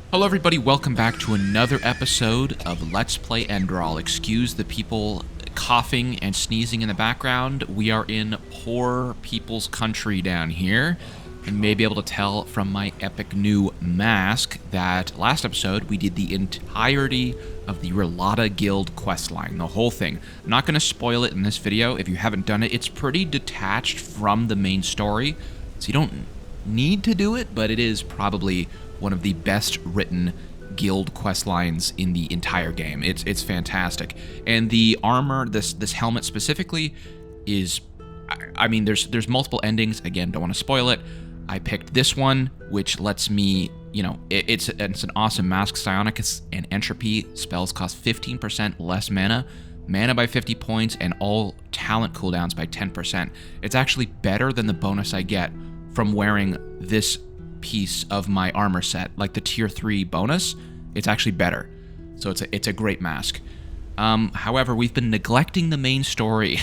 Hello everybody, welcome back to another episode of Let's Play Enderal. Excuse the people coughing and sneezing in the background. We are in poor people's country down here. You may be able to tell from my epic new mask that last episode we did the entirety of the Relata Guild questline, the whole thing. I'm not going to spoil it in this video if you haven't done it. It's pretty detached from the main story, so you don't need to do it, but it is probably one of the best written guild quest lines in the entire game. It's fantastic. And the armor, this helmet specifically, is, I mean, there's multiple endings. Again, don't want to spoil it. I picked this one, which lets me, you know, it's an awesome mask. Psionicus and Entropy spells cost 15% less mana by 50 points, and all talent cooldowns by 10%. It's actually better than the bonus I get from wearing this piece of my armor set, like the tier 3 bonus. It's actually better, so it's a great mask. However, we've been neglecting the main story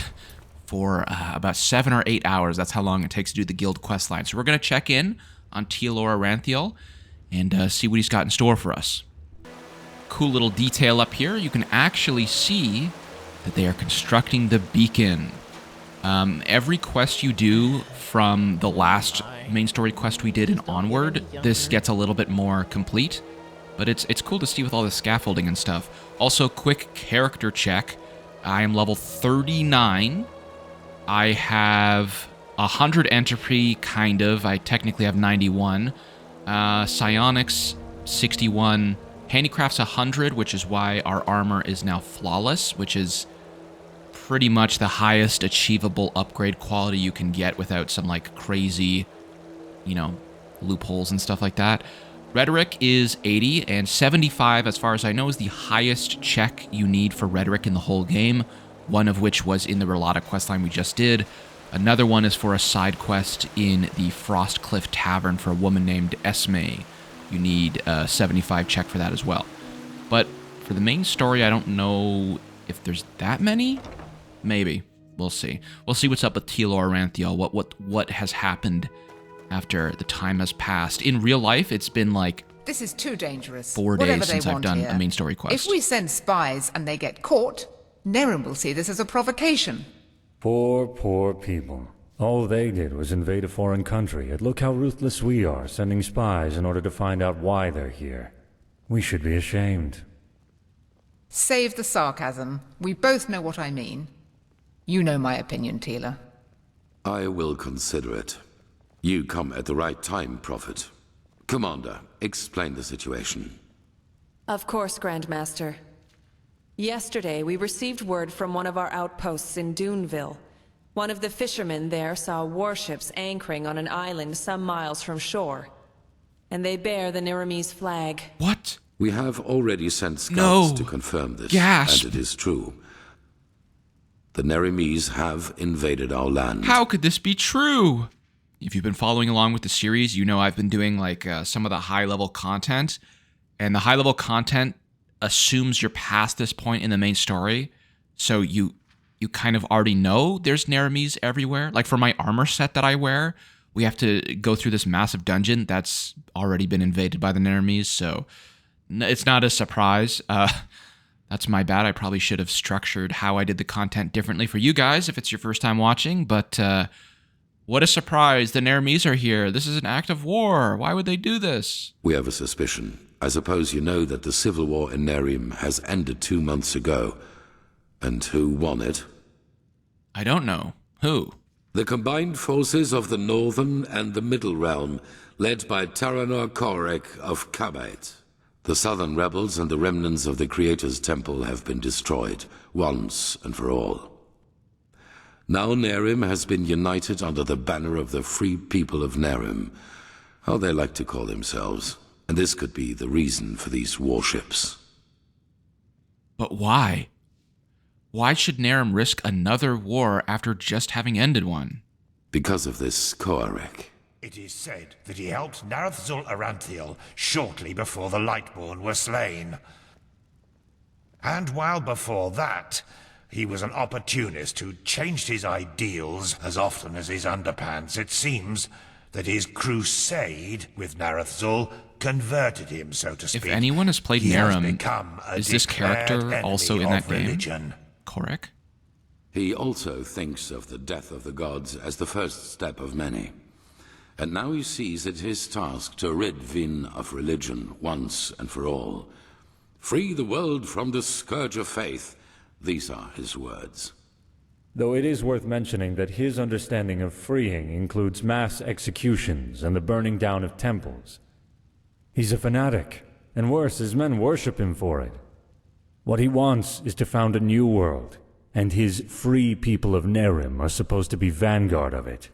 for about 7 or 8 hours. That's how long it takes to do the guild quest line. So we're going to check in on Tealor Ranthiel and see what he's got in store for us. Cool little detail up here. You can actually see that they are constructing the beacon. Every quest you do from the last main story quest we did and onward, this gets a little bit more complete, but it's cool to see with all the scaffolding and stuff. Also, quick character check. I am level 39. I have 100 entropy, kind of. I technically have 91. Psionics, 61. Handicraft's 100, which is why our armor is now flawless, which is pretty much the highest achievable upgrade quality you can get without some, like, crazy, you know, loopholes and stuff like that. Rhetoric is 80, and 75, as far as I know, is the highest check you need for Rhetoric in the whole game, one of which was in the Relata questline we just did. Another one is for a side quest in the Frostcliff Tavern for a woman named Esme. You need a 75 check for that as well. But for the main story, I don't know if there's that many. Maybe. We'll see. We'll see what's up with Tealor Ranthiel, what has happened after the time has passed. In real life, it's been like... This is too dangerous. 4 days since I've done a main story quest. If we send spies and they get caught, Nehrim will see this as a provocation. Poor people. All they did was invade a foreign country, and look how ruthless we are, sending spies in order to find out why they're here. We should be ashamed. Save the sarcasm. We both know what I mean. You know my opinion, Tealor. I will consider it. You come at the right time, Prophet. Commander, explain the situation. Of course, Grandmaster. Yesterday, we received word from one of our outposts in Duneville. One of the fishermen there saw warships anchoring on an island some miles from shore. And they bear the Nehrimese flag. What? We have already sent scouts to confirm this, and it is true. The Nehrimese have invaded our land. How could this be true? If you've been following along with the series, you know I've been doing like some of the high-level content, and the high-level content assumes you're past this point in the main story, so you kind of already know there's Nehrimese everywhere. Like for my armor set that I wear, we have to go through this massive dungeon that's already been invaded by the Nehrimese, so it's not a surprise. That's my bad. I probably should have structured how I did the content differently for you guys if it's your first time watching, but what a surprise. The Nehrimese are here. This is an act of war. Why would they do this? We have a suspicion. I suppose you know that the civil war in Nehrim has ended 2 months ago. And who won it? I don't know. Who? The combined forces of the Northern and the Middle Realm, led by Taranor Korek of Kabait. The southern rebels and the remnants of the Creator's Temple have been destroyed, once and for all. Now Nehrim has been united under the banner of the Free People of Nehrim, how they like to call themselves, and this could be the reason for these warships. But why? Why should Nehrim risk another war after just having ended one? Because of this Korek. It is said that he helped Narathzul Aranthiel shortly before the Lightborn were slain. And while before that, he was an opportunist who changed his ideals as often as his underpants, it seems that his crusade with Narathzul converted him, so to speak. If anyone has played He has Nehrim, become a is this declared character also enemy in that of game? religion. Correct? He also thinks of the death of the gods as the first step of many. And now he sees it his task to rid Vin of religion once and for all. Free the world from the scourge of faith. These are his words. Though it is worth mentioning that his understanding of freeing includes mass executions and the burning down of temples. He's a fanatic, and worse, his men worship him for it. What he wants is to found a new world, and his free people of Nehrim are supposed to be vanguard of it.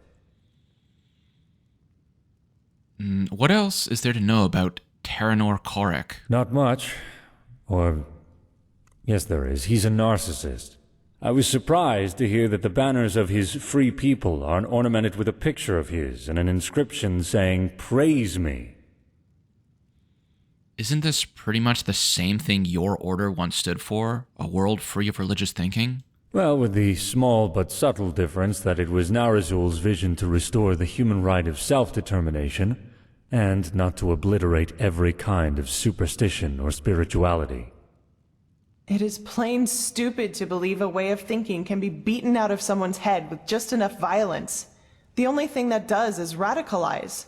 What else is there to know about Terranor Korek? Not much. Or... yes, there is. He's a narcissist. I was surprised to hear that the banners of his free people are ornamented with a picture of his and an inscription saying, "Praise me." Isn't this pretty much the same thing your order once stood for? A world free of religious thinking? Well, with the small but subtle difference that it was Narazul's vision to restore the human right of self-determination, and not to obliterate every kind of superstition or spirituality. It is plain stupid to believe a way of thinking can be beaten out of someone's head with just enough violence. The only thing that does is radicalize.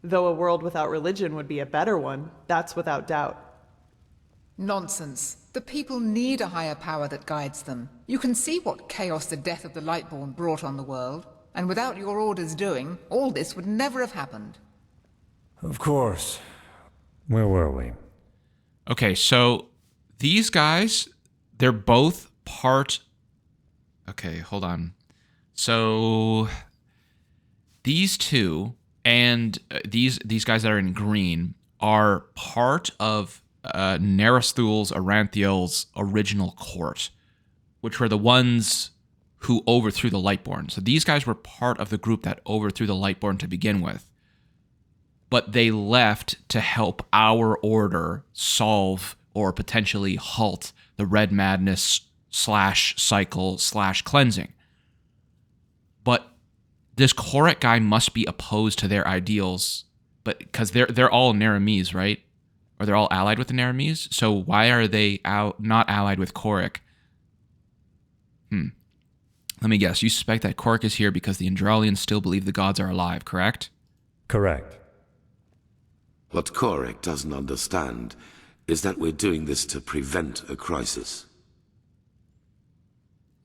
Though a world without religion would be a better one, that's without doubt. Nonsense. The people need a higher power that guides them. You can see what chaos the death of the Lightborn brought on the world, and without your orders doing, all this would never have happened. Of course. Where were we? Okay, so these guys, they're both part... Okay, hold on. So these two and these guys that are in green are part of Narasthul's Aranthiel's original court, which were the ones who overthrew the Lightborn. So these guys were part of the group that overthrew the Lightborn to begin with. But they left to help our order solve or potentially halt the Red Madness /cycle/cleansing. But this Korek guy must be opposed to their ideals, but because they're all Nehrimese, right? Or they're all allied with the Nehrimese. So why are they not allied with Korek? Let me guess. You suspect that Korek is here because the Enderalians still believe the gods are alive, correct? Correct. What Korek doesn't understand is that we're doing this to prevent a crisis.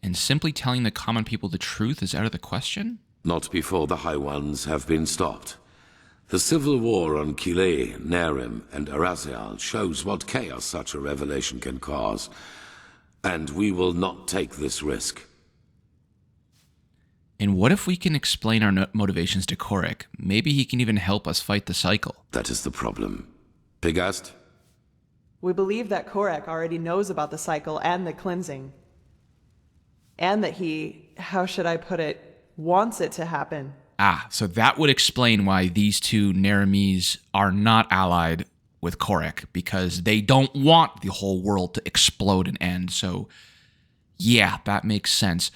And simply telling the common people the truth is out of the question? Not before the High Ones have been stopped. The civil war on Calia, Nehrim, and Arazial shows what chaos such a revelation can cause. And we will not take this risk. And what if we can explain our motivations to Korek? Maybe he can even help us fight the cycle. That is the problem. Pigast? We believe that Korek already knows about the cycle and the cleansing. And that he, how should I put it, wants it to happen. So that would explain why these two Nehrimese are not allied with Korek, because they don't want the whole world to explode and end. So, yeah, that makes sense.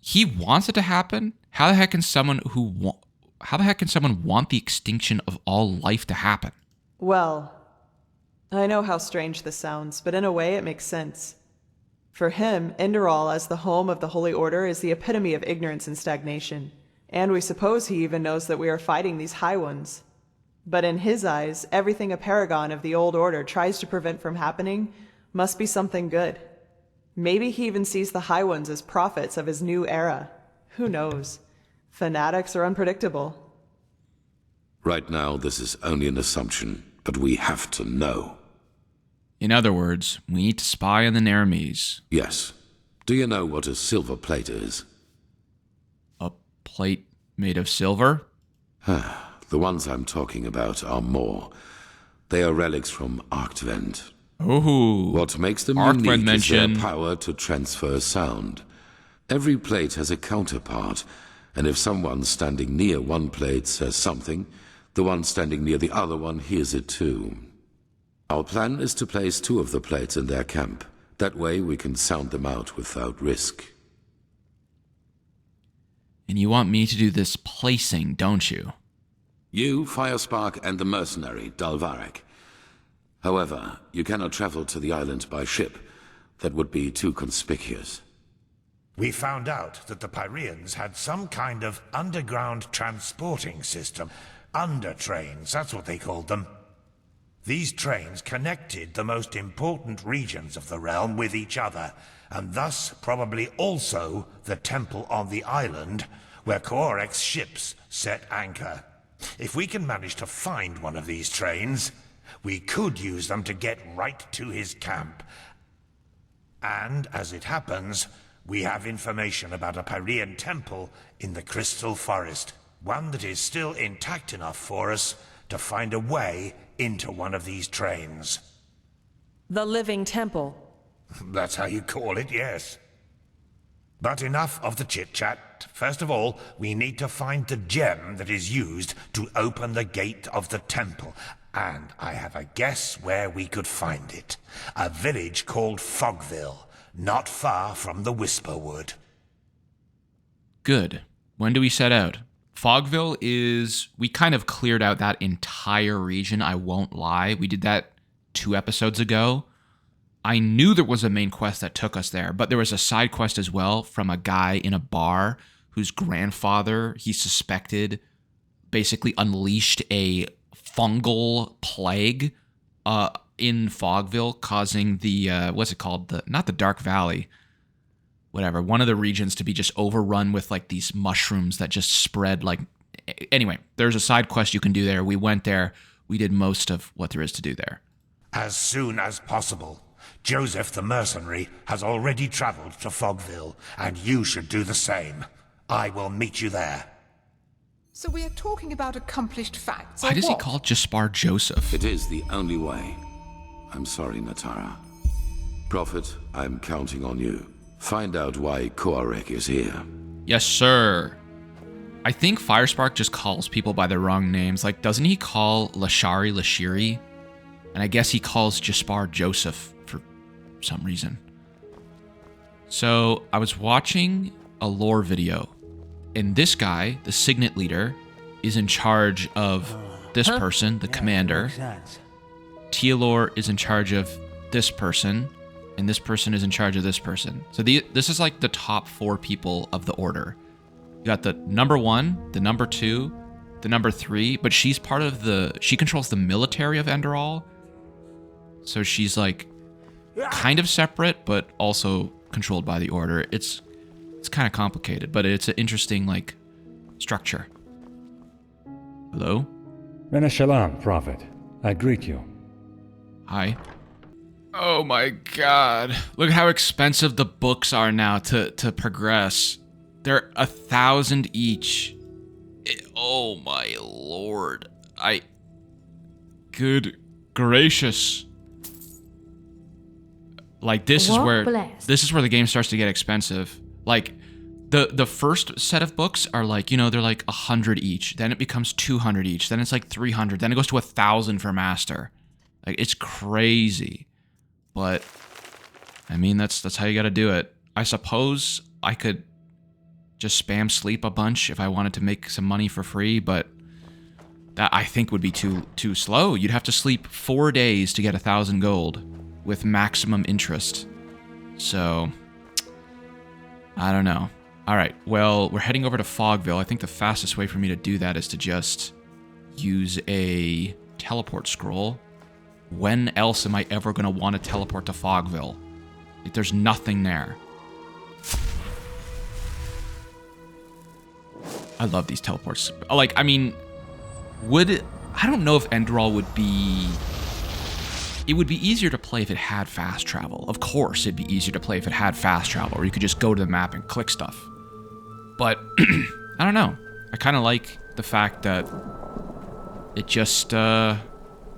He wants it to happen? How the heck can someone want the extinction of all life to happen? Well, I know how strange this sounds, but in a way it makes sense. For him, Enderal as the home of the Holy Order is the epitome of ignorance and stagnation. And we suppose he even knows that we are fighting these High Ones. But in his eyes, everything a paragon of the old order tries to prevent from happening must be something good. Maybe he even sees the High Ones as prophets of his new era. Who knows? Fanatics are unpredictable. Right now, this is only an assumption, but we have to know. In other words, we need to spy on the Nehrimese. Yes. Do you know what a silver plate is? A plate made of silver? The ones I'm talking about are more. They are relics from Arctvent. Ooh. What makes them Arctvent unique is their mention. power to transfer sound. Every plate has a counterpart, and if someone standing near one plate says something, the one standing near the other one hears it too. Our plan is to place 2 of the plates in their camp. That way we can sound them out without risk. And you want me to do this placing, don't you? You, Firespark, and the mercenary, Dalvarek. However, you cannot travel to the island by ship. That would be too conspicuous. We found out that the Pyreans had some kind of underground transporting system. Undertrains, that's what they called them. These trains connected the most important regions of the realm with each other, and thus probably also the temple on the island where Korek's ships set anchor. If we can manage to find one of these trains, we could use them to get right to his camp. And, as it happens, we have information about a Pyrean temple in the Crystal Forest. One that is still intact enough for us to find a way into one of these trains. The Living Temple. That's how you call it, yes. But enough of the chit-chat. First of all, we need to find the gem that is used to open the gate of the temple. And I have a guess where we could find it. A village called Fogville, not far from the Whisperwood. Good. When do we set out? Fogville is... We kind of cleared out that entire region, I won't lie. We did that 2 episodes ago. I knew there was a main quest that took us there, but there was a side quest as well from a guy in a bar whose grandfather, he suspected, basically unleashed a fungal plague in Fogville, causing the, what's it called? Not the Dark Valley, whatever, one of the regions to be just overrun with like these mushrooms that just spread like... Anyway, there's a side quest you can do there. We went there. We did most of what there is to do there. As soon as possible. Joseph the mercenary has already traveled to Fogville, and you should do the same. I will meet you there. So we are talking about accomplished facts. Why does he call Jespar Joseph? It is the only way. I'm sorry, Natara. Prophet, I'm counting on you. Find out why Korek is here. Yes, sir. I think Firespark just calls people by their wrong names. Like, doesn't he call Lashari Lashiri? And I guess he calls Jespar Joseph for some reason. So I was watching a lore video, and this guy, the Signet leader, is in charge of this person, the commander. Tealor is in charge of this person, and this person is in charge of this person. So this is like the top 4 people of the order. You got the number 1, the number 2, the number 3, but she's part of she controls the military of Enderal. So she's like kind of separate, but also controlled by the order. It's kind of complicated, but it's an interesting like structure. Hello? Rena Shalom, Prophet. I greet you. Hi. Oh my god. Look at how expensive the books are now to progress. They're 1,000 each. Oh my lord. Good gracious. Like this is where the game starts to get expensive. Like the first set of books are like, you know, they're like 100 each. Then it becomes 200 each. Then it's like 300. Then it goes to 1,000 for master. Like it's crazy. But I mean that's how you got to do it. I suppose I could just spam sleep a bunch if I wanted to make some money for free, but that I think would be too slow. You'd have to sleep 4 days to get 1,000 gold with maximum interest. So I don't know. All right, well, we're heading over to Fogville. I think the fastest way for me to do that is to just use a teleport scroll. When else am I ever going to want to teleport to Fogville? Like, there's nothing there. I love these teleports. Like, I mean, I don't know if Enderal would be... It would be easier to play if it had fast travel. Of course, it'd be easier to play if it had fast travel, or you could just go to the map and click stuff. But, I don't know. I kind of like the fact that it just,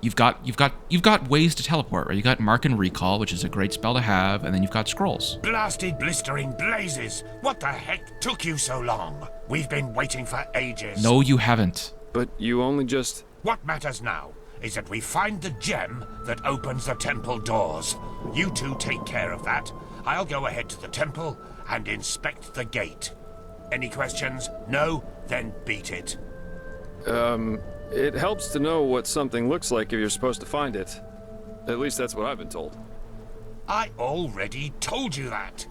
you've got ways to teleport, right? You got Mark and Recall, which is a great spell to have, and then you've got Scrolls. Blasted blistering blazes! What the heck took you so long? We've been waiting for ages. No, you haven't. But you only just... What matters now is that we find the gem that opens the temple doors. You two take care of that. I'll go ahead to the temple and inspect the gate. Any questions? No? Then beat it. It helps to know what something looks like if you're supposed to find it. At least that's what I've been told. I already told you that.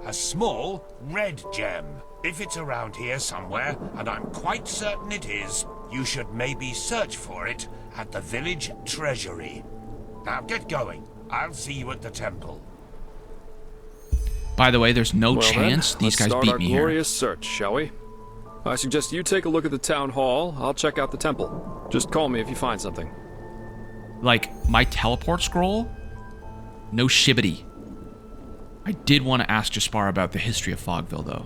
A small red gem. If it's around here somewhere, and I'm quite certain it is, you should maybe search for it at the village treasury. Now get going. I'll see you at the temple. By the way, there's no Well chance then, these let's guys start beat our me here. glorious search, shall we? I suggest you take a look at the town hall. I'll check out the temple. Just call me if you find something. Like, my teleport scroll? No shibbity. I did want to ask Jespar about the history of Fogville, though.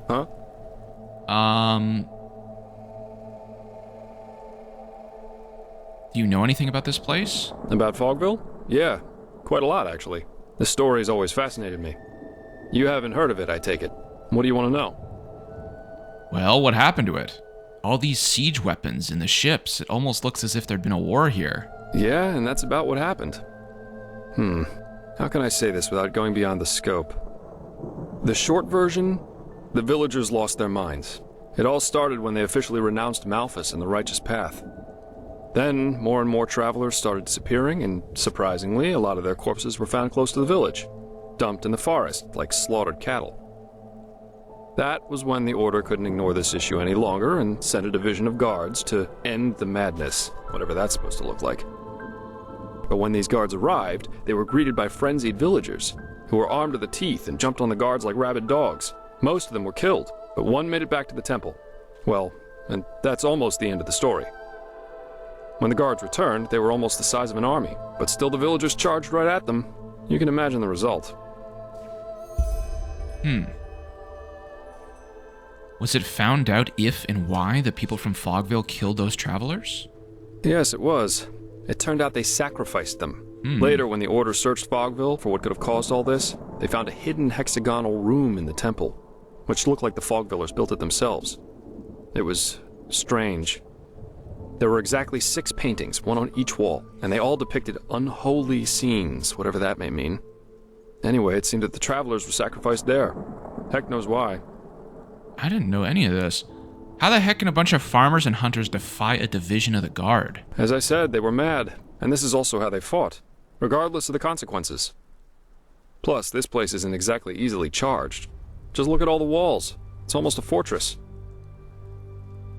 Huh? Do you know anything about this place? About Fogville? Yeah, quite a lot, actually. The story's always fascinated me. You haven't heard of it, I take it. What do you want to know? Well, what happened to it? All these siege weapons in the ships. It almost looks as if there'd been a war here. Yeah, and that's about what happened. How can I say this without going beyond the scope? The short version, the villagers lost their minds. It all started when they officially renounced Malphas and the righteous path. Then, more and more travelers started disappearing, and surprisingly, a lot of their corpses were found close to the village, dumped in the forest like slaughtered cattle. That was when the Order couldn't ignore this issue any longer and sent a division of guards to end the madness, whatever that's supposed to look like. But when these guards arrived, they were greeted by frenzied villagers, who were armed to the teeth and jumped on the guards like rabid dogs. Most of them were killed, but one made it back to the temple. Well, and that's almost the end of the story. When the guards returned, they were almost the size of an army, but still the villagers charged right at them. You can imagine the result. Was it found out if and why the people from Fogville killed those travelers? Yes, it was. It turned out they sacrificed them. Later, when the Order searched Fogville for what could have caused all this, they found a hidden hexagonal room in the temple, which looked like the Fogvillers built it themselves. It was strange. There were exactly 6 paintings, one on each wall, and they all depicted unholy scenes, whatever that may mean. Anyway, it seemed that the travelers were sacrificed there. Heck knows why. I didn't know any of this. How the heck can a bunch of farmers and hunters defy a division of the guard? As I said, they were mad, and this is also how they fought, regardless of the consequences. Plus, this place isn't exactly easily charged. Just look at all the walls. It's almost a fortress.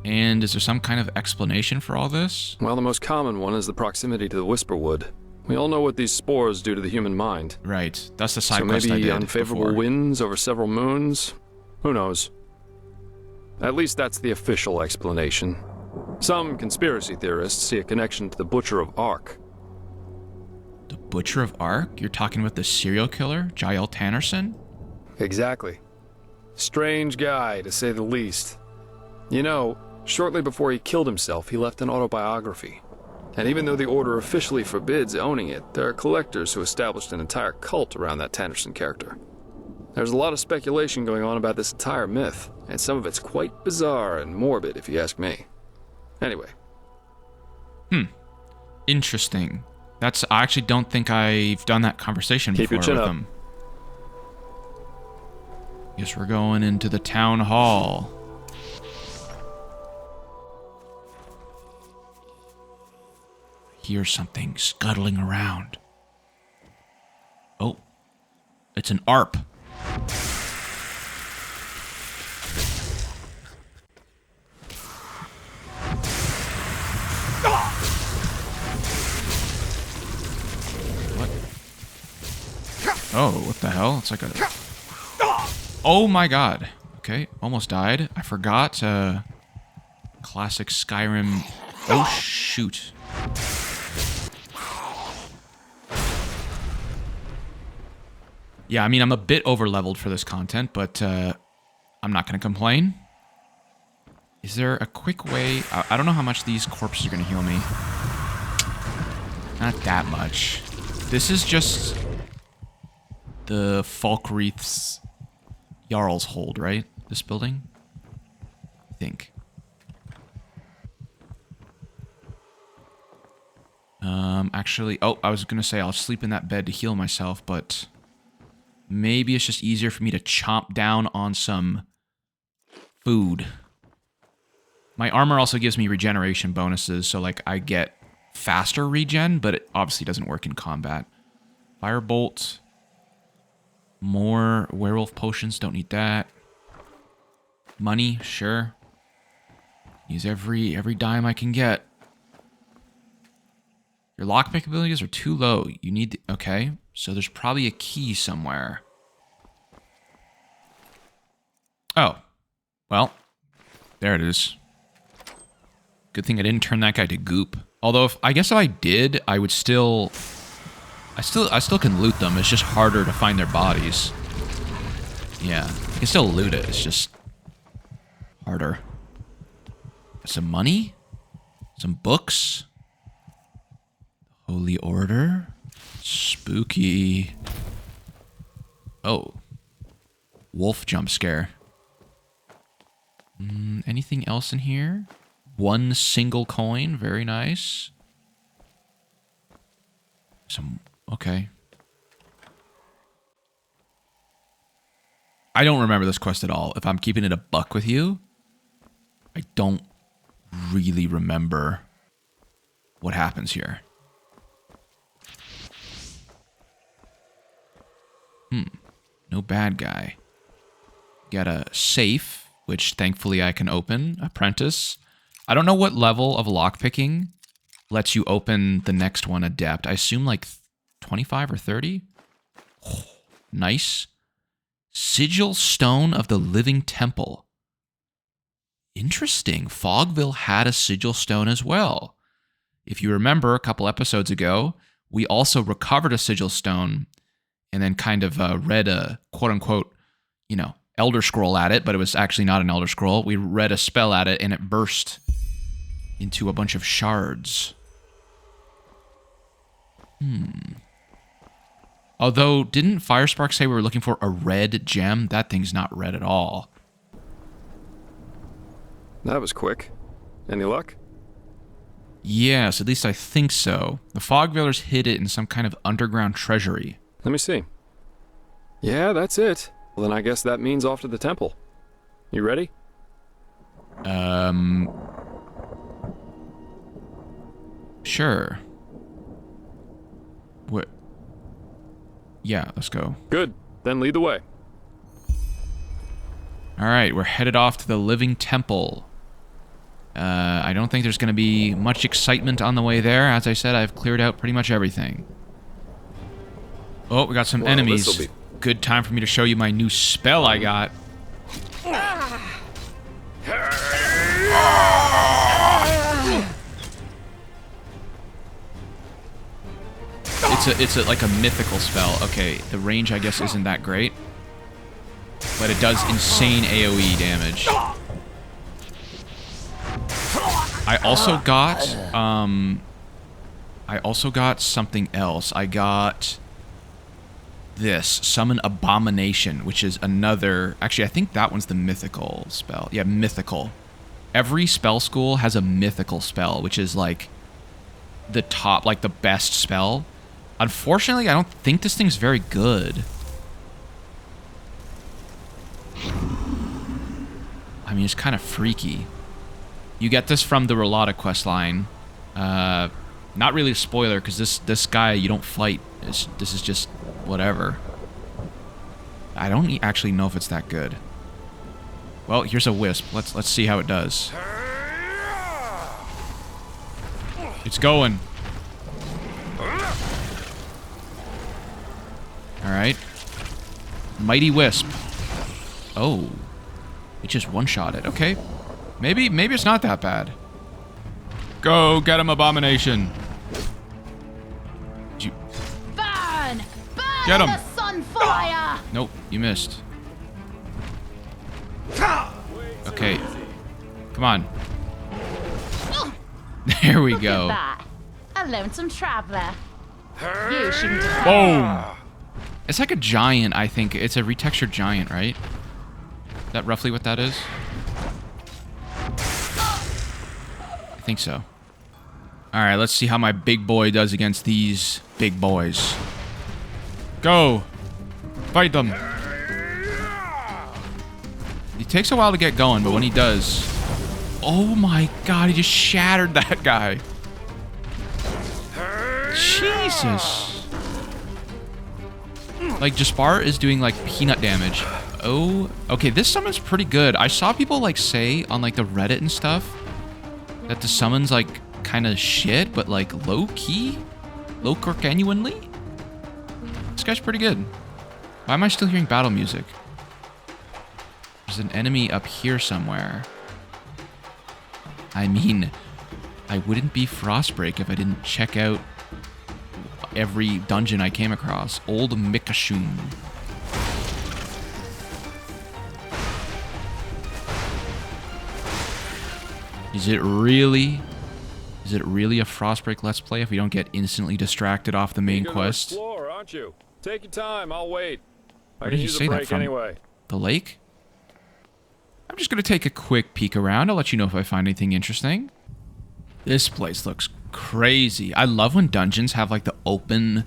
And is there some kind of explanation for all this? Well, the most common one is the proximity to the Whisperwood. We all know what these spores do to the human mind. Right, that's the side So quest I maybe did unfavorable before. winds over several moons? Who knows? At least that's the official explanation. Some conspiracy theorists see a connection to the Butcher of Ark. The Butcher of Ark? You're talking about the serial killer, Jael Tannerson? Exactly. Strange guy, to say the least. You know, shortly before he killed himself, he left an autobiography. And even though the Order officially forbids owning it, there are collectors who established an entire cult around that Tannerson character. There's a lot of speculation going on about this entire myth, and some of it's quite bizarre and morbid, if you ask me. Anyway. Interesting. I actually don't think I've done that conversation Keep before your chin with up. them. Guess we're going into the town hall. Hear something scuttling around. Oh, it's an ARP. What? Oh, what the hell? It's like a... Oh my god. Okay, almost died. I forgot, classic Skyrim... Oh, shoot. Yeah, I mean, I'm a bit over-leveled for this content, but I'm not going to complain. Is there a quick way... I don't know how much these corpses are going to heal me. Not that much. This is just the Falkreath's Jarl's Hold, right? This building? I think. Actually... Oh, I was going to say I'll sleep in that bed to heal myself, but... Maybe it's just easier for me to chomp down on some food. My armor also gives me regeneration bonuses, so like I get faster regen, but it obviously doesn't work in combat. Firebolt. More werewolf potions, don't need that. Money, sure. Use every dime I can get. Your lockpick abilities are too low. You need... okay, so there's probably a key somewhere. Oh. Well, there it is. Good thing I didn't turn that guy to goop. Although, I guess if I did, I would still... I still can loot them. It's just harder to find their bodies. Yeah, I can still loot it. It's just harder. Some money? Some books? Holy Order? Spooky. Oh. Wolf jump scare. Anything else in here? One single coin. Very nice. Some... okay. I don't remember this quest at all. If I'm keeping it a buck with you, I don't really remember what happens here. No bad guy. Got a safe, which thankfully I can open. Apprentice. I don't know what level of lockpicking lets you open the next one, Adept. I assume like 25 or 30? Oh, nice. Sigil Stone of the Living Temple. Interesting. Fogville had a Sigil Stone as well. If you remember a couple episodes ago, we also recovered a Sigil Stone and then kind of read a quote-unquote, you know, Elder Scroll at it, but it was actually not an Elder Scroll. We read a spell at it and it burst into a bunch of shards. Although, didn't Firespark say we were looking for a red gem? That thing's not red at all. That was quick. Any luck? Yes, at least I think so. The Fogvillers hid it in some kind of underground treasury. Let me see. Yeah, that's it. Well, then I guess that means off to the temple. You ready? Sure. What? Yeah, let's go. Good. Then lead the way. Alright, we're headed off to the Living Temple. I don't think there's going to be much excitement on the way there. As I said, I've cleared out pretty much everything. Oh, we got some enemies. Good time for me to show you my new spell I got. It's like a mythical spell. Okay, the range I guess isn't that great, but it does insane AoE damage. I also got something else. I got this, Summon Abomination, which is another... Actually, I think that one's the mythical spell. Yeah, mythical. Every spell school has a mythical spell, which is like the top, like the best spell. Unfortunately, I don't think this thing's very good. I mean, it's kind of freaky. You get this from the Rolata questline. Not really a spoiler, because this guy you don't fight. This is just whatever. I don't actually know if it's that good. Well, here's a wisp. Let's see how it does. It's going. All right. Mighty wisp. Oh, it just one-shot it. Okay. Maybe it's not that bad. Go get him, Abomination. Burn! Burn Get him. the Sunfire! Nope, you missed. Okay. Come on. There we go. Look at that. A lonesome traveler. You shouldn't have. Boom. It's like a giant, I think. It's a retextured giant, right? Is that roughly what that is? I think so. Alright, let's see how my big boy does against these big boys. Go! Fight them! He takes a while to get going, but when he does, Oh my god, he just shattered that guy. Jesus. Like, Jespar is doing, like, peanut damage. Oh, okay, this summon's pretty good. I saw people, like, say on, like, the Reddit and stuff that the summon's, like, kind of shit, but, like, low-key? Low-genuinely? This guy's pretty good. Why am I still hearing battle music? There's an enemy up here somewhere. I mean, I wouldn't be Frostbreak if I didn't check out every dungeon I came across. Old Mikashun. Is it really a Frostbreak Let's Play if we don't get instantly distracted off the main quest? Explore, aren't you? Take your time, I'll wait. Where did you say that from? Anyway. The lake? I'm just gonna take a quick peek around. I'll let you know if I find anything interesting. This place looks crazy. I love when dungeons have like the open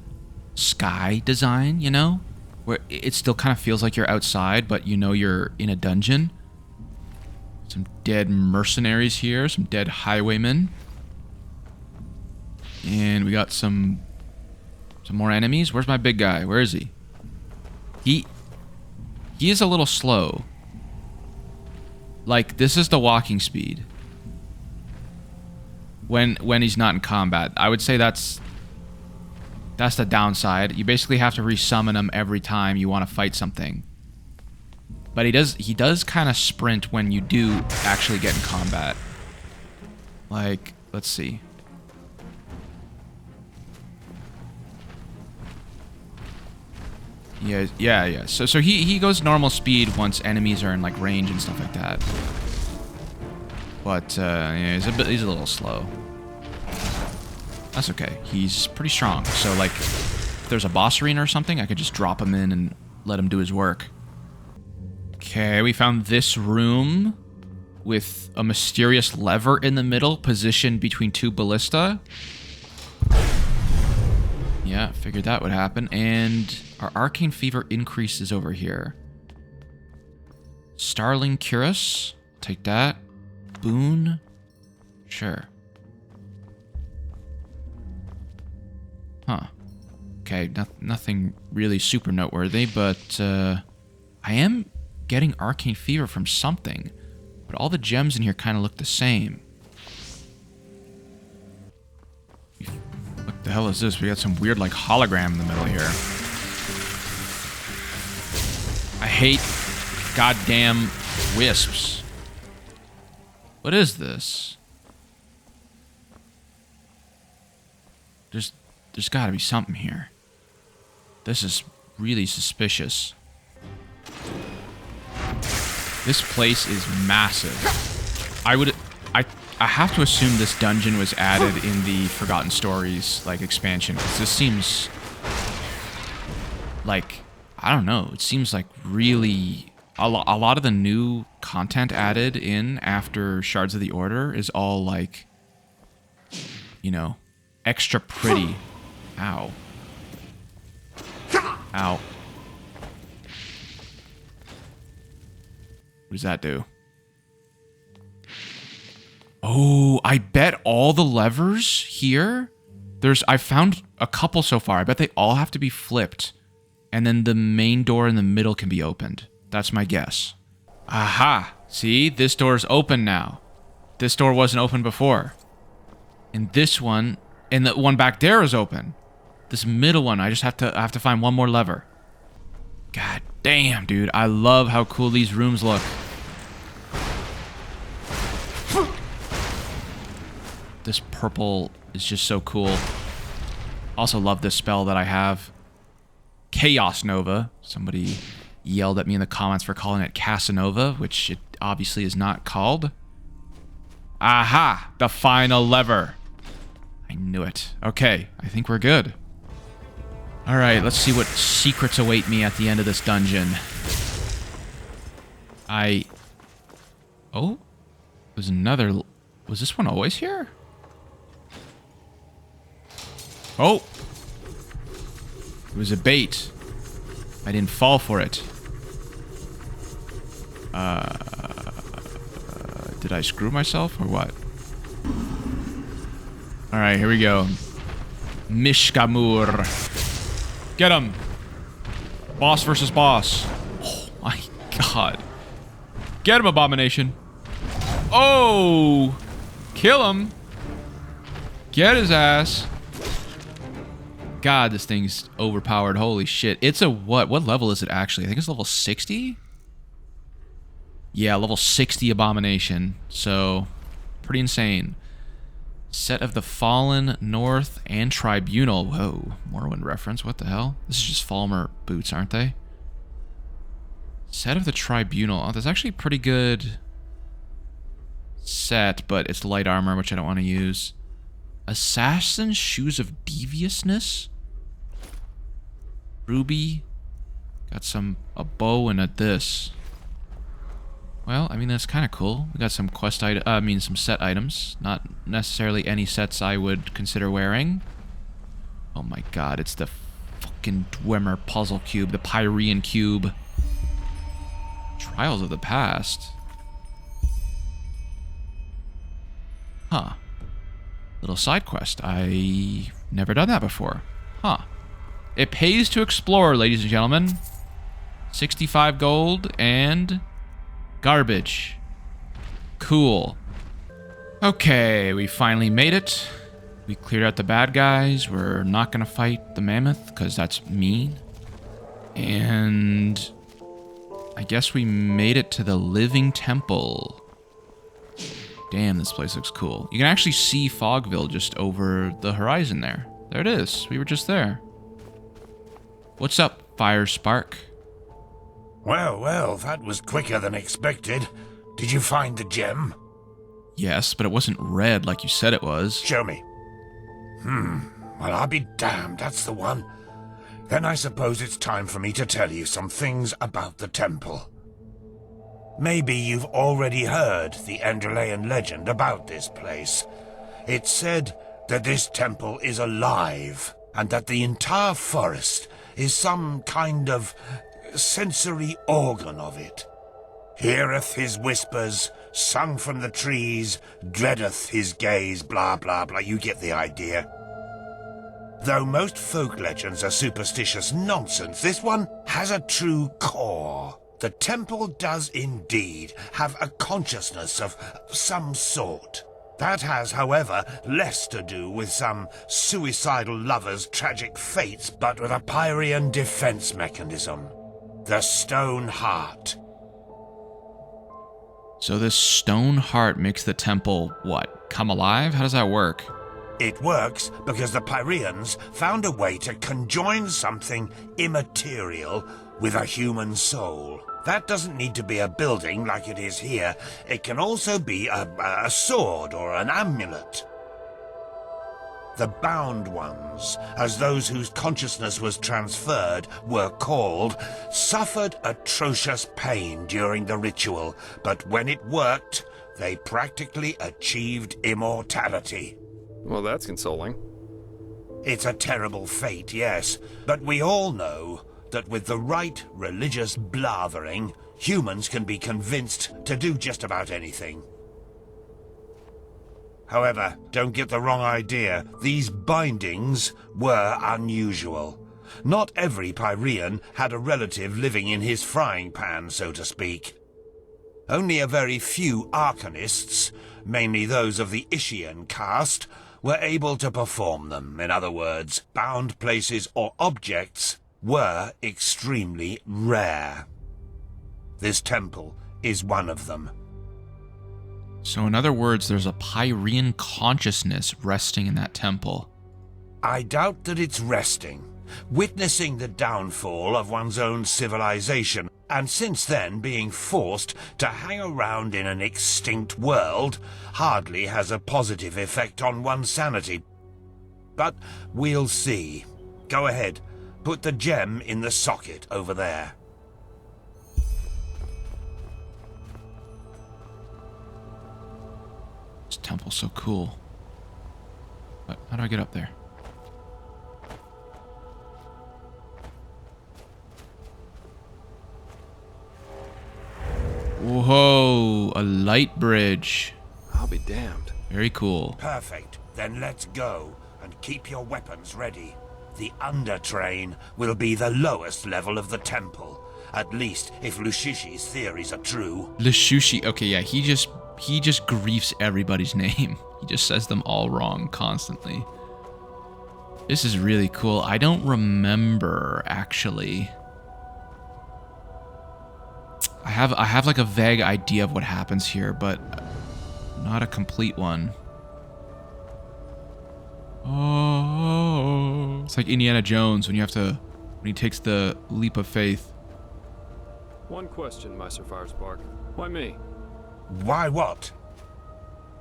sky design, you know? Where it still kind of feels like you're outside, but you know you're in a dungeon. Some dead mercenaries here, some dead highwaymen. And we got some more enemies. Where's my big guy? Where is he? He is a little slow. Like, this is the walking speed. When he's not in combat. I would say that's the downside. You basically have to resummon him every time you want to fight something. But he does kind of sprint when you do actually get in combat. Like, let's see. Yeah. So he goes normal speed once enemies are in like range and stuff like that. But yeah, he's a little slow. That's okay. He's pretty strong. So like, if there's a boss arena or something, I could just drop him in and let him do his work. Okay, we found this room with a mysterious lever in the middle, positioned between two ballista. Yeah, figured that would happen. And our arcane fever increases over here. Starling Cuirass. Take that. Boon. Sure. Huh. Okay, nothing really super noteworthy, but I am getting arcane fever from something. But all the gems in here kind of look the same. What the hell is this? We got some weird, like, hologram in the middle here. I hate goddamn wisps. What is this? There's gotta be something here. This is really suspicious. This place is massive. I have to assume this dungeon was added in the Forgotten Stories, like, expansion. 'Cause this seems like, I don't know, it seems like really... A lot of the new content added in after Shards of the Order is all, like, you know, extra pretty. Ow. Ow. What does that do? Oh, I bet all the levers here... I found a couple so far. I bet they all have to be flipped. And then the main door in the middle can be opened. That's my guess. Aha! See? This door's open now. This door wasn't open before. And this one... And the one back there is open. This middle one, I have to find one more lever. God damn, dude. I love how cool these rooms look. This purple is just so cool. Also love this spell that I have. Chaos Nova. Somebody yelled at me in the comments for calling it Casanova, which it obviously is not called. Aha! The final lever. I knew it. Okay, I think we're good. Alright, let's see what secrets await me at the end of this dungeon. Oh? There's another... Was this one always here? Oh! It was a bait. I didn't fall for it. Did I screw myself or what? Alright, here we go. Mishkamur. Get him! Boss versus boss. Oh my god. Get him, Abomination. Oh! Kill him! Get his ass. God, this thing's overpowered. Holy shit. It's a what? What level is it actually? I think it's level 60? Yeah, level 60 Abomination. So, pretty insane. Set of the Fallen, North, and Tribunal. Whoa, Morrowind reference. What the hell? This is just Falmer boots, aren't they? Set of the Tribunal. Oh, that's actually a pretty good set, but it's light armor, which I don't want to use. Assassin's Shoes of Deviousness? Ruby. Got a bow and this. Well, I mean, that's kind of cool. We got some some set items. Not necessarily any sets I would consider wearing. Oh my god, it's the fucking Dwemer puzzle cube, the Pyrean cube. Trials of the Past. Huh. Little side quest. I never done that before. Huh. It pays to explore, ladies and gentlemen. 65 gold and garbage. Cool. Okay, we finally made it. We cleared out the bad guys. We're not gonna fight the mammoth, because that's mean. And I guess we made it to the Living Temple. Damn, this place looks cool. You can actually see Fogville just over the horizon there. There it is. We were just there. What's up, Fire Spark? Well, well, that was quicker than expected. Did you find the gem? Yes, but it wasn't red like you said it was. Show me. Well, I'll be damned, that's the one. Then I suppose it's time for me to tell you some things about the temple. Maybe you've already heard the Enderlean legend about this place. It's said that this temple is alive, and that the entire forest is some kind of sensory organ of it. Heareth his whispers, sung from the trees, dreadeth his gaze, blah blah blah, you get the idea. Though most folk legends are superstitious nonsense, this one has a true core. The temple does indeed have a consciousness of some sort. That has, however, less to do with some suicidal lover's tragic fates, but with a Pyrean defense mechanism. The Stone Heart. So this stone heart makes the temple, what, come alive? How does that work? It works because the Pyreans found a way to conjoin something immaterial with a human soul. That doesn't need to be a building like it is here. It can also be a sword or an amulet. The bound ones, as those whose consciousness was transferred were called, suffered atrocious pain during the ritual, but when it worked, they practically achieved immortality. Well, that's consoling. It's a terrible fate, yes, but we all know that with the right religious blathering, humans can be convinced to do just about anything. However, don't get the wrong idea. These bindings were unusual. Not every Pyrean had a relative living in his frying pan, so to speak. Only a very few arcanists, mainly those of the Ishian caste, were able to perform them. In other words, bound places or objects were extremely rare. This temple is one of them. So in other words, there's a Pyrean consciousness resting in that temple. I doubt that it's resting, witnessing the downfall of one's own civilization, and since then being forced to hang around in an extinct world hardly has a positive effect on one's sanity. But we'll see. Go ahead, put the gem in the socket over there. This temple's so cool. But how do I get up there? Whoa. Whoa, a light bridge. I'll be damned. Very cool. Perfect. Then let's go, and keep your weapons ready. The undertrain will be the lowest level of the temple. At least, if Lushishi's theories are true. Lushushi. Okay, yeah, he just griefs everybody's name. He just says them all wrong constantly. This is really cool. I don't remember, actually. I have like a vague idea of what happens here, but not a complete one. Oh, it's like Indiana Jones when he takes the leap of faith. One question, Meister Firespark. Why me? Why what?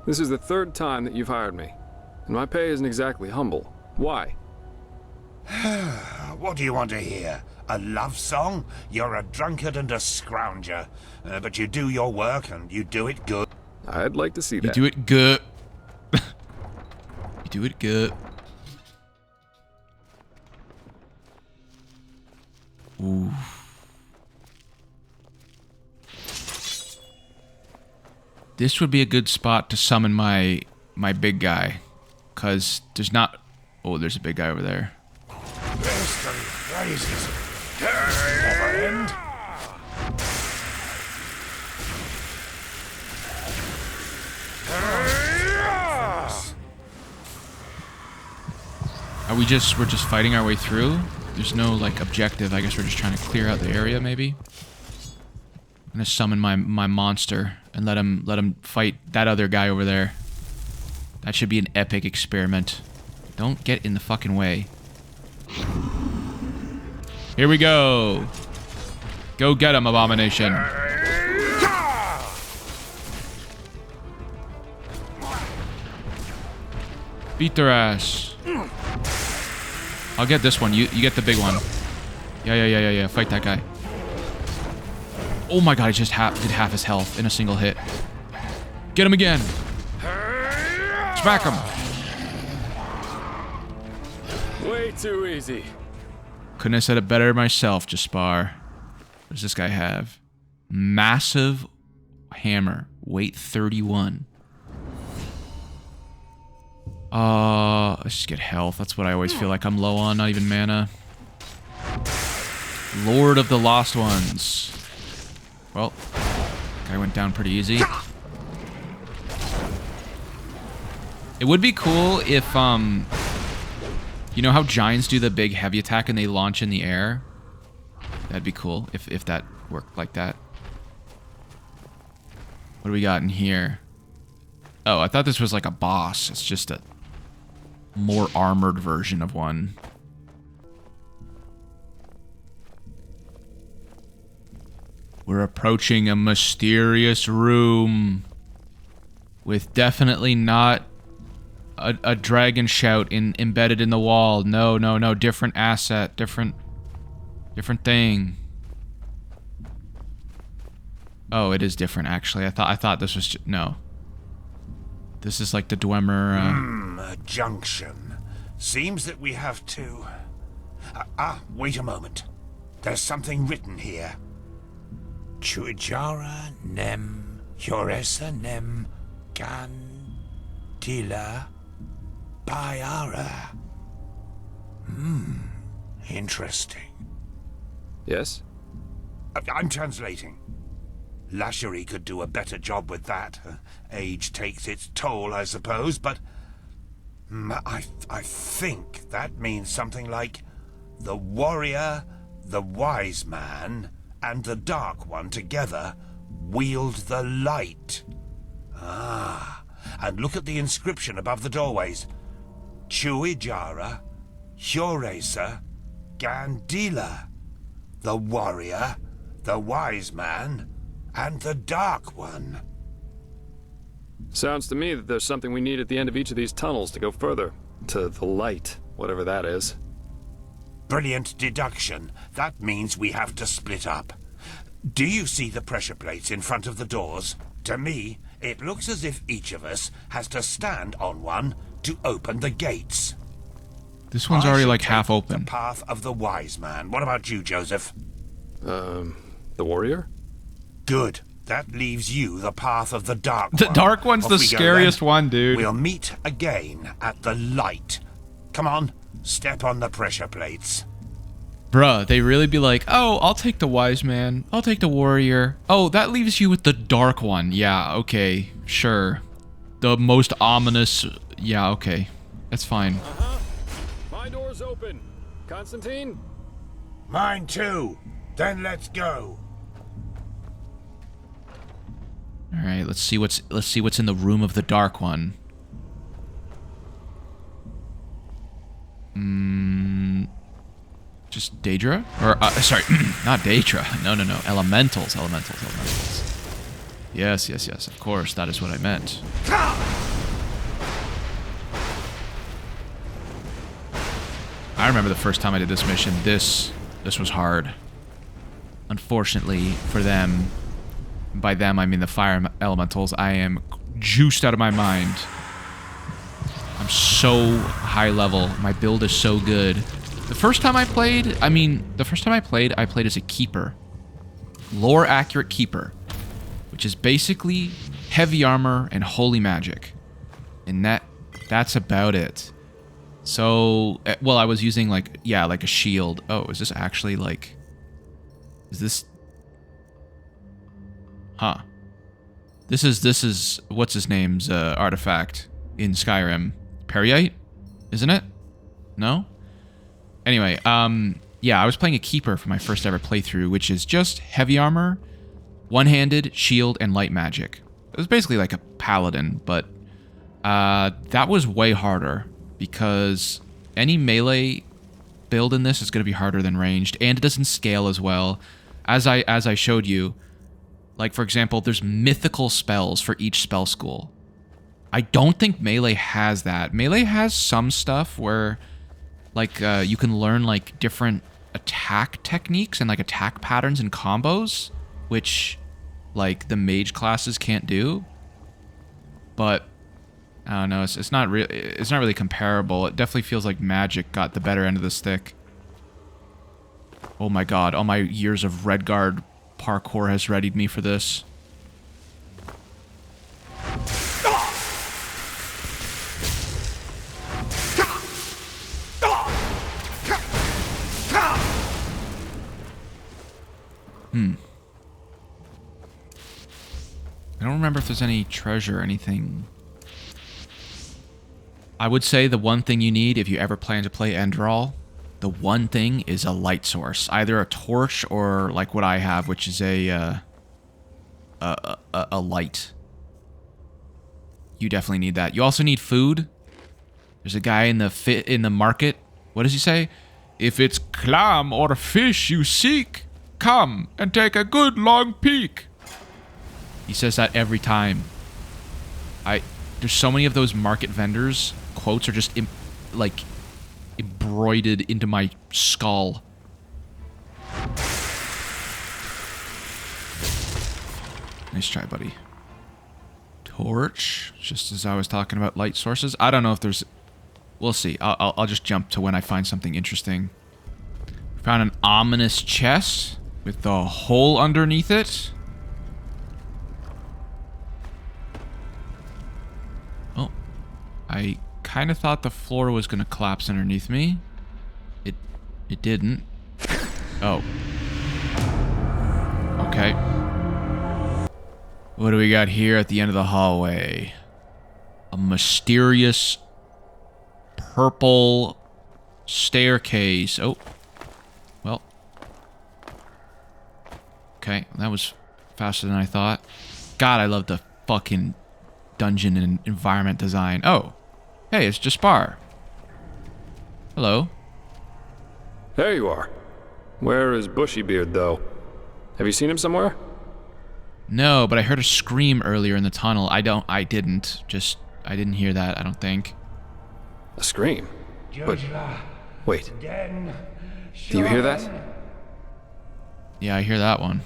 This is the third time that you've hired me, and my pay isn't exactly humble. Why? What do you want to hear? A love song? You're a drunkard and a scrounger. But you do your work, and you do it good. I'd like to see that. You do it good. You do it good. Ooh. This would be a good spot to summon my big guy, cause there's not. Oh, there's a big guy over there. We're just fighting our way through? There's no, like, objective. I guess we're just trying to clear out the area, maybe? I'm gonna summon my monster and let him fight that other guy over there. That should be an epic experiment. Don't get in the fucking way. Here we go. Go get him, Abomination. Beat their ass. I'll get this one. You get the big one. Yeah. Fight that guy. Oh my god, I just did half his health in a single hit. Get him again. Smack him. Way too easy. Couldn't have said it better myself, Jespar. What does this guy have? Massive hammer. Weight 31. Let's just get health. That's what I always feel like I'm low on, not even mana. Lord of the Lost Ones. Well, guy went down pretty easy. It would be cool if, you know how giants do the big heavy attack and they launch in the air? That'd be cool if that worked like that. What do we got in here? Oh, I thought this was like a boss. It's just a more armored version of one. We're approaching a mysterious room with definitely not a dragon shout embedded in the wall. No. Different asset. Different thing. Oh, it is different, actually. I thought this was... No. This is like the Dwemer... A junction. Seems that we have to... wait a moment. There's something written here. Chuijara nem Yoresa nem Gandila Bayara. Interesting. Yes? I'm translating. Lashery could do a better job with that. Age takes its toll, I suppose, but... I think that means something like... The warrior, the wise man, and the dark one together wield the light. And look at the inscription above the doorways. Chuijara, Hjoresa, Gandila. The warrior, the wise man, and the dark one. Sounds to me that there's something we need at the end of each of these tunnels to go further. To the light, whatever that is. Brilliant deduction. That means we have to split up. Do you see the pressure plates in front of the doors? To me, it looks as if each of us has to stand on one to open the gates. This one's already like half open. The path of the wise man. What about you, Joseph? The warrior? Good. That leaves you the path of the Dark One. The Dark One's Off the we go, scariest then. one, dude. We'll meet again at the light. Come on, step on the pressure plates. Bruh, they really be like, oh, I'll take the wise man. I'll take the warrior. Oh, that leaves you with the Dark One. Yeah, okay, sure. The most ominous... Yeah, okay. That's fine. My door's open. Constantine? Mine too. Then let's go. All right, let's see what's in the room of the Dark One. Just Daedra? Or sorry, not Daedra. No. Elementals. Yes. Of course, that is what I meant. I remember the first time I did this mission. This was hard. Unfortunately for them, by them I mean the fire elementals, I am juiced out of my mind. I'm so high level. My build is so good. The first time I played, I played as a keeper. Lore accurate keeper. Which is basically heavy armor and holy magic. And that's about it. So, well, I was using like a shield. Oh, is this actually like... Is this... Huh. This is what's his name's artifact in Skyrim. Periite? Isn't it? No? Anyway, yeah, I was playing a keeper for my first ever playthrough, which is just heavy armor, one-handed, shield, and light magic. It was basically like a paladin, but that was way harder because any melee build in this is going to be harder than ranged, and it doesn't scale as well. As I showed you, like, for example, there's mythical spells for each spell school. I don't think Melee has that. Melee has some stuff where, like, you can learn, like, different attack techniques and, like, attack patterns and combos, which, like, the mage classes can't do. But, I don't know, it's not really comparable. It definitely feels like magic got the better end of the stick. Oh my god, all my years of Redguard parkour has readied me for this. I don't remember if there's any treasure or anything. I would say the one thing you need if you ever plan to play Enderal, the one thing is a light source. Either a torch or like what I have, which is a light. You definitely need that. You also need food. There's a guy in the market. What does he say? If it's clam or fish you seek, come and take a good long peek. He says that every time. There's so many of those market vendors. Quotes are just embroidered into my skull. Nice try, buddy. Torch, just as I was talking about light sources. I don't know if there's... We'll see. I'll just jump to when I find something interesting. Found an ominous chest with the hole underneath it. Oh, I kind of thought the floor was going to collapse underneath me. It didn't. Oh. Okay. What do we got here at the end of the hallway? A mysterious purple staircase. Oh. Well. Okay, that was faster than I thought. God, I love the fucking dungeon and environment design. Oh. Hey, it's Jespar. Hello. There you are. Where is Bushybeard, though? Have you seen him somewhere? No, but I heard a scream earlier in the tunnel. I didn't hear that, I don't think. A scream? But, wait. Do you hear that? Yeah, I hear that one.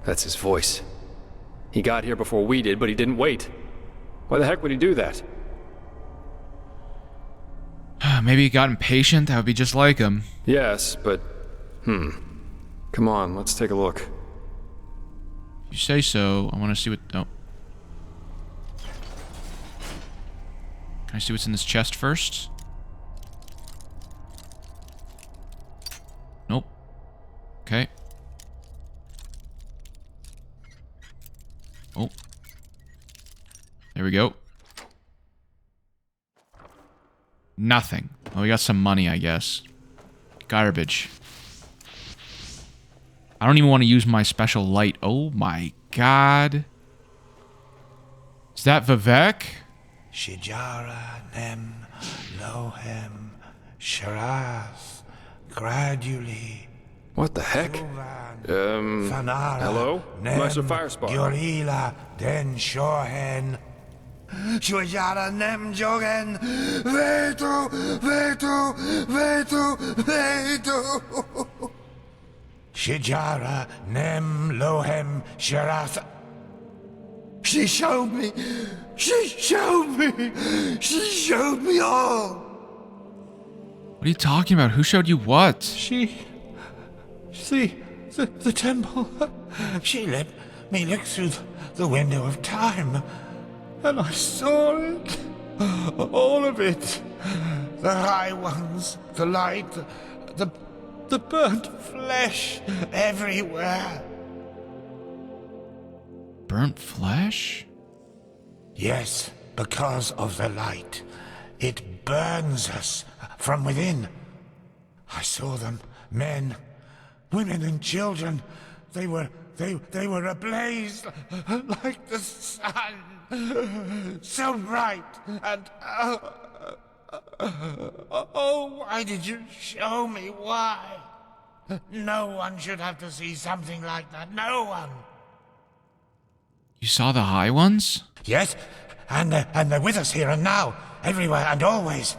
That's his voice. He got here before we did, but he didn't wait. Why the heck would he do that? Maybe he got impatient. That would be just like him. Yes, but... Come on, let's take a look. If you say so, I want to see what... Oh. Can I see what's in this chest first? Nope. Okay. Oh. There we go. Nothing. Oh, we got some money, I guess. Garbage. I don't even want to use my special light. Oh my god. Is that Vivek? Shijara, Nem, Lohem, Shiraz, gradually. What the heck? Fanara, hello? Nem, Master Firespar. Gurila, Den Shohen. Shijara, Nem, Jogen, Vetu, Vetu, Vetu, Vetu. Shijara, Nem, Lohem, Shiraz. She showed me. She showed me. She showed me all. What are you talking about? Who showed you what? The temple. She let me look through the window of time, and I saw it. All of it. The high ones, the light, the burnt flesh everywhere. Burnt flesh? Yes, because of the light. It burns us from within. I saw them, men, women and children. They were ablaze like the sun. So bright and oh, why did you show me? Why? No one should have to see something like that. No one. You saw the high ones? Yes, and they're with us here and now, everywhere and always.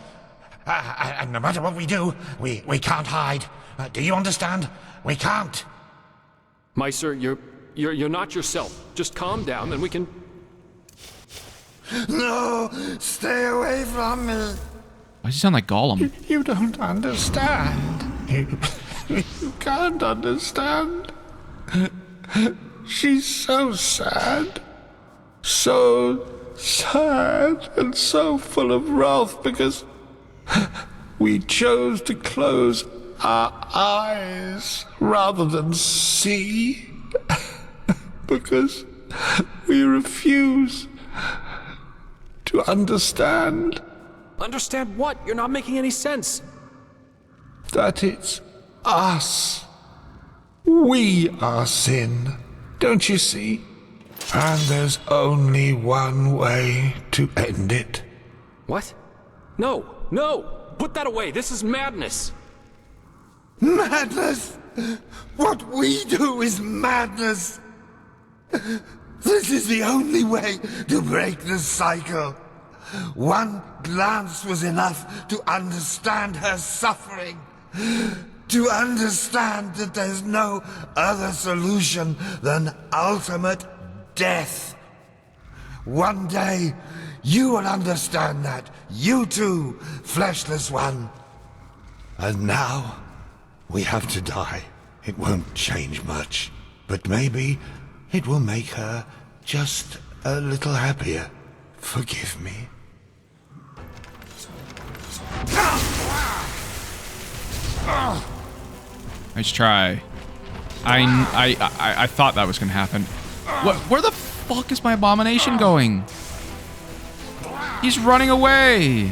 And no matter what we do, we can't hide. Do you understand? We can't. Meister, you're not yourself. Just calm down and we can... No, stay away from me. Why does he sound like Gollum? You don't understand. You can't understand. She's so sad. So sad and so full of wrath because we chose to close our eyes rather than see. Because we refuse to understand. Understand what? You're not making any sense. That it's us. We are sin. Don't you see? And there's only one way to end it. What? No, no! Put that away! This is madness! Madness? What we do is madness. This is the only way to break the cycle. One glance was enough to understand her suffering. To understand that there's no other solution than ultimate death. One day, you will understand that. You too, fleshless one. And now, we have to die. It won't change much. But maybe it will make her just a little happier. Forgive me. Nice try. I thought that was gonna happen. What? Where the fuck is my abomination going? He's running away.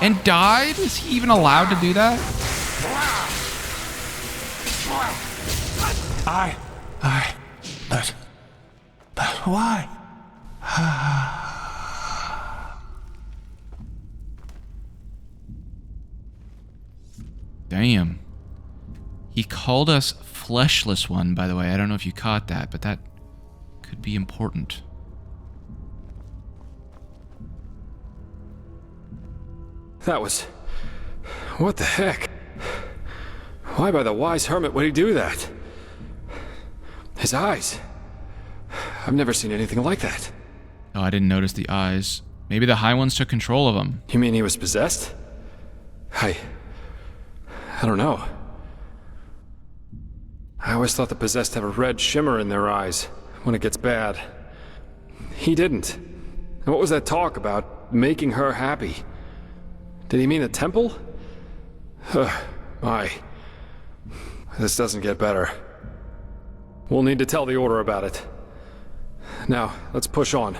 And died? Is he even allowed to do that? But why? Damn. He called us fleshless one, by the way. I don't know if you caught that, but that could be important. That was... What the heck? Why by the wise hermit would he do that? His eyes. I've never seen anything like that. Oh, I didn't notice the eyes. Maybe the high ones took control of him. You mean he was possessed? I don't know. I always thought the possessed have a red shimmer in their eyes when it gets bad. He didn't. And what was that talk about making her happy? Did he mean the temple? My. This doesn't get better. We'll need to tell the Order about it. Now, let's push on.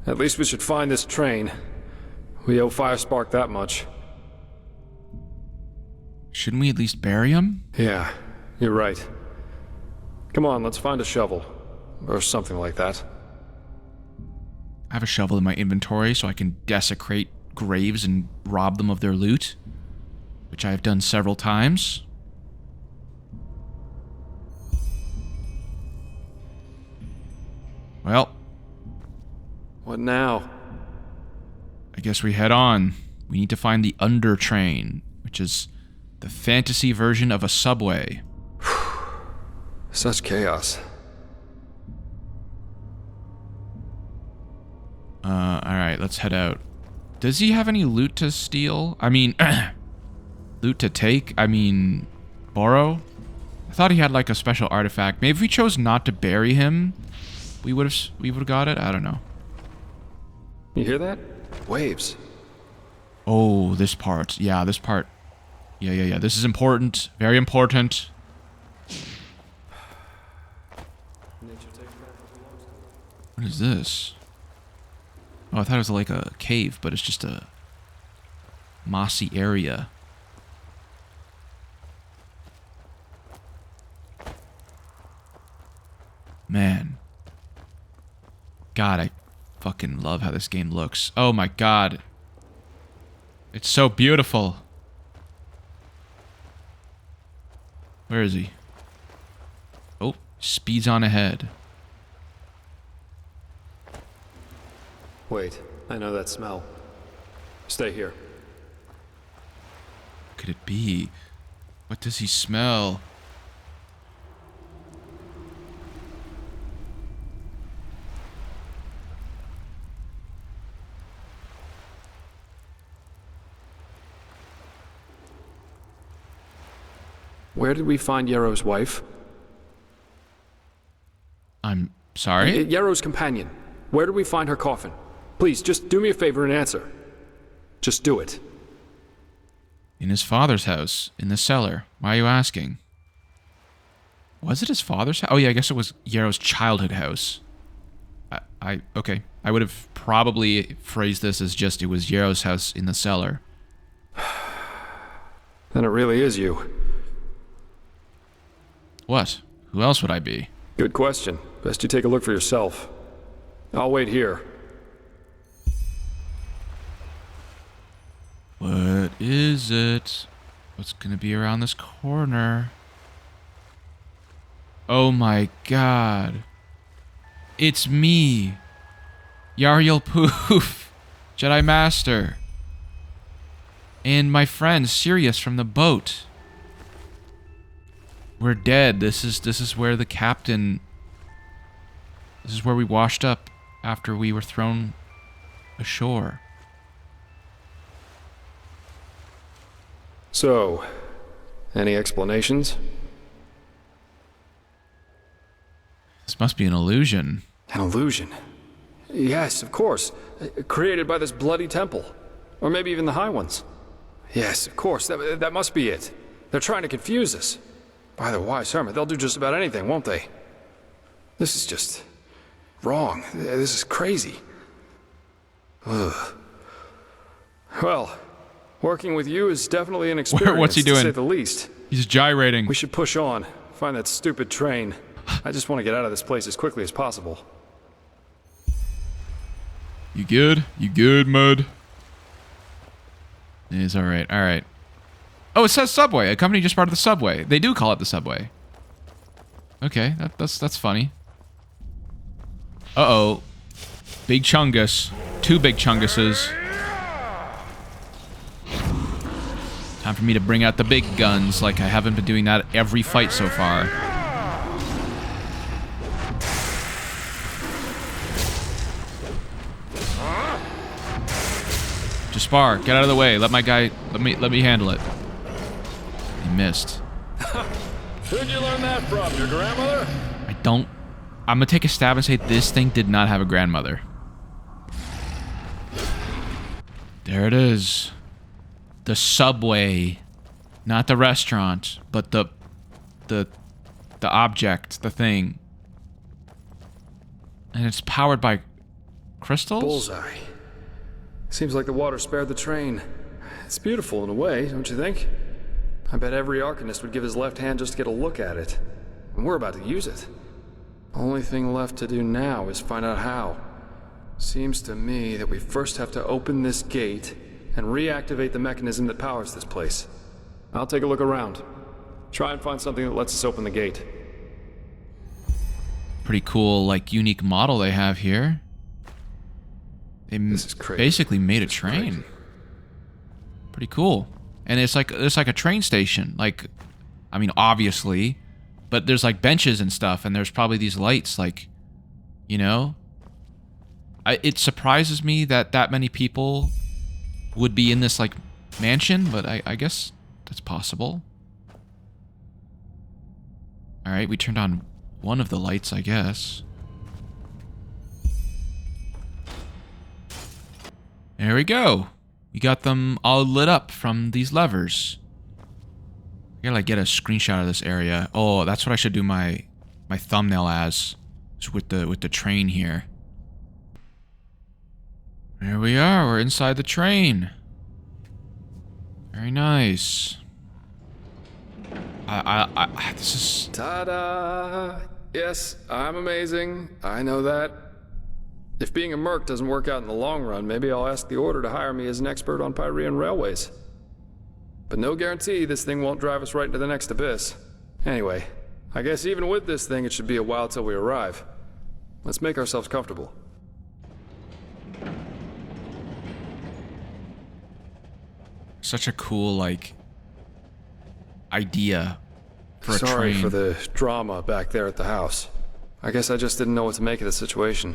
At least we should find this train. We owe Firespark that much. Shouldn't we at least bury him? Yeah, you're right. Come on, let's find a shovel. Or something like that. I have a shovel in my inventory so I can desecrate graves and rob them of their loot, which I have done several times. Well. What now? I guess we head on. We need to find the Under Train, which is the fantasy version of a subway. Such chaos. Alright, let's head out. Does he have any loot to steal? I mean, loot to take? I mean, borrow? I thought he had like a special artifact. Maybe if we chose not to bury him, we would have got it? I don't know. You hear that? Waves. Oh, this part. Yeah, this part. Yeah. This is important. Very important. What is this? Oh, I thought it was like a cave, but it's just a mossy area. Man. God, I fucking love how this game looks. Oh my god. It's so beautiful. Where is he? Oh, speeds on ahead. Wait, I know that smell. Stay here. What could it be? What does he smell? Where did we find Yarrow's wife? I'm sorry? Yarrow's companion. Where did we find her coffin? Please, just do me a favor and answer. Just do it. In his father's house, in the cellar. Why are you asking? Was it his father's house? Oh yeah, I guess it was Yarrow's childhood house. Okay. I would have probably phrased this as just it was Yarrow's house in the cellar. Then it really is you. What? Who else would I be? Good question. Best you take a look for yourself. I'll wait here. What is it? What's gonna be around this corner? Oh my god. It's me. Yariel Poof. Jedi Master. And my friend Sirius from the boat. We're dead. This is where the captain... This is where we washed up after we were thrown ashore. So, any explanations? This must be an illusion. An illusion? Yes, of course. Created by this bloody temple. Or maybe even the High Ones. Yes, of course. That must be it. They're trying to confuse us. By the wise hermit, they'll do just about anything, won't they? This is just... wrong. This is crazy. Ugh. Well, working with you is definitely an experience, What's he doing? to say the least. He's gyrating. We should push on. Find that stupid train. I just want to get out of this place as quickly as possible. You good? You good, Mud? It's alright, alright. Oh, it says subway. A company just part of the subway. They do call it the subway. Okay, that's funny. Uh-oh. Big Chungus. 2 big Chunguses. Time for me to bring out the big guns, like I haven't been doing that every fight so far. Jespar, get out of the way. Let my guy... Let me handle it. He missed. Who'd you learn that from? Your grandmother? I'm gonna take a stab and say this thing did not have a grandmother. There it is. The subway. Not the restaurant, but the object, the thing. And it's powered by crystals? Bullseye. Seems like the water spared the train. It's beautiful in a way, don't you think? I bet every Arcanist would give his left hand just to get a look at it. And we're about to use it. Only thing left to do now is find out how. Seems to me that we first have to open this gate and reactivate the mechanism that powers this place. I'll take a look around. Try and find something that lets us open the gate. Pretty cool, like, unique model they have here. They basically made a train. Pretty cool. And it's like a train station. Like, I mean, obviously, but there's like benches and stuff, and there's probably these lights, like, you know? It surprises me that many people would be in this, like, mansion, but I guess that's possible. Alright, we turned on one of the lights, I guess. There we go. We got them all lit up from these levers. I gotta, like, get a screenshot of this area. Oh, that's what I should do my thumbnail as. Is with the train here. There we are. We're inside the train. Very nice. This is... Ta-da! Yes, I'm amazing. I know that. If being a merc doesn't work out in the long run, maybe I'll ask the Order to hire me as an expert on Pyrean railways. But no guarantee this thing won't drive us right into the next abyss. Anyway, I guess even with this thing, it should be a while till we arrive. Let's make ourselves comfortable. Such a cool, like, idea for a train. Sorry for the drama back there at the house. I guess I just didn't know what to make of the situation.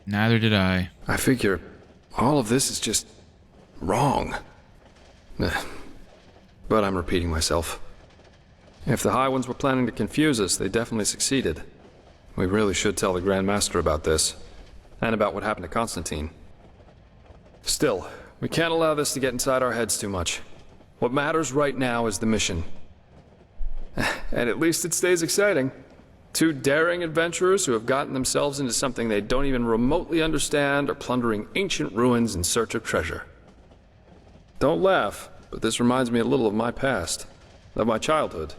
Neither did I. I figure all of this is just wrong. But I'm repeating myself. If the High Ones were planning to confuse us, they definitely succeeded. We really should tell the Grand Master about this, and about what happened to Constantine. Still, we can't allow this to get inside our heads too much. What matters right now is the mission. And at least it stays exciting. 2 daring adventurers who have gotten themselves into something they don't even remotely understand are plundering ancient ruins in search of treasure. Don't laugh, but this reminds me a little of my past, of my childhood.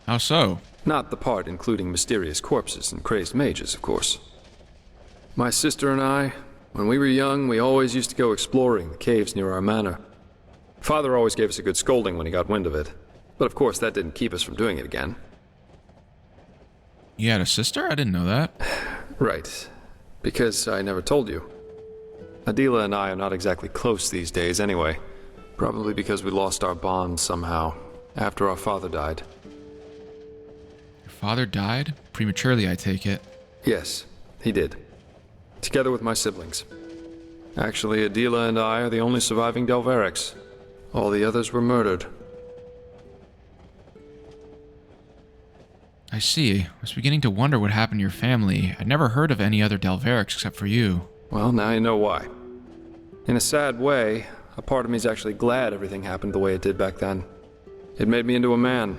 How so? Not the part including mysterious corpses and crazed mages, of course. My sister and I, when we were young, we always used to go exploring the caves near our manor. Father always gave us a good scolding when he got wind of it. But of course, that didn't keep us from doing it again. You had a sister? I didn't know that. Right. Because I never told you. Adila and I are not exactly close these days anyway. Probably because we lost our bond somehow, after our father died. Your father died? Prematurely, I take it. Yes, he did. Together with my siblings. Actually, Adila and I are the only surviving Delverics. All the others were murdered. I see. I was beginning to wonder what happened to your family. I'd never heard of any other Delverics except for you. Well, now you know why. In a sad way, a part of me is actually glad everything happened the way it did back then. It made me into a man,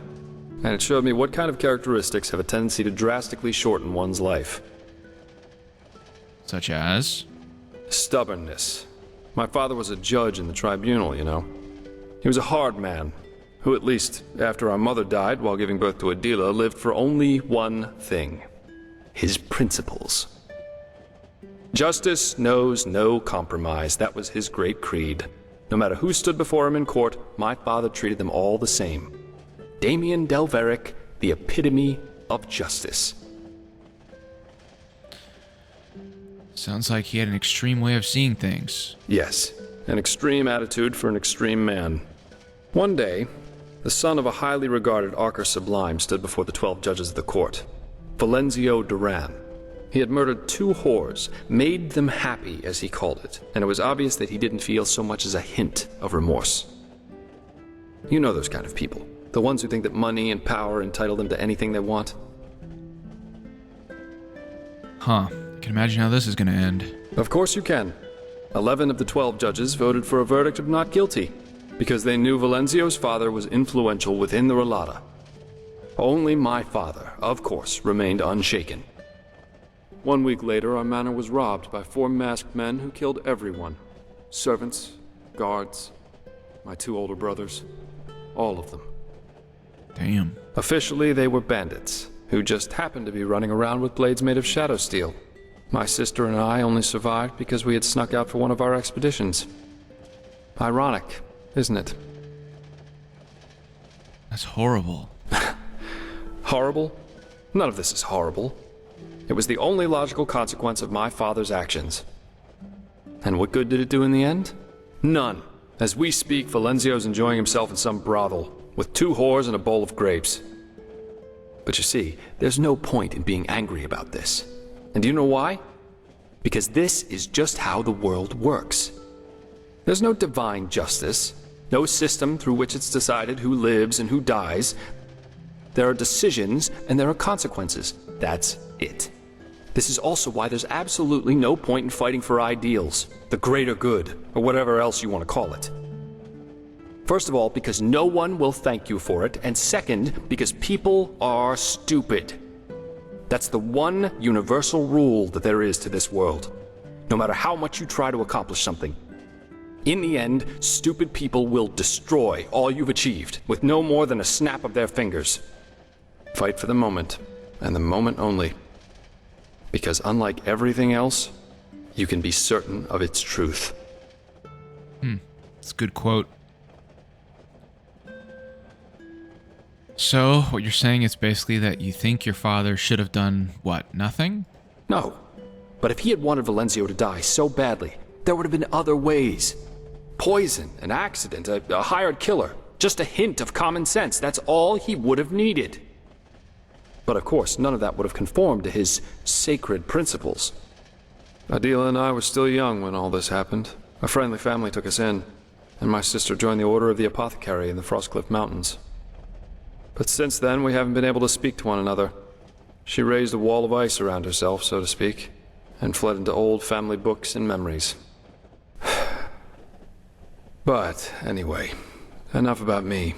and it showed me what kind of characteristics have a tendency to drastically shorten one's life. Such as? Stubbornness. My father was a judge in the tribunal, you know. He was a hard man, who at least, after our mother died while giving birth to Adila, lived for only one thing. His principles. Justice knows no compromise. That was his great creed. No matter who stood before him in court, my father treated them all the same. Damien Delveric, the epitome of justice. Sounds like he had an extreme way of seeing things. Yes, an extreme attitude for an extreme man. One day, the son of a highly regarded Archer Sublime stood before the 12 judges of the court. Valenzio Duran. He had murdered 2 whores, made them happy, as he called it, and it was obvious that he didn't feel so much as a hint of remorse. You know those kind of people. The ones who think that money and power entitle them to anything they want. Huh. I can imagine how this is gonna end. Of course you can. 11 of the 12 judges voted for a verdict of not guilty, because they knew Valenzio's father was influential within the Relata. Only my father, of course, remained unshaken. 1 week later, our manor was robbed by 4 masked men who killed everyone. Servants, guards, my 2 older brothers, all of them. Damn. Officially, they were bandits, who just happened to be running around with blades made of shadow steel. My sister and I only survived because we had snuck out for one of our expeditions. Ironic, isn't it? That's horrible. Horrible? None of this is horrible. It was the only logical consequence of my father's actions. And what good did it do in the end? None. As we speak, Valenzio's enjoying himself in some brothel, with 2 whores and a bowl of grapes. But you see, there's no point in being angry about this. And do you know why? Because this is just how the world works. There's no divine justice, no system through which it's decided who lives and who dies. There are decisions and there are consequences. That's it. This is also why there's absolutely no point in fighting for ideals, the greater good, or whatever else you want to call it. First of all, because no one will thank you for it, and second, because people are stupid. That's the one universal rule that there is to this world, no matter how much you try to accomplish something. In the end, stupid people will destroy all you've achieved, with no more than a snap of their fingers. Fight for the moment, and the moment only. Because unlike everything else, you can be certain of its truth. It's a good quote. So, what you're saying is basically that you think your father should have done, what, nothing? No. But if he had wanted Valenzio to die so badly, there would have been other ways. Poison, an accident, a hired killer. Just a hint of common sense. That's all he would have needed. But of course, none of that would have conformed to his sacred principles. Adila and I were still young when all this happened. A friendly family took us in, and my sister joined the Order of the Apothecary in the Frostcliff Mountains. But since then, we haven't been able to speak to one another. She raised a wall of ice around herself, so to speak, and fled into old family books and memories. But, anyway, enough about me.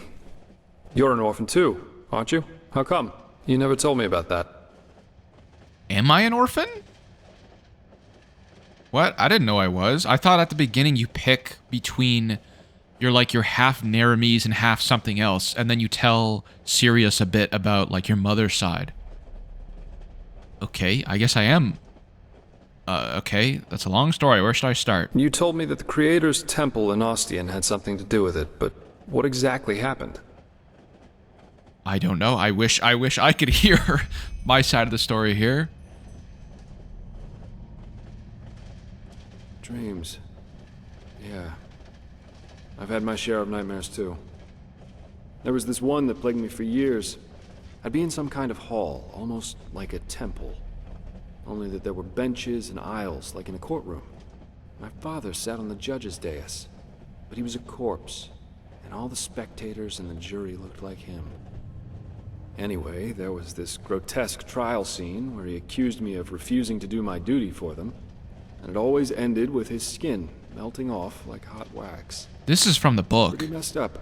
You're an orphan too, aren't you? How come? You never told me about that. Am I an orphan? What? I didn't know I was. I thought at the beginning you pick between... You're half Nehrimese and half something else, and then you tell Sirius a bit about, like, your mother's side. Okay, I guess I am. Okay, that's a long story. Where should I start? You told me that the Creator's Temple in Ostian had something to do with it, but what exactly happened? I don't know. I wish I could hear my side of the story here. Dreams. Yeah. I've had my share of nightmares too. There was this one that plagued me for years. I'd be in some kind of hall, almost like a temple. Only that there were benches and aisles, like in a courtroom. My father sat on the judge's dais, but he was a corpse, and all the spectators and the jury looked like him. Anyway, there was this grotesque trial scene where he accused me of refusing to do my duty for them, and it always ended with his skin melting off like hot wax. This is from the book. Pretty messed up.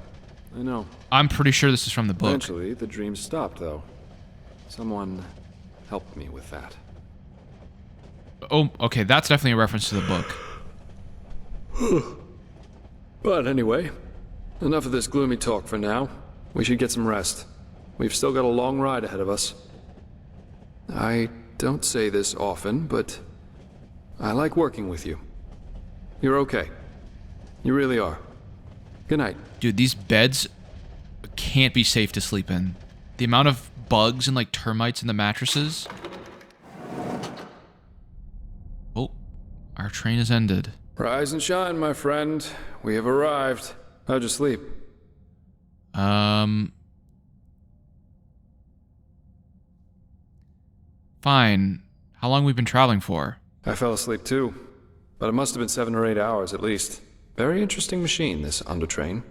I know. I'm pretty sure this is from the book. Eventually, the dreams stopped, though. Someone helped me with that. Oh, okay, that's definitely a reference to the book. But anyway, enough of this gloomy talk for now. We should get some rest. We've still got a long ride ahead of us. I don't say this often, but I like working with you. You're okay. You really are. Good night. Dude, these beds can't be safe to sleep in. The amount of bugs and, like, termites in the mattresses. Oh, our train has ended. Rise and shine, my friend. We have arrived. How'd you sleep? Fine. How long we been traveling for? I fell asleep too, but it must have been 7 or 8 hours at least. Very interesting machine, this undertrain.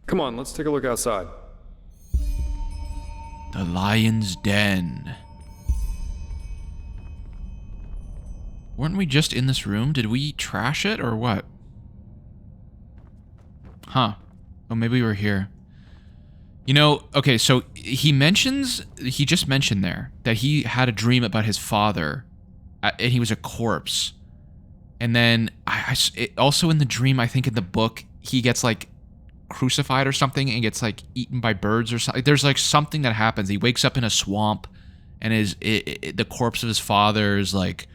Come on, let's take a look outside. The Lion's Den. Weren't we just in this room? Did we trash it or what? Huh. Oh, maybe we were here. You know, okay, so he just mentioned there that he had a dream about his father, and he was a corpse. And then, also in the dream, I think in the book, he gets, like, crucified or something and gets, like, eaten by birds or something. There's, like, something that happens. He wakes up in a swamp, and the corpse of his father is, like,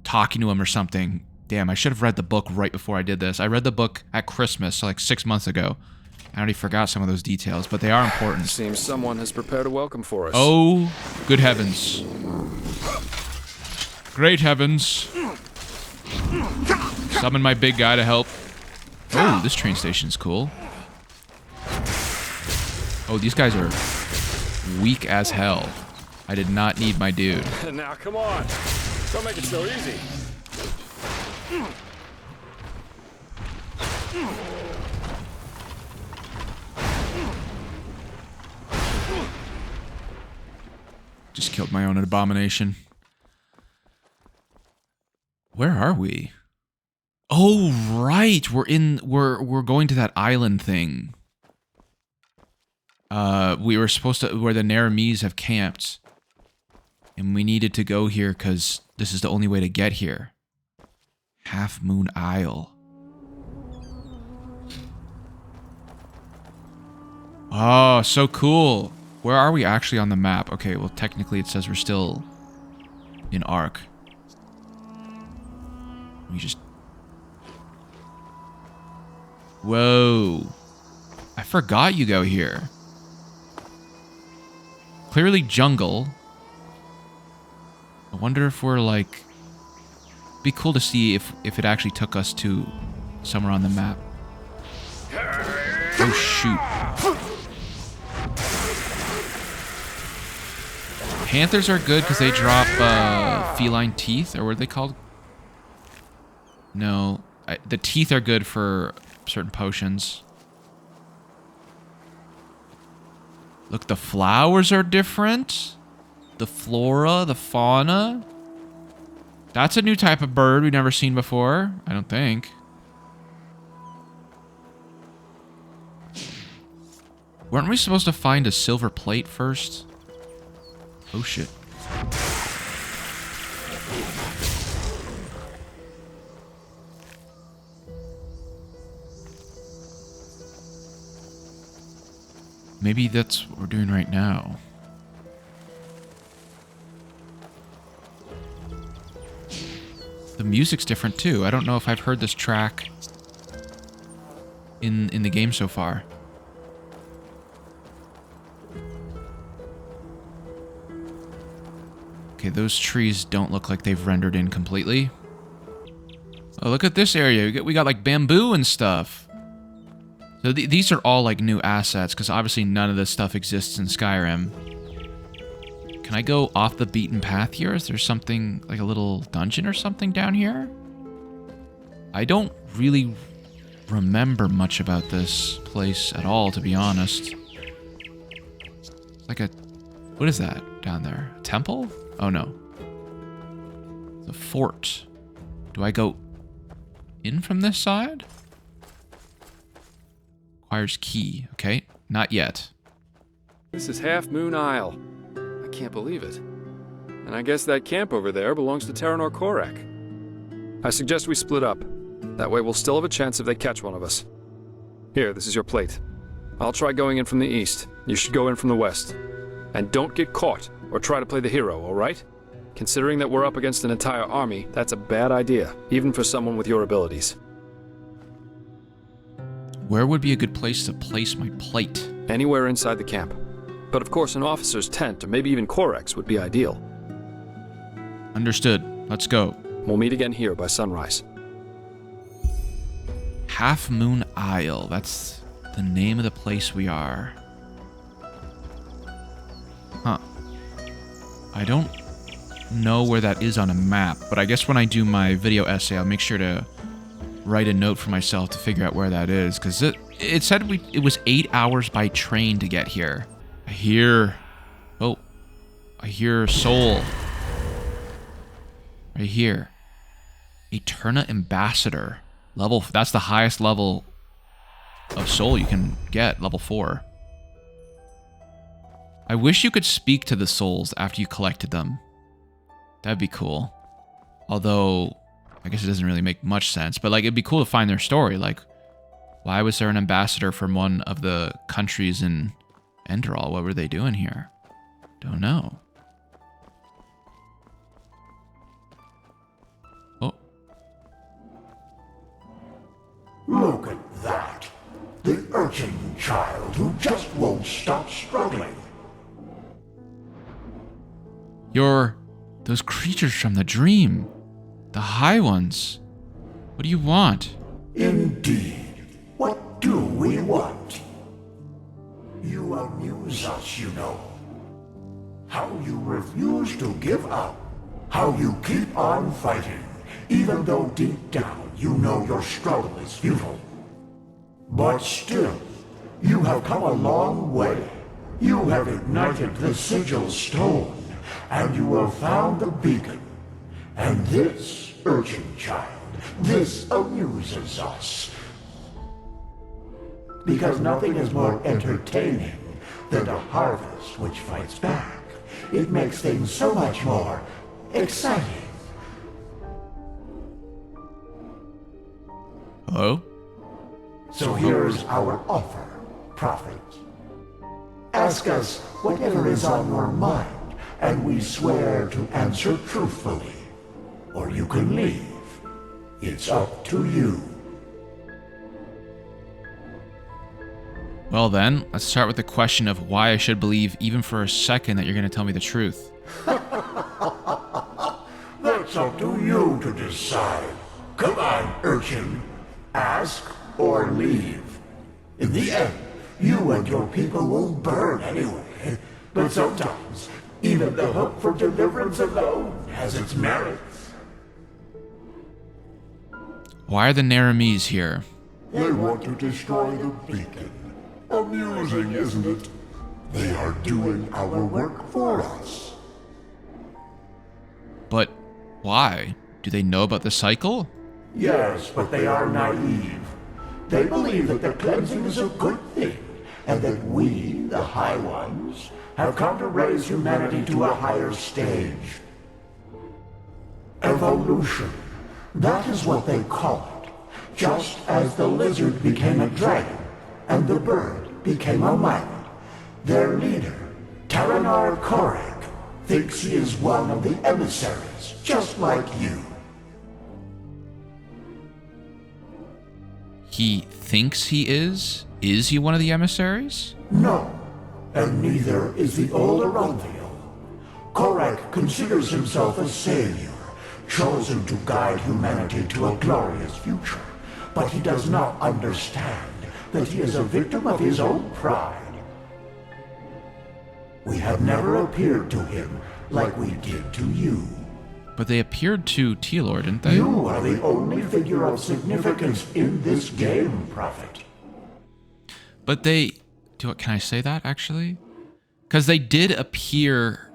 talking to him or something. Damn, I should have read the book right before I did this. I read the book at Christmas, so like 6 months ago. I already forgot some of those details, but they are important. Seems someone has prepared a welcome for us. Oh, good heavens. Great heavens. Summon my big guy to help. Oh, this train station's cool. Oh, these guys are weak as hell. I did not need my dude. Now, come on. Don't make it so easy. Just killed my own abomination. Where are we? Oh, right. We're going to that island thing. We were supposed to, where the Nehrimese have camped. And we needed to go here because this is the only way to get here. Half Moon Isle. Oh, so cool. Where are we actually on the map? Okay, well, technically it says we're still in Ark. We just... Whoa. I forgot you go here. Clearly jungle. I wonder if we're like... Be cool to see if it actually took us to somewhere on the map. Oh, shoot. Panthers are good because they drop feline teeth, or what are they called? No, the teeth are good for certain potions. Look, the flowers are different. The flora, the fauna. That's a new type of bird we've never seen before, I don't think. Weren't we supposed to find a silver plate first? Oh shit. Maybe that's what we're doing right now. The music's different too. I don't know if I've heard this track in the game so far. Okay, those trees don't look like they've rendered in completely. Oh, look at this area. We got like bamboo and stuff. So these are all like new assets, because obviously none of this stuff exists in Skyrim. Can I go off the beaten path here? Is there something, like a little dungeon or something down here? I don't really remember much about this place at all, to be honest. It's like a... What is that down there? A temple? Oh, no. It's a fort. Do I go in from this side? Requires key. Okay, not yet. This is Half Moon Isle. I can't believe it. And I guess that camp over there belongs to Terranor Korek. I suggest we split up. That way we'll still have a chance if they catch one of us. Here, this is your plate. I'll try going in from the east. You should go in from the west. And don't get caught, or try to play the hero, alright? Considering that we're up against an entire army, that's a bad idea, even for someone with your abilities. Where would be a good place to place my plate? Anywhere inside the camp. But of course an officer's tent, or maybe even Korek's, would be ideal. Understood. Let's go. We'll meet again here by sunrise. Half Moon Isle. That's the name of the place we are. Huh. I don't know where that is on a map, but I guess when I do my video essay, I'll make sure to write a note for myself to figure out where that is, because it said it was 8 hours by train to get here. I hear soul. Right here. Eterna Ambassador. That's the highest level of soul you can get, level 4. I wish you could speak to the souls after you collected them. That'd be cool. Although, I guess it doesn't really make much sense, but like it'd be cool to find their story. Like, why was there an ambassador from one of the countries in Enderal? What were they doing here? Don't know. Oh. Look at that. The urchin child who just won't stop struggling. You're those creatures from the dream. The high ones. What do you want? Indeed. What do we want? You amuse us, you know. How you refuse to give up. How you keep on fighting, even though deep down you know your struggle is futile. But still, you have come a long way. You have ignited the sigil stone, and you have found the beacon. And this, urchin child, this amuses us. Because nothing is more entertaining than a harvest which fights back. It makes things so much more exciting. Hello? So here's our offer, Prophet. Ask us whatever is on your mind, and we swear to answer truthfully. Or you can leave. It's up to you. Well then, let's start with the question of why I should believe even for a second that you're going to tell me the truth. That's up to you to decide. Come on, urchin. Ask or leave. In the end, you and your people will burn anyway. But sometimes, even the hope for deliverance alone has its merits. Why are the Nehrimese here? They want to destroy the beacon. Amusing, isn't it? They are doing our work for us. But why? Do they know about the cycle? Yes, but they are naive. They believe that the cleansing is a good thing, and that we, the High Ones, have come to raise humanity to a higher stage. Evolution. That is what they call it. Just as the lizard became a dragon, and the bird became a man, their leader, Taranar Korek, thinks he is one of the emissaries, just like you. He thinks he is? Is he one of the emissaries? No, and neither is the old Duneville. Korek considers himself a savior, chosen to guide humanity to a glorious future, but he does not understand that he is a victim of his own pride. We have never appeared to him like we did to you. But they appeared to Telor, didn't they? You are the only figure of significance in this game, Prophet. But they... Can I say that, actually? Because they did appear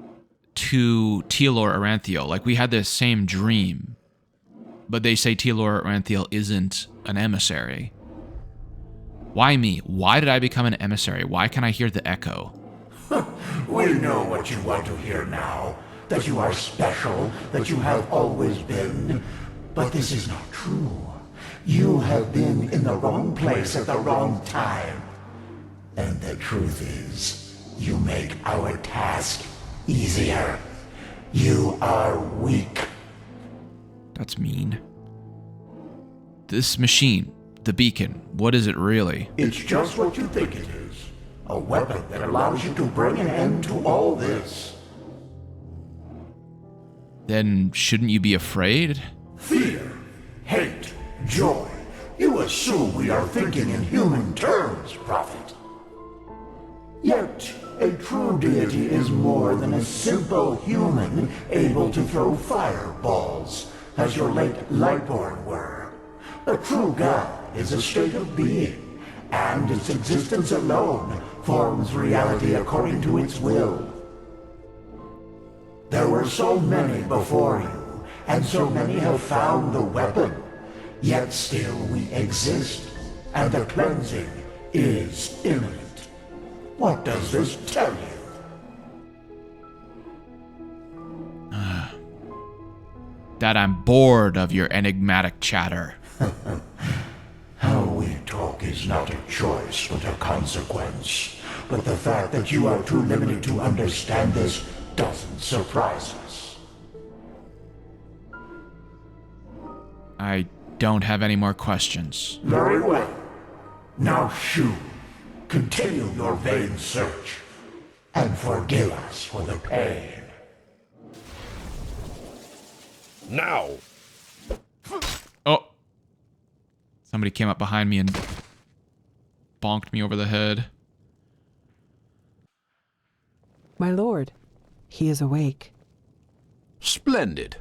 to Telor Aranthiel. Like, we had the same dream. But they say Telor Aranthiel isn't an emissary. Why me? Why did I become an emissary? Why can I hear the echo? We know what you want to hear now. That you are special, that you have always been. But this is not true. You have been in the wrong place at the wrong time. And the truth is, you make our task easier. You are weak. That's mean. This machine, the beacon, what is it really? It's just what you think it is. A weapon that allows you to bring an end to all this. Then shouldn't you be afraid? Fear, hate, joy. You assume we are thinking in human terms, Prophet. Yet, A true deity is more than a simple human able to throw fireballs, as your late Lightborn were. A true god is a state of being, and its existence alone forms reality according to its will. There were so many before you, and so many have found the weapon. Yet still we exist, and the cleansing is imminent. What does this tell you? That I'm bored of your enigmatic chatter. How we talk is not a choice, but a consequence. But the fact that you are too limited to understand this doesn't surprise us. I don't have any more questions. Very well. Now, Shu, continue your vain search, and forgive us for the pain. Now! Oh! Somebody came up behind me and bonked me over the head. My lord, he is awake. Splendid.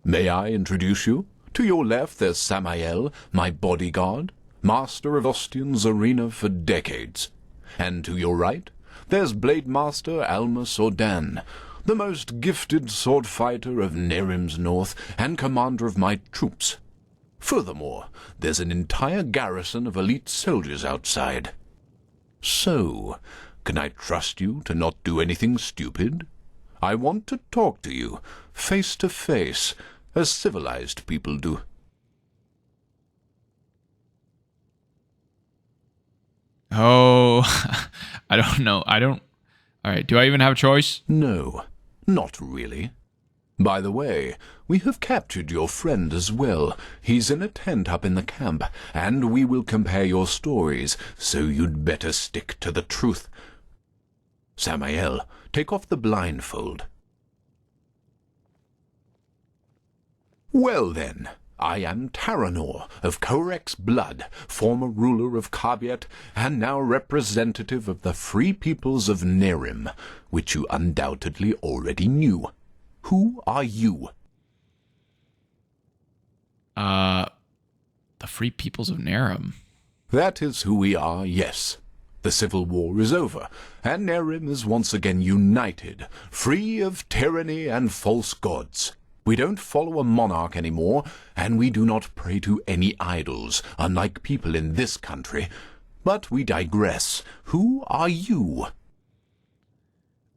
May I introduce you? To your left, there's Samael, my bodyguard, master of Ostian's arena for decades. And to your right, there's Blade Master Almus Ordan, the most gifted sword fighter of Nehrim's north and commander of my troops. Furthermore, there's an entire garrison of elite soldiers outside. So, can I trust you to not do anything stupid? I want to talk to you, face to face, as civilized people do. Oh, I don't know. Alright, do I even have a choice? No, not really. By the way, we have captured your friend as well. He's in a tent up in the camp, and we will compare your stories, so you'd better stick to the truth. Samael, take off the blindfold. Well then, I am Taranor of Korek's blood, former ruler of Cabiet, and now representative of the free peoples of Nehrim, which you undoubtedly already knew. Who are you? The free peoples of Nehrim. That is who we are, yes. The civil war is over, and Nehrim is once again united, free of tyranny and false gods. We don't follow a monarch anymore, and we do not pray to any idols, unlike people in this country. But we digress. Who are you?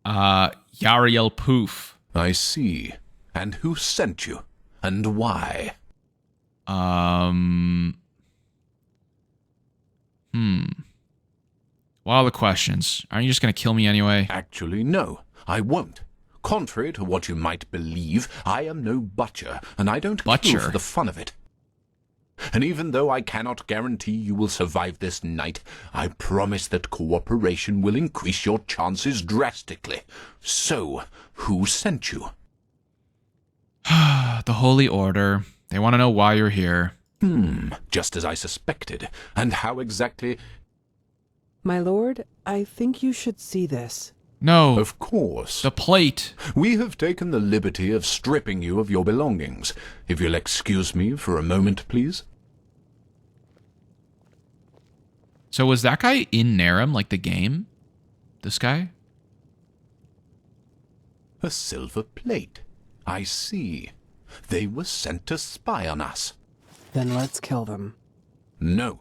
Yariel Poof. I see. And who sent you? And why? What are the questions? Aren't you just gonna kill me anyway? Actually, no, I won't. Contrary to what you might believe, I am no butcher, and I don't kill for the fun of it. And even though I cannot guarantee you will survive this night, I promise that cooperation will increase your chances drastically. So, who sent you? The Holy Order. They want to know why you're here. Just as I suspected. And how exactly... My lord, I think you should see this. No. Of course. The plate. We have taken the liberty of stripping you of your belongings. If you'll excuse me for a moment, please. So was that guy in Nehrim, like the game? This guy? A silver plate. I see. They were sent to spy on us. Then let's kill them. No.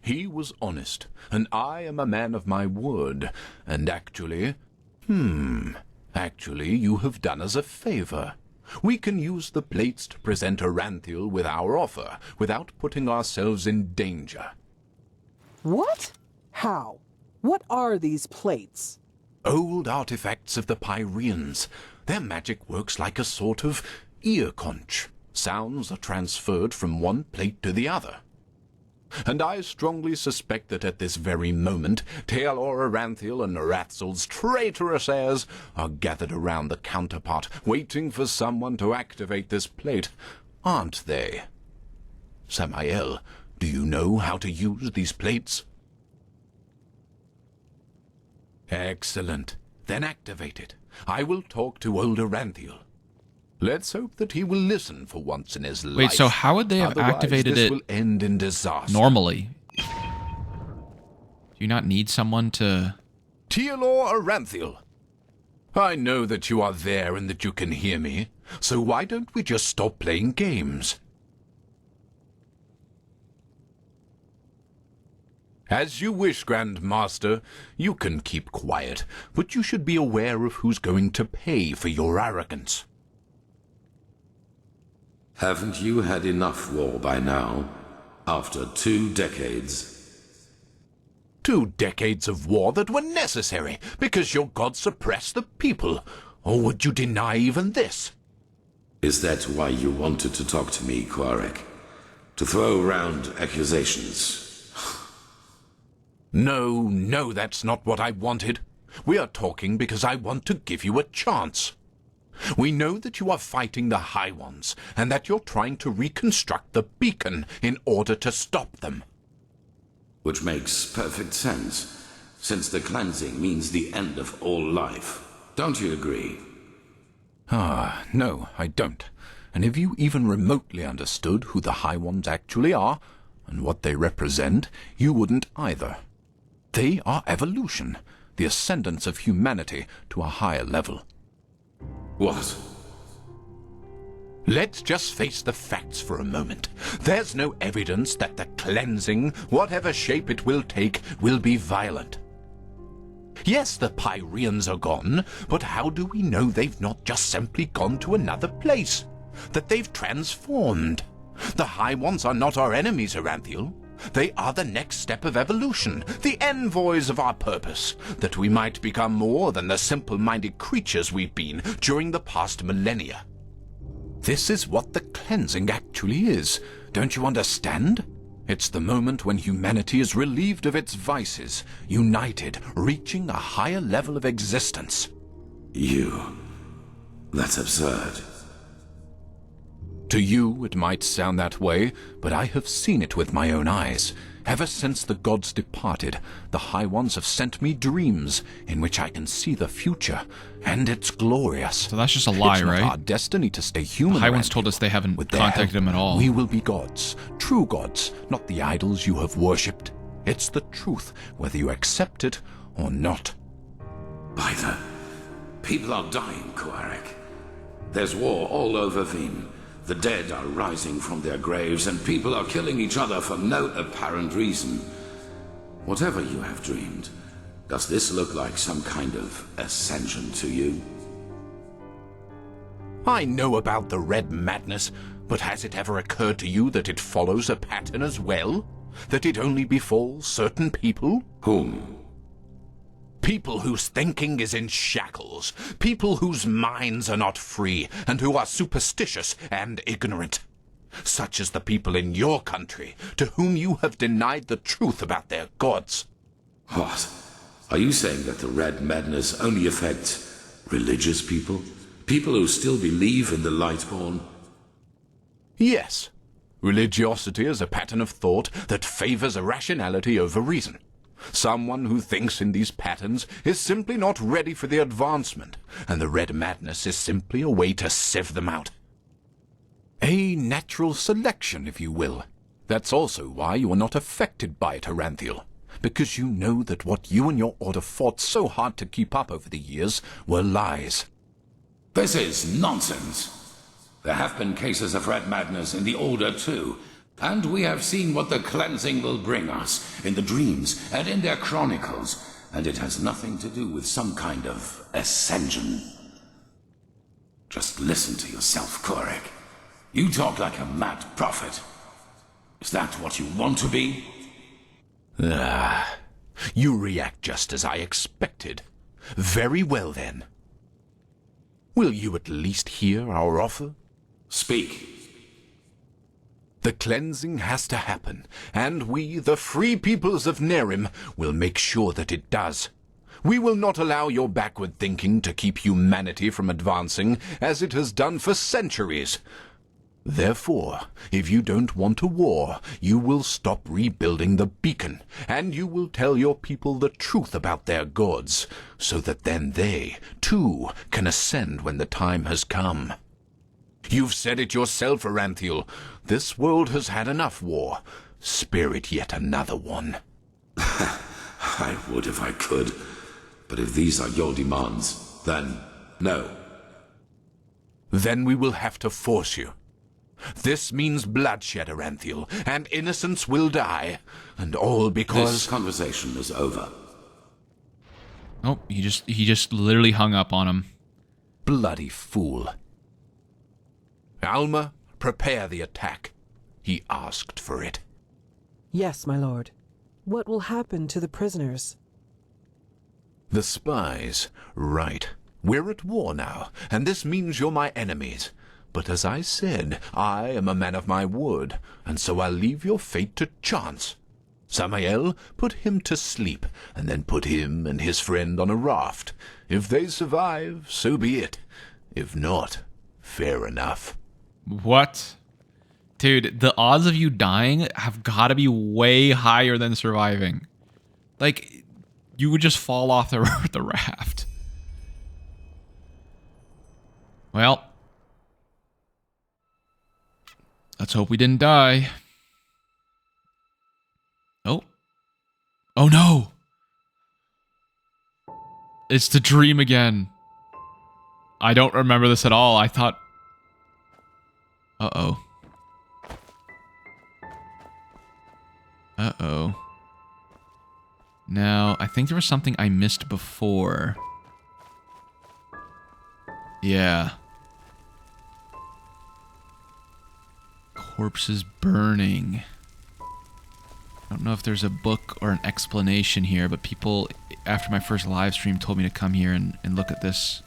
He was honest, and I am a man of my word. And actually... Actually, you have done us a favor. We can use the plates to present Aranthiel with our offer, without putting ourselves in danger. What? How? What are these plates? Old artifacts of the Pyreans. Their magic works like a sort of ear conch. Sounds are transferred from one plate to the other. And I strongly suspect that at this very moment, Taelor Aranthiel and Narathzul's traitorous heirs are gathered around the counterpart, waiting for someone to activate this plate. Aren't they? Samael, do you know how to use these plates? Excellent. Then activate it. I will talk to old Aranthiel. Let's hope that he will listen for once in his life. Wait, so how would they have Otherwise, activated this it will end in disaster. normally? Do you not need someone to... Tealor Aranthiel. I know that you are there and that you can hear me, so why don't we just stop playing games? As you wish, Grand Master. You can keep quiet, but you should be aware of who's going to pay for your arrogance. Haven't you had enough war by now? After 2 decades? 2 decades of war that were necessary because your god suppressed the people. Or would you deny even this? Is that why you wanted to talk to me, Quarek? To throw around accusations? No, that's not what I wanted. We are talking because I want to give you a chance. We know that you are fighting the High Ones, and that you're trying to reconstruct the beacon in order to stop them. Which makes perfect sense, since the cleansing means the end of all life. Don't you agree? No, I don't. And if you even remotely understood who the High Ones actually are, and what they represent, you wouldn't either. They are evolution, the ascendance of humanity to a higher level. What? Let's just face the facts for a moment. There's no evidence that the cleansing, whatever shape it will take, will be violent. Yes, the Pyreans are gone, but how do we know they've not just simply gone to another place? That they've transformed? The High Ones are not our enemies, Aranthiel. They are the next step of evolution, the envoys of our purpose, that we might become more than the simple-minded creatures we've been during the past millennia. This is what the cleansing actually is. Don't you understand? It's the moment when humanity is relieved of its vices, united, reaching a higher level of existence. That's absurd. To you, it might sound that way, but I have seen it with my own eyes. Ever since the gods departed, the High Ones have sent me dreams in which I can see the future, and it's glorious. So that's just a lie, it's right? Not our destiny to stay human. The High Ones told us they haven't contacted him at all. We will be gods, true gods, not the idols you have worshipped. It's the truth, whether you accept it or not. By the... People are dying, Quarek. There's war all over Veen. The dead are rising from their graves, and people are killing each other for no apparent reason. Whatever you have dreamed, does this look like some kind of ascension to you? I know about the Red Madness, but has it ever occurred to you that it follows a pattern as well? That it only befalls certain people? Whom? People whose thinking is in shackles. People whose minds are not free, and who are superstitious and ignorant. Such as the people in your country, to whom you have denied the truth about their gods. What? Are you saying that the Red Madness only affects religious people? People who still believe in the Lightborn? Yes. Religiosity is a pattern of thought that favors irrationality over reason. Someone who thinks in these patterns is simply not ready for the advancement, and the Red Madness is simply a way to sieve them out. A natural selection, if you will. That's also why you are not affected by it, Aranthiel, because you know that what you and your order fought so hard to keep up over the years were lies. This is nonsense. There have been cases of Red Madness in the Order too, and we have seen what the cleansing will bring us in the dreams and in their chronicles, and it has nothing to do with some kind of ascension. Just listen to yourself, Quarek. You talk like a mad prophet. Is that what you want to be? You react just as I expected. Very well, then. Will you at least hear our offer? Speak. The cleansing has to happen, and we, the free peoples of Nehrim, will make sure that it does. We will not allow your backward thinking to keep humanity from advancing, as it has done for centuries. Therefore, if you don't want a war, you will stop rebuilding the beacon, and you will tell your people the truth about their gods, so that then they, too, can ascend when the time has come. You've said it yourself, Aranthiel. This world has had enough war. Spare it yet another one. I would if I could. But if these are your demands, then no. Then we will have to force you. This means bloodshed, Aranthiel, and innocents will die. And all because... This conversation is over. Oh, he just literally hung up on him. Bloody fool. Alma, prepare the attack. He asked for it. Yes, my lord. What will happen to the prisoners? The spies. Right. We're at war now, and this means you're my enemies. But as I said, I am a man of my word, and so I'll leave your fate to chance. Samael, put him to sleep, and then put him and his friend on a raft. If they survive, so be it. If not, fair enough. What? Dude, the odds of you dying have got to be way higher than surviving. Like, you would just fall off the raft. Well, let's hope we didn't die. Oh. Oh no! It's the dream again. I don't remember this at all. I thought... Uh-oh. Uh-oh. Now, I think there was something I missed before. Yeah. Corpses burning. I don't know if there's a book or an explanation here, but people, after my first live stream, told me to come here and look at this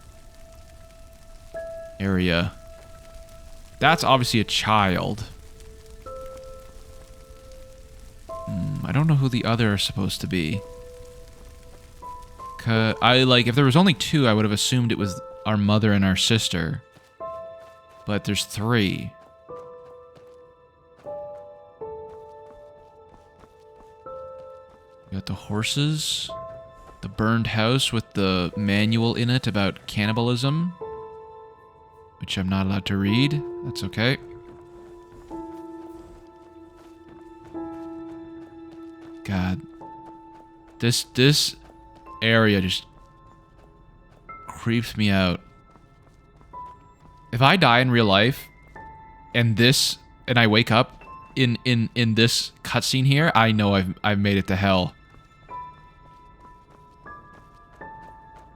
area. That's obviously a child. I don't know who the other are supposed to be. If there was only two, I would have assumed it was our mother and our sister. But there's three. We got the horses. The burned house with the manual in it about cannibalism. Which I'm not allowed to read. That's okay. God. This area just creeps me out. If I die in real life and I wake up in this cutscene here, I know I've made it to hell.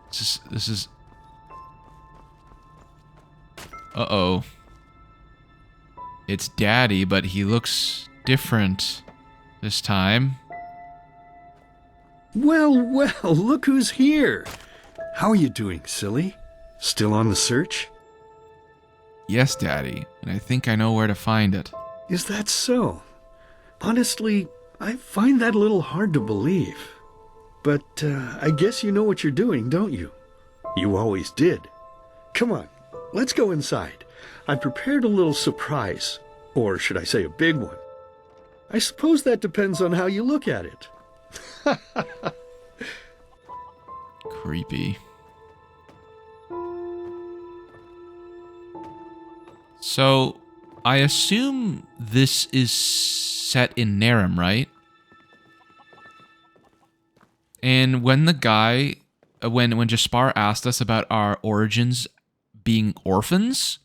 This is uh-oh. It's Daddy, but he looks different this time. Well, look who's here. How are you doing, silly? Still on the search? Yes, Daddy, and I think I know where to find it. Is that so? Honestly, I find that a little hard to believe. But I guess you know what you're doing, don't you? You always did. Come on, let's go inside. I prepared a little surprise. Or should I say a big one? I suppose that depends on how you look at it. Creepy. So, I assume this is set in Nehrim, right? And when the guy, when Jespar asked us about our origins being orphans,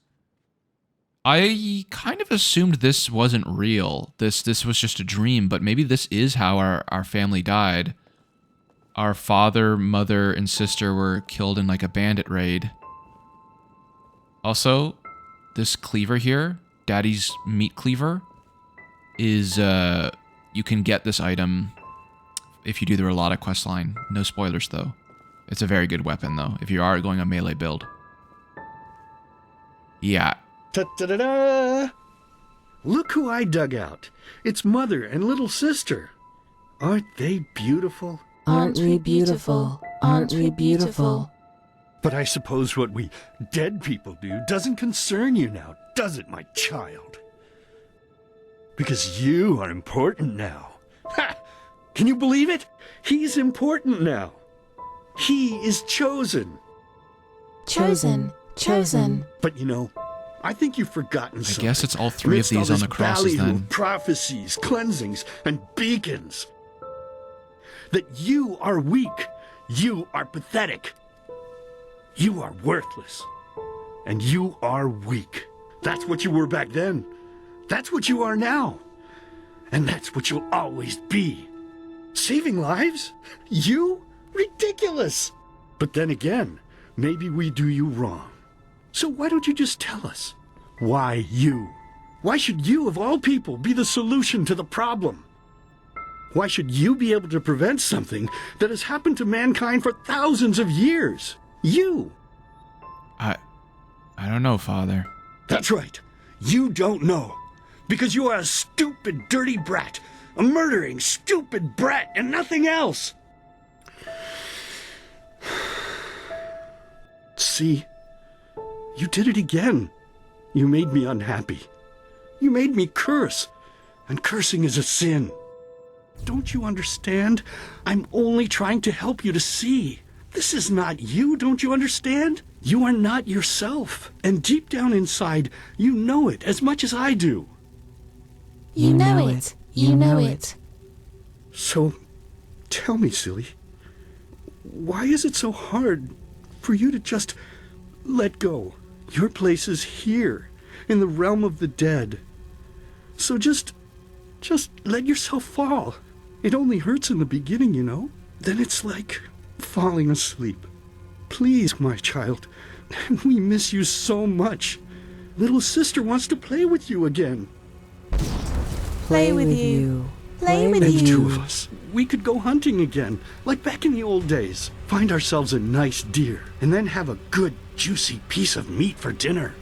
I kind of assumed this wasn't real. This was just a dream, but maybe this is how our family died. Our father, mother, and sister were killed in like a bandit raid. Also, this cleaver here, Daddy's meat cleaver, is, you can get this item if you do the Relata questline. No spoilers, though. It's a very good weapon, though, if you are going a melee build. Yeah. Ta-da-da-da! Look who I dug out. It's Mother and little sister. Aren't they beautiful? Aren't we beautiful? Aren't we beautiful? But I suppose what we dead people do doesn't concern you now, does it, my child? Because you are important now. Ha! Can you believe it? He's important now. He is chosen. Chosen. But you know, I think you've forgotten something. I guess it's all three of these on the crosses then. Of prophecies, cleansings, and beacons. That you are weak. You are pathetic. You are worthless. And you are weak. That's what you were back then. That's what you are now. And that's what you'll always be. Saving lives? You? Ridiculous! But then again, maybe we do you wrong. So why don't you just tell us? Why you? Why should you, of all people, be the solution to the problem? Why should you be able to prevent something that has happened to mankind for thousands of years? You! I don't know, Father. That's right. You don't know. Because you are a stupid, dirty brat. A murdering, stupid brat and nothing else. See? You did it again. You made me unhappy. You made me curse. And cursing is a sin. Don't you understand? I'm only trying to help you to see. This is not you, don't you understand? You are not yourself. And deep down inside, you know it as much as I do. You know it. You know it. So, tell me, silly, why is it so hard for you to just let go? Your place is here, in the realm of the dead. So just let yourself fall. It only hurts in the beginning, you know. Then it's like falling asleep. Please, my child, we miss you so much. Little sister wants to play with you again. Play with you. Play with And you. two of us, we could go hunting again, like back in the old days. Find ourselves a nice deer, and then have a good, juicy piece of meat for dinner.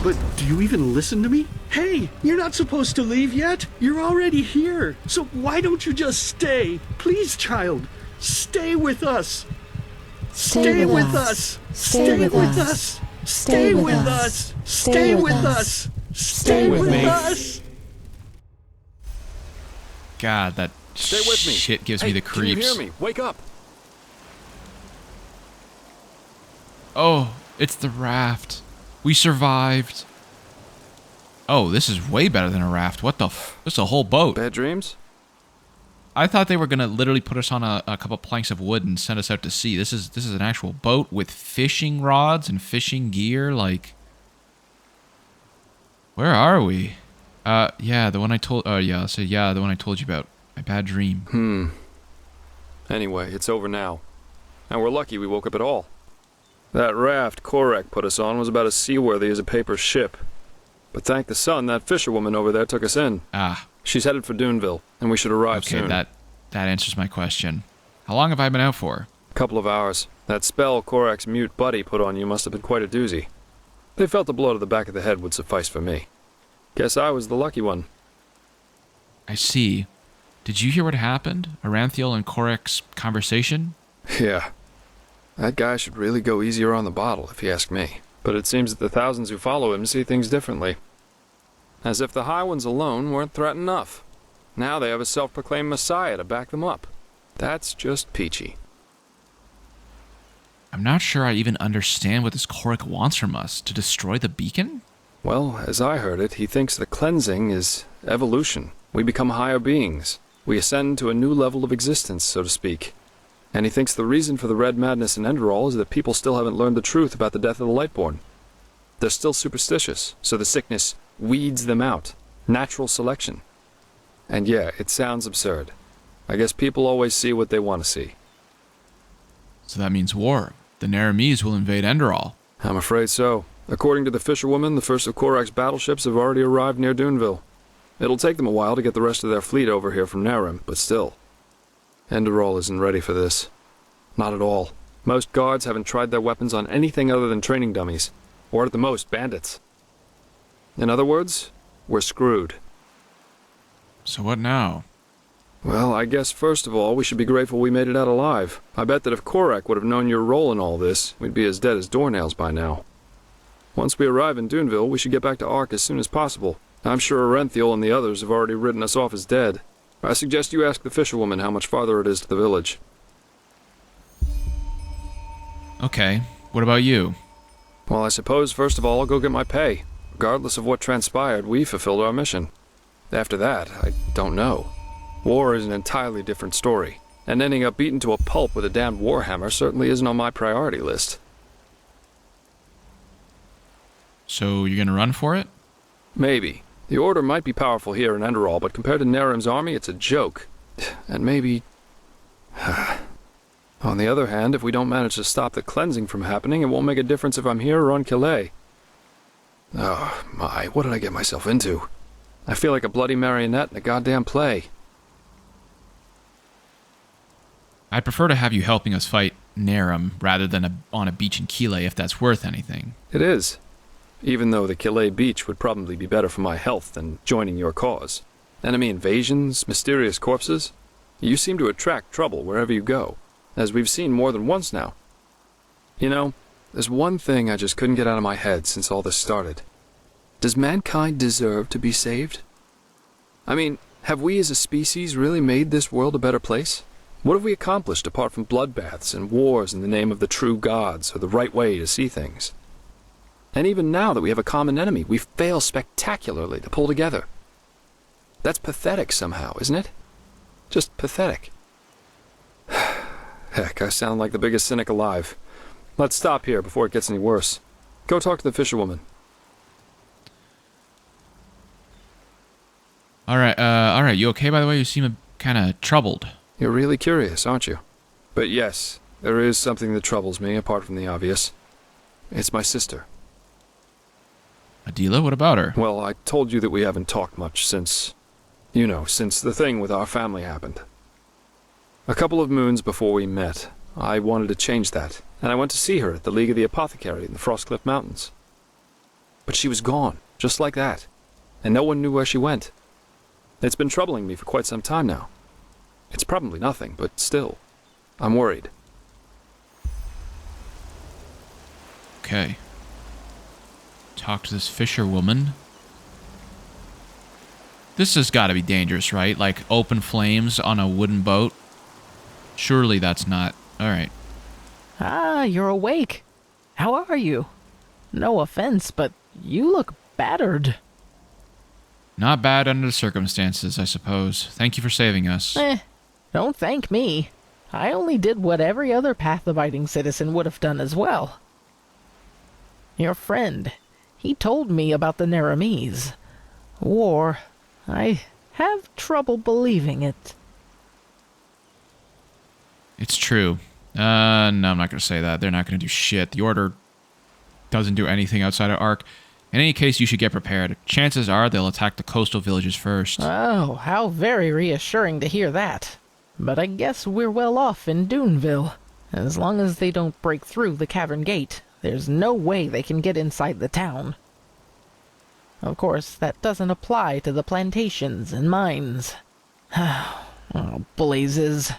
But do you even listen to me? Hey, you're not supposed to leave yet. You're already here. So why don't you just stay? Please, child, stay with us. Stay with us. Stay with us. Stay with us. Stay with us. Stay with us. God, that Stay with me. shit gives Hey, me the Can you creeps. hear me? Wake up. Oh, it's the raft. We survived. Oh, this is way better than a raft. What the f? This is a whole boat. Bad dreams? I thought they were gonna literally put us on a couple planks of wood and send us out to sea. This is an actual boat with fishing rods and fishing gear. Like, where are we? Yeah, the one I told. Oh yeah, so yeah, the one I told you about. My bad dream. Anyway, it's over now. And we're lucky we woke up at all. That raft Korek put us on was about as seaworthy as a paper ship. But thank the sun, that fisherwoman over there took us in. Ah. She's headed for Duneville, and we should arrive soon. Okay, that answers my question. How long have I been out for? A couple of hours. That spell Korek's mute buddy put on you must have been quite a doozy. They felt a blow to the back of the head would suffice for me. Guess I was the lucky one. I see. Did you hear what happened? Aranthiel and Korek's conversation? Yeah. That guy should really go easier on the bottle, if you ask me. But it seems that the thousands who follow him see things differently. As if the High Ones alone weren't threat enough. Now they have a self-proclaimed messiah to back them up. That's just peachy. I'm not sure I even understand what this Korek wants from us. To destroy the beacon? Well, as I heard it, he thinks the cleansing is evolution. We become higher beings. We ascend to a new level of existence, so to speak. And he thinks the reason for the red madness in Enderal is that people still haven't learned the truth about the death of the Lightborn. They're still superstitious, so the sickness weeds them out. Natural selection. And yeah, it sounds absurd. I guess people always see what they want to see. So that means war. The Nehrimese will invade Enderal. I'm afraid so. According to the fisherwoman, the first of Korak's battleships have already arrived near Duneville. It'll take them a while to get the rest of their fleet over here from Nehrim, but still. Enderal isn't ready for this. Not at all. Most guards haven't tried their weapons on anything other than training dummies, or at the most, bandits. In other words, we're screwed. So what now? Well, I guess first of all, we should be grateful we made it out alive. I bet that if Korak would have known your role in all this, we'd be as dead as doornails by now. Once we arrive in Duneville, we should get back to Ark as soon as possible. I'm sure Arenthiel and the others have already written us off as dead. I suggest you ask the fisherwoman how much farther it is to the village. Okay, what about you? Well, I suppose first of all I'll go get my pay. Regardless of what transpired, we fulfilled our mission. After that, I don't know. War is an entirely different story, and ending up beaten to a pulp with a damned warhammer certainly isn't on my priority list. So you're gonna run for it? Maybe. The Order might be powerful here in Enderal, but compared to Nehrim's army, it's a joke. And maybe... On the other hand, if we don't manage to stop the cleansing from happening, it won't make a difference if I'm here or on Calia. Oh, my, what did I get myself into? I feel like a bloody marionette in a goddamn play. I'd prefer to have you helping us fight Nehrim rather than on a beach in Calia if that's worth anything. It is. Even though the Calia beach would probably be better for my health than joining your cause. Enemy invasions, mysterious corpses. You seem to attract trouble wherever you go, as we've seen more than once now. You know, there's one thing I just couldn't get out of my head since all this started. Does mankind deserve to be saved? I mean, have we as a species really made this world a better place? What have we accomplished apart from bloodbaths and wars in the name of the true gods or the right way to see things? And even now that we have a common enemy, we fail spectacularly to pull together. That's pathetic somehow, isn't it? Just pathetic. Heck, I sound like the biggest cynic alive. Let's stop here before it gets any worse. Go talk to the fisherwoman. Alright, you okay by the way? You seem kind of troubled. You're really curious, aren't you? But yes, there is something that troubles me apart from the obvious. It's my sister. Adila, what about her? Well, I told you that we haven't talked much since... You know, since the thing with our family happened. A couple of moons before we met, I wanted to change that, and I went to see her at the League of the Apothecary in the Frostcliff Mountains. But she was gone, just like that, and no one knew where she went. It's been troubling me for quite some time now. It's probably nothing, but still, I'm worried. Okay. Talk to this fisherwoman. This has got to be dangerous, right? Like open flames on a wooden boat? Surely that's not... Alright. Ah, you're awake. How are you? No offense, but you look battered. Not bad under the circumstances, I suppose. Thank you for saving us. Don't thank me. I only did what every other path-abiding citizen would have done as well. Your friend, he told me about the Nehrimese. War. I have trouble believing it. It's true. No, I'm not going to say that. They're not going to do shit. The Order doesn't do anything outside of Ark. In any case, you should get prepared. Chances are they'll attack the coastal villages first. Oh, how very reassuring to hear that. But I guess we're well off in Duneville. As long as they don't break through the cavern gate, there's no way they can get inside the town. Of course, that doesn't apply to the plantations and mines. Oh, blazes.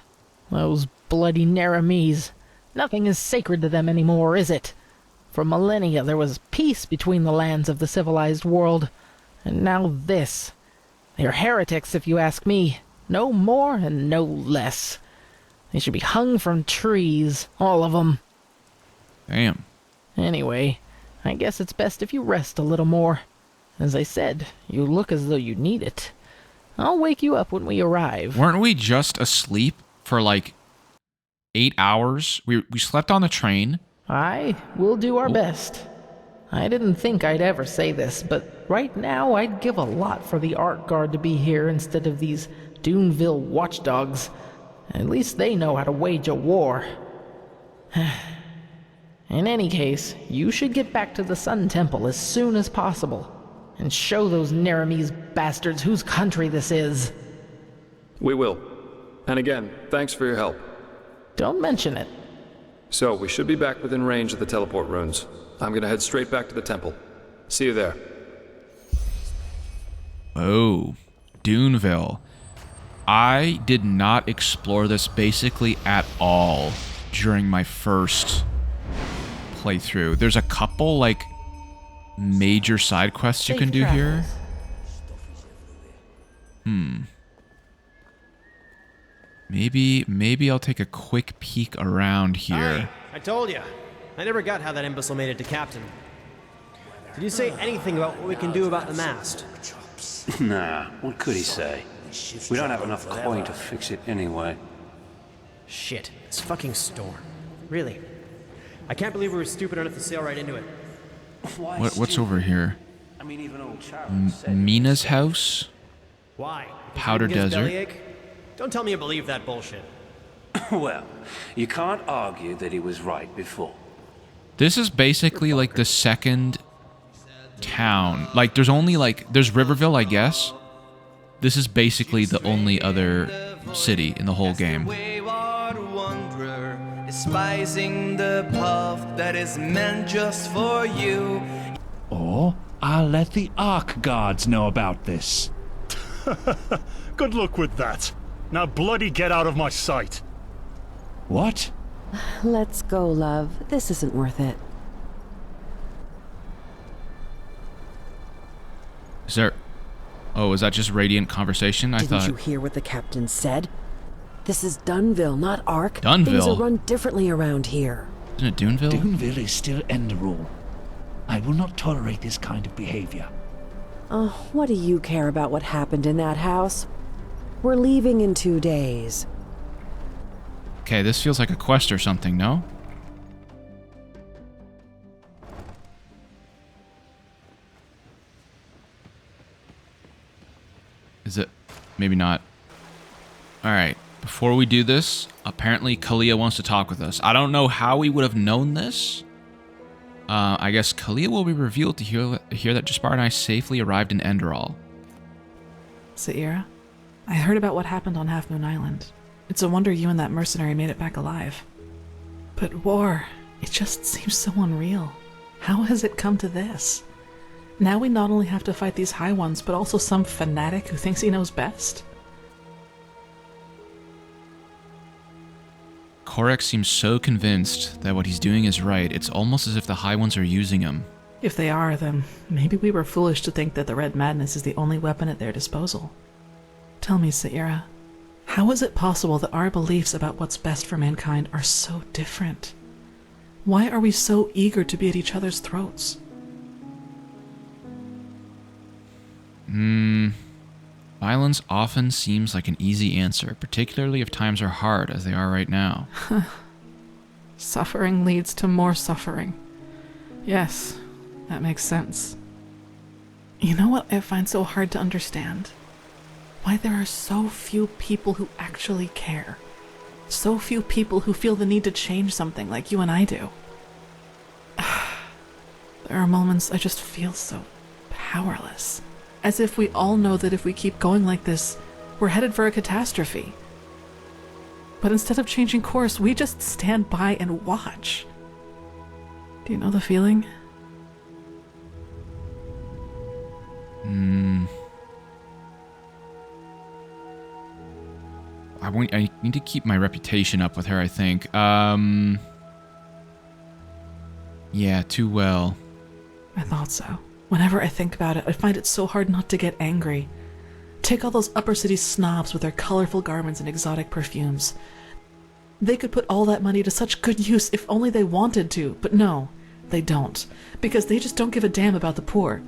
Those bloody Nehrimese. Nothing is sacred to them anymore, is it? For millennia there was peace between the lands of the civilized world. And now this. They're heretics, if you ask me. No more and no less. They should be hung from trees, all of them. Damn. Anyway, I guess it's best if you rest a little more. As I said, you look as though you need it. I'll wake you up when we arrive. Weren't we just asleep for like 8 hours? We slept on the train. We'll do our best. I didn't think I'd ever say this, but right now I'd give a lot for the Ark Guard to be here instead of these Duneville watchdogs. At least they know how to wage a war. In any case, you should get back to the Sun Temple as soon as possible, and show those Nehrimese bastards whose country this is. We will. And again, thanks for your help. Don't mention it. So, we should be back within range of the teleport runes. I'm gonna head straight back to the temple. See you there. Oh, Duneville. I did not explore this basically at all during my first playthrough. There's a couple, like, major side quests you can do here. Maybe I'll take a quick peek around here. Aye, I told you. I never got how that imbecile made it to captain. Did you say anything about what we can do about the mast? Nah, what could he say? We don't have enough coin to fix it anyway. Shit, this fucking storm. Really? I can't believe we were stupid enough to sail right into it. What's over here? I mean, even old Charles said Mina's house? Why? Powder Desert? Bellyache? Don't tell me you believe that bullshit. Well, you can't argue that he was right before. This is basically like the second town. Like, there's only like, there's Riverville, I guess. This is basically the only other city in the whole game. Despising the path that is meant just for you. Or I'll let the Ark Guards know about this. Good luck with that. Now bloody get out of my sight. What? Let's go, love. This isn't worth it. Is there... Oh, is that just radiant conversation? Didn't you hear what the captain said? This is Duneville, not Ark. Duneville? Things are run differently around here. Isn't it Duneville? Duneville is still Enderal. I will not tolerate this kind of behavior. Oh, what do you care about what happened in that house? We're leaving in 2 days. Okay, this feels like a quest or something, no? Is it? Maybe not. Alright, before we do this, apparently Calia wants to talk with us. I don't know how we would have known this. I guess Calia will be revealed to hear that Jespar and I safely arrived in Enderal. Saira, I heard about what happened on Half Moon Island. It's a wonder you and that mercenary made it back alive. But war, it just seems so unreal. How has it come to this? Now we not only have to fight these High Ones, but also some fanatic who thinks he knows best? Korek seems so convinced that what he's doing is right, it's almost as if the High Ones are using him. If they are, then maybe we were foolish to think that the Red Madness is the only weapon at their disposal. Tell me, Saira, how is it possible that our beliefs about what's best for mankind are so different? Why are we so eager to be at each other's throats? Violence often seems like an easy answer, particularly if times are hard as they are right now. Suffering leads to more suffering. Yes, that makes sense. You know what I find so hard to understand? Why there are so few people who actually care. So few people who feel the need to change something like you and I do. There are moments I just feel so powerless. As if we all know that if we keep going like this, we're headed for a catastrophe. But instead of changing course, we just stand by and watch. Do you know the feeling? I need to keep my reputation up with her, I think. Yeah, too well. I thought so. Whenever I think about it, I find it so hard not to get angry. Take all those upper city snobs with their colorful garments and exotic perfumes. They could put all that money to such good use if only they wanted to, but no, they don't, because they just don't give a damn about the poor.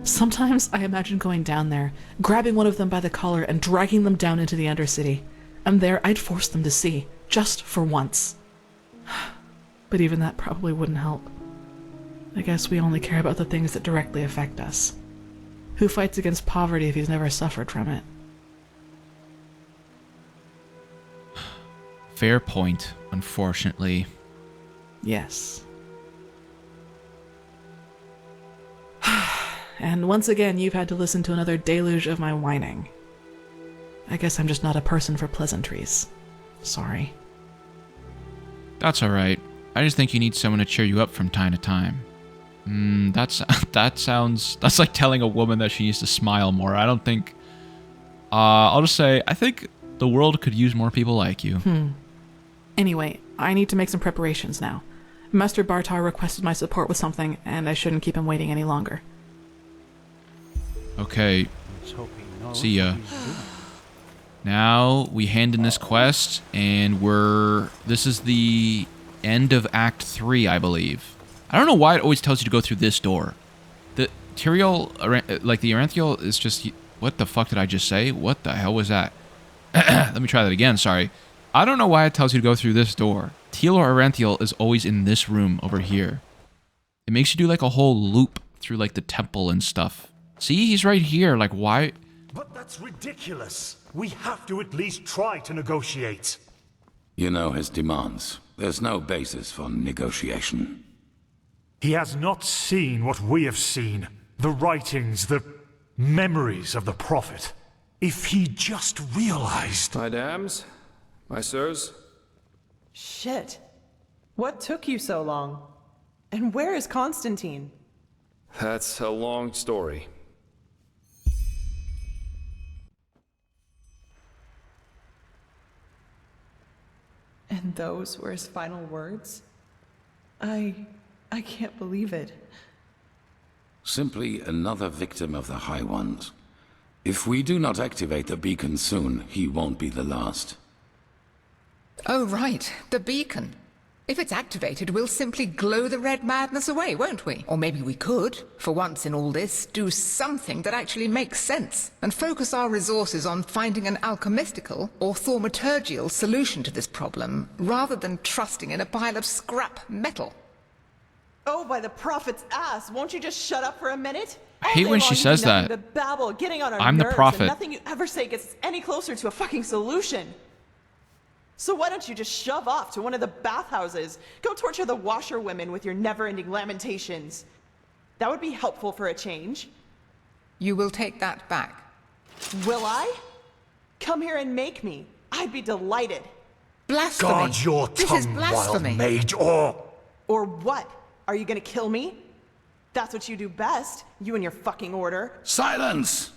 Sometimes I imagine going down there, grabbing one of them by the collar and dragging them down into the Undercity. And there I'd force them to see, just for once. But even that probably wouldn't help. I guess we only care about the things that directly affect us. Who fights against poverty if he's never suffered from it? Fair point, unfortunately. Yes. And once again, you've had to listen to another deluge of my whining. I guess I'm just not a person for pleasantries. Sorry. That's alright. I just think you need someone to cheer you up from time to time. That's like telling a woman that she needs to smile more. I don't think I'll just say, I think the world could use more people like you. Anyway, I need to make some preparations now. Master Bartar requested my support with something, and I shouldn't keep him waiting any longer. Okay. See ya. Now we hand in this quest, and this is the end of Act 3, I believe. I don't know why it always tells you to go through this door. The Tyrael, like the Eranthiel is just... What the fuck did I just say? What the hell was that? Let me try that again, sorry. I don't know why it tells you to go through this door. Tyrael Eranthiel is always in this room over here. It makes you do like a whole loop through like the temple and stuff. See, he's right here, like why? But that's ridiculous. We have to at least try to negotiate. You know his demands. There's no basis for negotiation. He has not seen what we have seen. The writings, the memories of the Prophet. If he just realized... My dams, my sirs. Shit. What took you so long? And where is Constantine? That's a long story. And those were his final words? I can't believe it. Simply another victim of the High Ones. If we do not activate the beacon soon, he won't be the last. Oh, right. The beacon. If it's activated, we'll simply glow the red madness away, won't we? Or maybe we could, for once in all this, do something that actually makes sense, and focus our resources on finding an alchemistical or thaumaturgical solution to this problem, rather than trusting in a pile of scrap metal. Oh, by the Prophet's ass! Won't you just shut up for a minute? I hate when she says that. Babble, getting on our I'm the nerves, Prophet. And nothing you ever say gets us any closer to a fucking solution. So why don't you just shove off to one of the bathhouses? Go torture the washerwomen with your never-ending lamentations. That would be helpful for a change. You will take that back. Will I? Come here and make me. I'd be delighted. Blasphemy! Guard your This is tongue, blasphemy. wild maid, or... Or what? Are you gonna kill me? That's what you do best, you and your fucking order. Silence!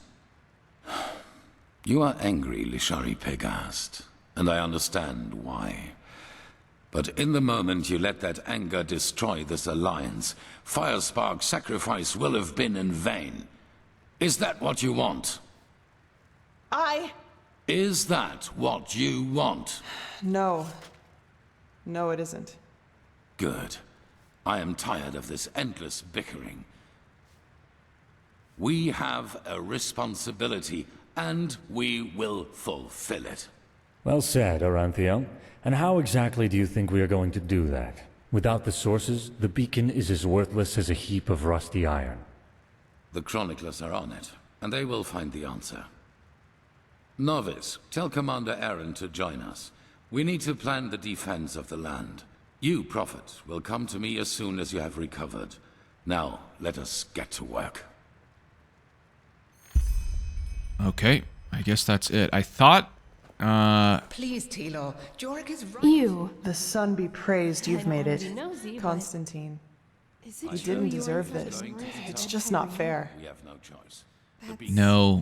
You are angry, Lishari Pegast, and I understand why. But in the moment you let that anger destroy this alliance, Firespark's sacrifice will have been in vain. Is that what you want? Is that what you want? No. No, it isn't. Good. I am tired of this endless bickering. We have a responsibility, and we will fulfill it. Well said, Eranthiel. And how exactly do you think we are going to do that? Without the sources, the beacon is as worthless as a heap of rusty iron. The chroniclers are on it, and they will find the answer. Novice, tell Commander Aaron to join us. We need to plan the defense of the land. You, Prophet, will come to me as soon as you have recovered. Now, let us get to work. Okay, I guess that's it. I thought, Please, Telor, Jorik is right. You. The sun be praised you've made it. Constantine. You didn't deserve this. It's just not fair. We have no choice. no,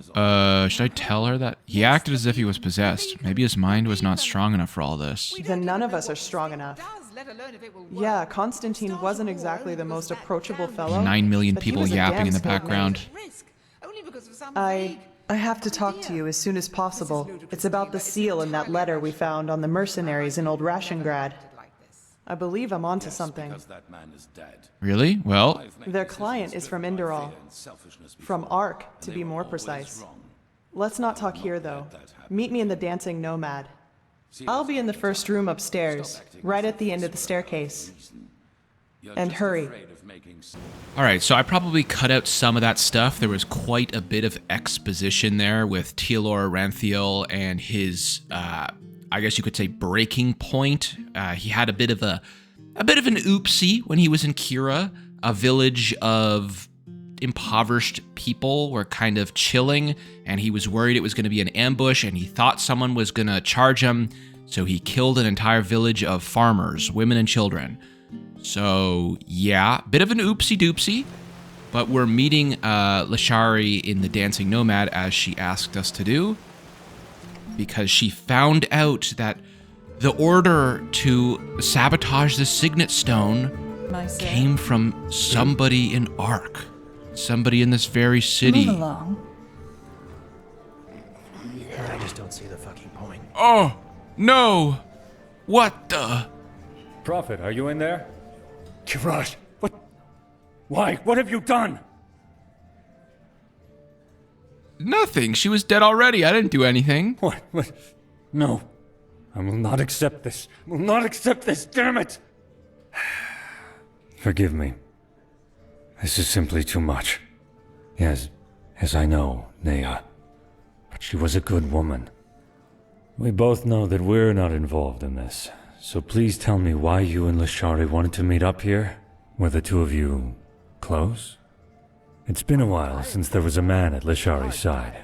should I tell her that? He acted as if he was possessed. Maybe his mind was not strong enough for all this. Then none of us are strong enough. Yeah, Constantine wasn't exactly the most approachable fellow. 9 million but he people was a yapping damn in the skilled background. I have to talk to you as soon as possible. It's about the seal in that letter we found on the mercenaries in Old Rashengrad. I believe I'm onto something. That man is dead. Really? Well, Their client is from Enderal. From Ark, to be more precise. Let's not talk here, though. Meet me in the Dancing Nomad. I'll be in the first room upstairs, right at the end of the staircase. And hurry. alright, so I probably cut out some of that stuff. There was quite a bit of exposition there with Telor Eranthiel and his, I guess you could say, breaking point. He had a bit of an oopsie when he was in Kira. A village of impoverished people were kind of chilling, and he was worried it was going to be an ambush, and he thought someone was going to charge him, so he killed an entire village of farmers, women and children. So, yeah, bit of an oopsie-doopsie, but we're meeting Lishari in the Dancing Nomad as she asked us to do. because she found out that the order to sabotage the signet stone came from somebody in Ark. Somebody in this very city. Move along. I just don't see the fucking point. Oh, no! What the? Prophet, are you in there? Kiraj, what? Why? What have you done? Nothing. She was dead already. I didn't do anything. What? No. I will not accept this. I will not accept this, damn it! Forgive me. This is simply too much. Yes, I know, Nea. But she was a good woman. We both know that we're not involved in this. So please tell me why you and Lashari wanted to meet up here? Were the two of you close? It's been a while since there was a man at Lashari's side.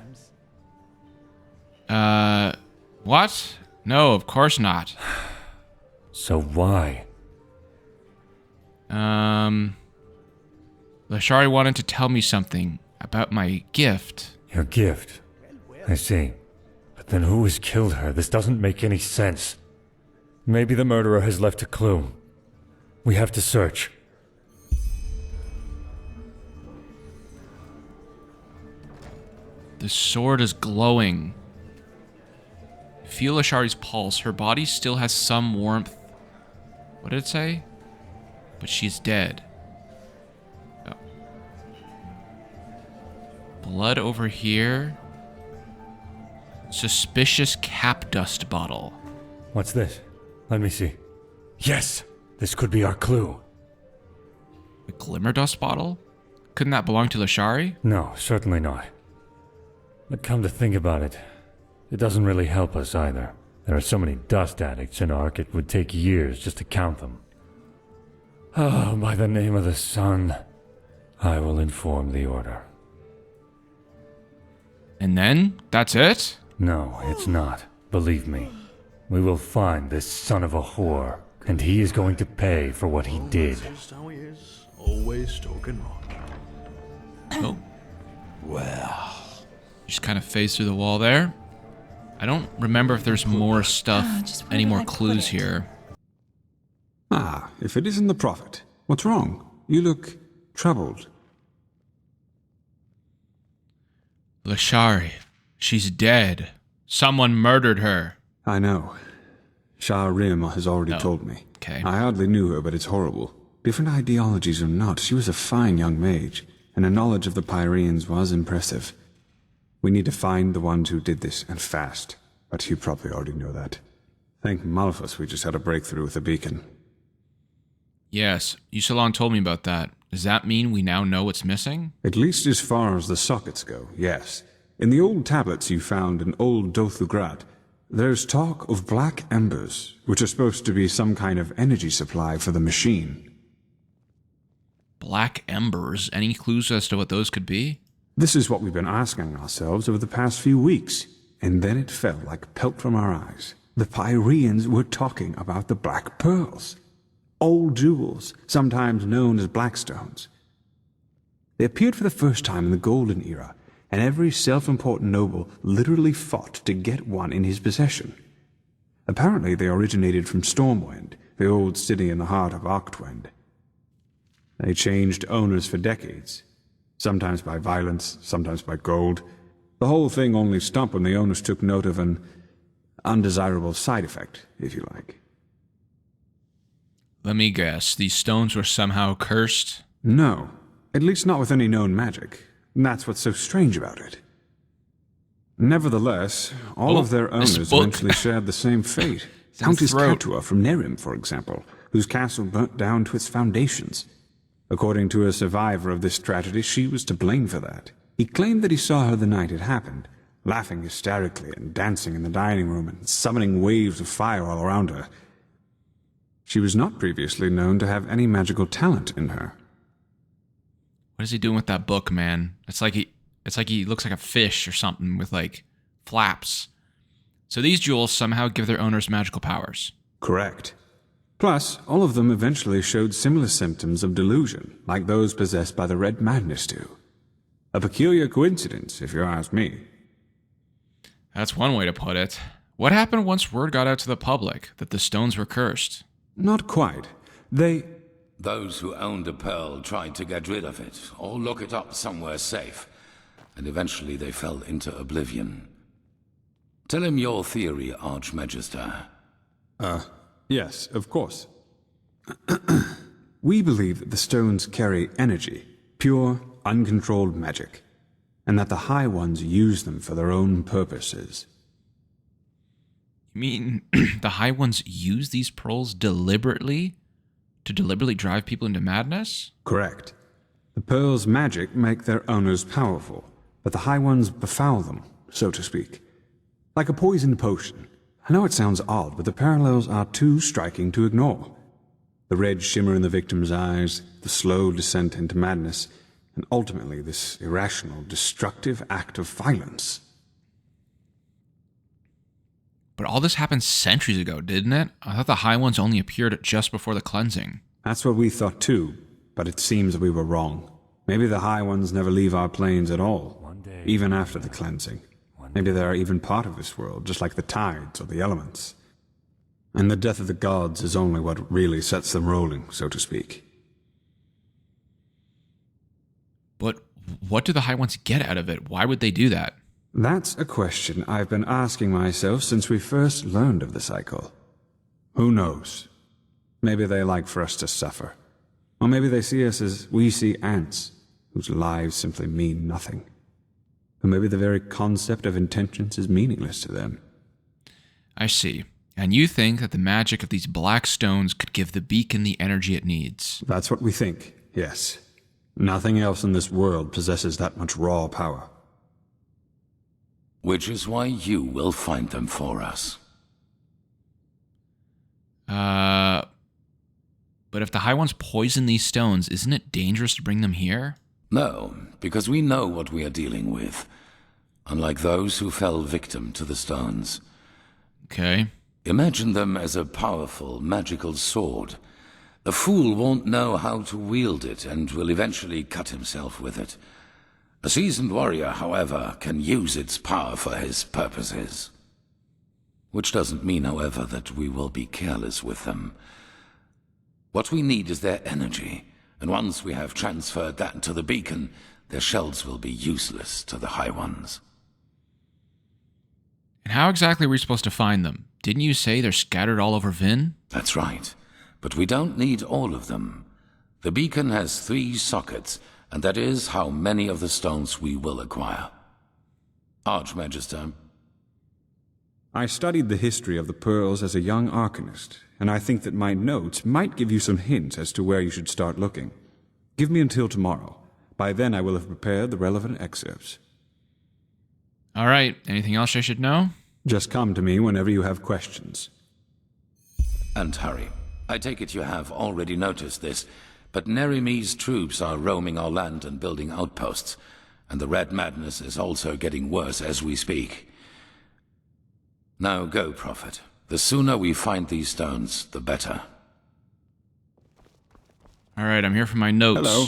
What? No, of course not. So why? Lashari wanted to tell me something about my gift. Your gift? I see. But then who has killed her? This doesn't make any sense. Maybe the murderer has left a clue. We have to search. The sword is glowing. Feel Lashari's pulse. Her body still has some warmth. What did it say? But she's dead. Oh. Blood over here. Suspicious cap dust bottle. What's this? Let me see. Yes! This could be our clue. A glimmer dust bottle? Couldn't that belong to Lashari? No, certainly not. But come to think about it, it doesn't really help us either. There are so many dust addicts in Ark, it would take years just to count them. Oh, by the name of the sun, I will inform the Order. And then? That's it? No, it's not. Believe me. We will find this son of a whore, and he is going to pay for what he did. Just how he is, always talking wrong. Oh. Well. Just kind of phased through the wall there. I don't remember if there's more stuff, any more clues here. Ah, if it isn't the Prophet. What's wrong? You look troubled. Lashari. She's dead. Someone murdered her. I know. Shah Rim has already told me. Okay. I hardly knew her, but it's horrible. Different ideologies or not, she was a fine young mage, and her knowledge of the Pyreans was impressive. We need to find the ones who did this, and fast. But you probably already know that. Thank Malphus we just had a breakthrough with the beacon. Yes, Yusalon told me about that. Does that mean we now know what's missing? At least as far as the sockets go, yes. In the old tablets you found in Old Dothugrat, there's talk of black embers, which are supposed to be some kind of energy supply for the machine. Black embers? Any clues as to what those could be? This is what we've been asking ourselves over the past few weeks, and then it fell like pelt from our eyes. The Pyreans were talking about the Black Pearls. Old jewels, sometimes known as Blackstones. They appeared for the first time in the Golden Era, and every self-important noble literally fought to get one in his possession. Apparently they originated from Stormwind, the old city in the heart of Arctwind. They changed owners for decades, sometimes by violence, sometimes by gold. The whole thing only stopped when the owners took note of an undesirable side effect, if you like. Let me guess, these stones were somehow cursed? No, at least not with any known magic. And that's what's so strange about it. Nevertheless, all of their owners eventually shared the same fate. Countess Katua from Nehrim, for example, whose castle burnt down to its foundations. According to a survivor of this tragedy, she was to blame for that. He claimed that he saw her the night it happened, laughing hysterically and dancing in the dining room and summoning waves of fire all around her. She was not previously known to have any magical talent in her. What is he doing with that book, man? It's like he looks like a fish or something with like flaps. So these jewels somehow give their owners magical powers. Correct. Plus, all of them eventually showed similar symptoms of delusion, like those possessed by the Red Madness do. A peculiar coincidence, if you ask me. That's one way to put it. What happened once word got out to the public that the stones were cursed? Not quite. Those who owned a pearl tried to get rid of it, or lock it up somewhere safe, and eventually they fell into oblivion. Tell him your theory, Archmagister. Yes, of course. We believe that the stones carry energy, pure, uncontrolled magic, and that the High Ones use them for their own purposes. You mean the High Ones use these pearls deliberately? To deliberately drive people into madness? Correct. The pearls' magic make their owners powerful, but the High Ones befoul them, so to speak. Like a poisoned potion. I know it sounds odd, but the parallels are too striking to ignore. The red shimmer in the victim's eyes, the slow descent into madness, and ultimately this irrational, destructive act of violence. But all this happened centuries ago, didn't it? I thought the High Ones only appeared just before the cleansing. That's what we thought too, but it seems we were wrong. Maybe the High Ones never leave our planes at all, even after the cleansing. Maybe they are even part of this world, just like the tides or the elements. And the death of the gods is only what really sets them rolling, so to speak. But what do the High Ones get out of it? Why would they do that? That's a question I've been asking myself since we first learned of the cycle. Who knows? Maybe they like for us to suffer. Or maybe they see us as we see ants, whose lives simply mean nothing. Or maybe the very concept of intentions is meaningless to them. I see. And you think that the magic of these black stones could give the beacon the energy it needs? That's what we think, yes. Nothing else in this world possesses that much raw power. Which is why you will find them for us. But if the High Ones poison these stones, isn't it dangerous to bring them here? No, because we know what we are dealing with. Unlike those who fell victim to the stones. Okay. Imagine them as a powerful, magical sword. The fool won't know how to wield it and will eventually cut himself with it. A seasoned warrior, however, can use its power for his purposes. Which doesn't mean, however, that we will be careless with them. What we need is their energy, and once we have transferred that to the beacon, their shells will be useless to the High Ones. And how exactly are we supposed to find them? Didn't you say they're scattered all over Vin? That's right, but we don't need all of them. The beacon has 3 sockets, and that is how many of the stones we will acquire. Archmagister. I studied the history of the pearls as a young arcanist, and I think that my notes might give you some hints as to where you should start looking. Give me until tomorrow. By then I will have prepared the relevant excerpts. All right. Anything else I should know? Just come to me whenever you have questions. And hurry. I take it you have already noticed this, but Nehrimese troops are roaming our land and building outposts, and the Red Madness is also getting worse as we speak. Now go, Prophet. The sooner we find these stones, the better. All right, I'm here for my notes. Hello.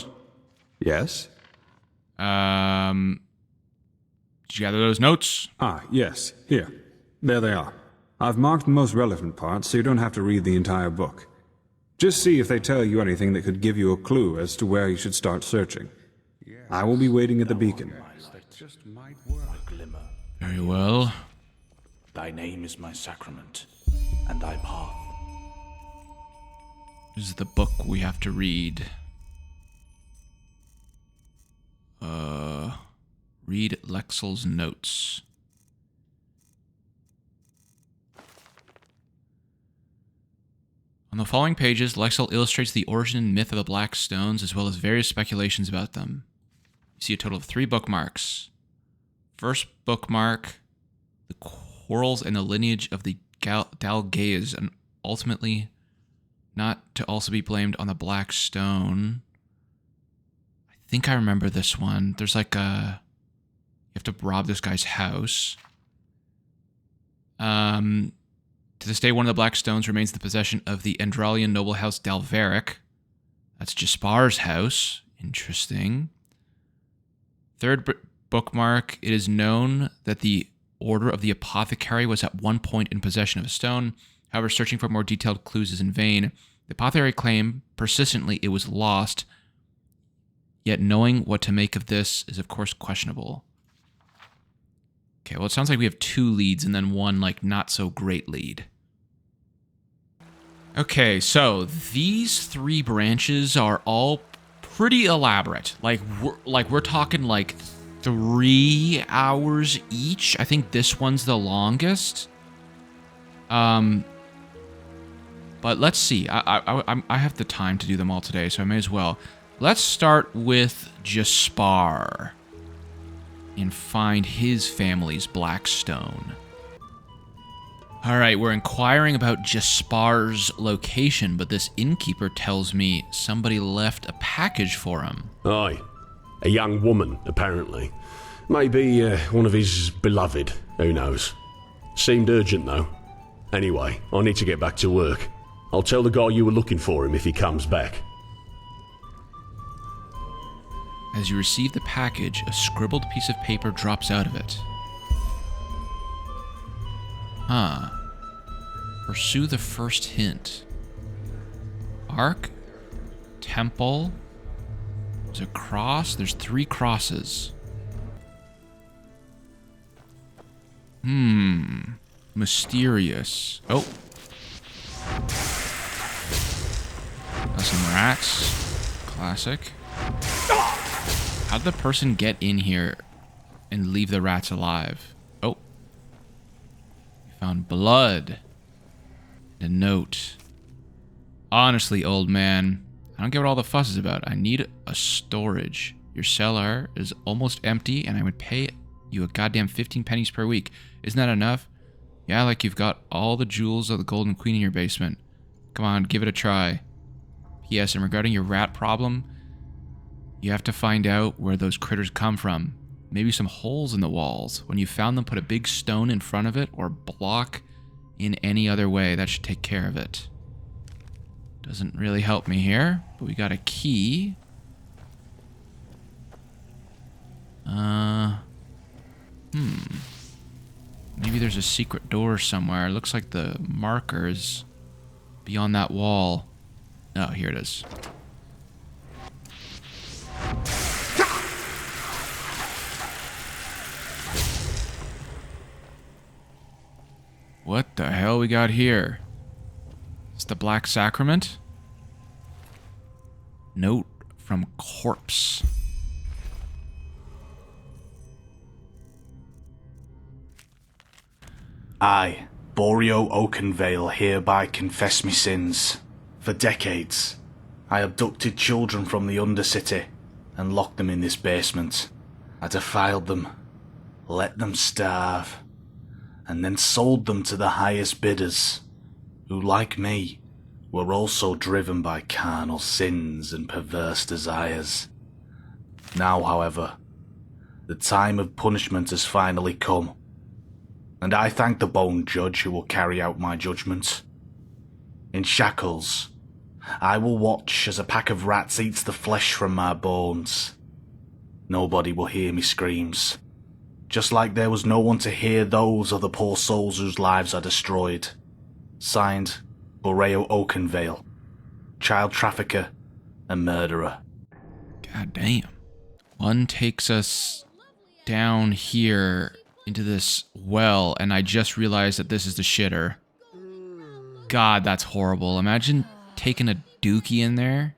Yes? Did you gather those notes? Yes. Here. There they are. I've marked the most relevant parts, so you don't have to read the entire book. Just see if they tell you anything that could give you a clue as to where you should start searching. I will be waiting at the beacon. Very well. Thy name is my sacrament, and thy path. This is the book we have to read. Read Lexel's notes. On the following pages, Lexel illustrates the origin and myth of the Black Stones, as well as various speculations about them. You see a total of 3 bookmarks. First bookmark, the quarrels and the lineage of the Dalgaez, and ultimately not to also be blamed on the Black Stone. I think I remember this one. There's like a... You have to rob this guy's house. To this day, one of the Black Stones remains the possession of the Endralian noble house Dalveric. That's Jespar's house. Interesting. Third bookmark, it is known that the Order of the Apothecary was at one point in possession of a stone. However, searching for more detailed clues is in vain. The apothecary claimed persistently it was lost, yet knowing what to make of this is of course questionable. Okay, well it sounds like we have 2 leads and then one like not so great lead. Okay, so these 3 branches are all pretty elaborate. Like we're talking like 3 hours each. I think this one's the longest. But let's see. I have the time to do them all today, so I may as well. Let's start with Jespar and find his family's black stone. All right, we're inquiring about Jespar's location, but this innkeeper tells me somebody left a package for him. Aye. A young woman, apparently. Maybe one of his beloved, who knows. Seemed urgent, though. Anyway, I need to get back to work. I'll tell the guy you were looking for him if he comes back. As you receive the package, a scribbled piece of paper drops out of it. Huh. Pursue the first hint. Ark. Temple. There's a cross. There's 3 crosses. Mysterious. Oh. Got some rats. Classic. How'd the person get in here and leave the rats alive? Oh. We found blood. And a note. Honestly, old man, I don't get what all the fuss is about. I need a storage. Your cellar is almost empty, and I would pay you a goddamn 15 pennies per week. Isn't that enough? Yeah, like you've got all the jewels of the Golden Queen in your basement. Come on, give it a try. P.S. And regarding your rat problem, you have to find out where those critters come from. Maybe some holes in the walls. When you found them, put a big stone in front of it or block in any other way. That should take care of it. Doesn't really help me here, but we got a key. Maybe there's a secret door somewhere. It looks like the marker is beyond that wall. Oh, here it is. What the hell we got here? It's the Black Sacrament? Note from corpse. I, Borio Oakenvale, hereby confess me sins. For decades, I abducted children from the Undercity and locked them in this basement. I defiled them, let them starve, and then sold them to the highest bidders, who, like me, were also driven by carnal sins and perverse desires. Now, however, the time of punishment has finally come, and I thank the Bone Judge who will carry out my judgment. In shackles, I will watch as a pack of rats eats the flesh from my bones. Nobody will hear me screams, just like there was no one to hear those of the poor souls whose lives are destroyed. Signed, Boreo Oakenvale, child trafficker and murderer. God damn. One takes us down here into this well, and I just realized that this is the shitter. God, that's horrible. Imagine taking a dookie in there.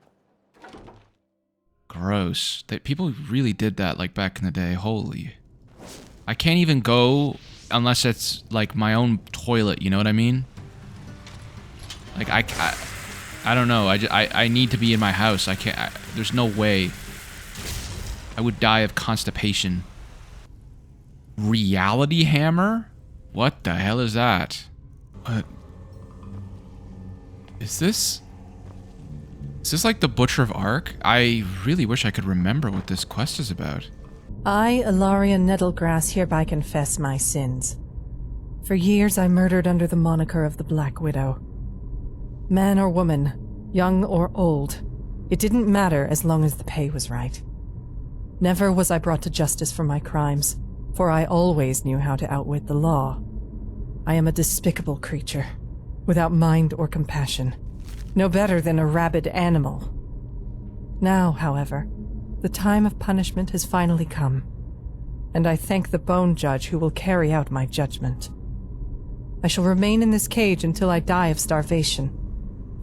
Gross. People really did that like back in the day. Holy. I can't even go unless it's like my own toilet, you know what I mean? Like I don't know. I need to be in my house. I can't. There's no way. I would die of constipation. Reality hammer? What the hell is that? What? Is this like the Butcher of Ark? I really wish I could remember what this quest is about. I, Ilaria Nettlegrass, hereby confess my sins. For years I murdered under the moniker of the Black Widow. Man or woman, young or old, it didn't matter as long as the pay was right. Never was I brought to justice for my crimes, for I always knew how to outwit the law. I am a despicable creature, without mind or compassion, no better than a rabid animal. Now, however, the time of punishment has finally come, and I thank the Bone Judge who will carry out my judgment. I shall remain in this cage until I die of starvation.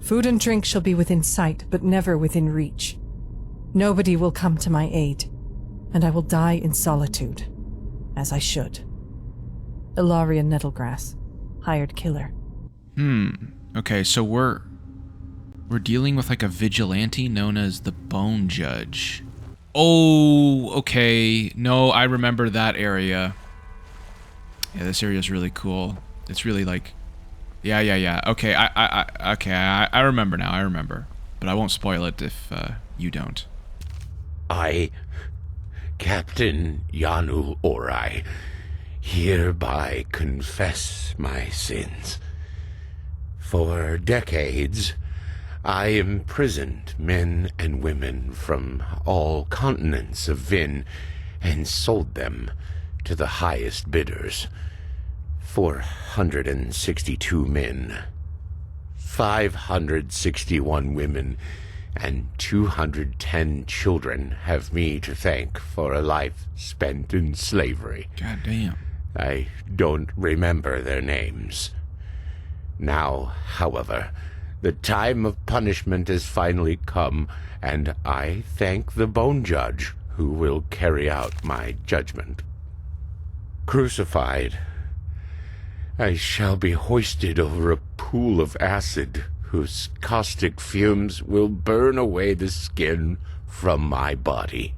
Food and drink shall be within sight, but never within reach. Nobody will come to my aid, and I will die in solitude, as I should. Ilaria Nettlegrass, hired killer. Okay, so we're dealing with like a vigilante known as the Bone Judge. Oh, okay. No, I remember that area. Yeah, this area is really cool. It's really like, yeah. Okay, I remember now. I remember, but I won't spoil it if you don't. I, Captain Yanu Orai, hereby confess my sins. For decades, I imprisoned men and women from all continents of Vin and sold them to the highest bidders. 462 men, 561 women, and 210 children have me to thank for a life spent in slavery. God damn. I don't remember their names. Now, however, the time of punishment has finally come, and I thank the Bone Judge who will carry out my judgment. Crucified, I shall be hoisted over a pool of acid whose caustic fumes will burn away the skin from my body.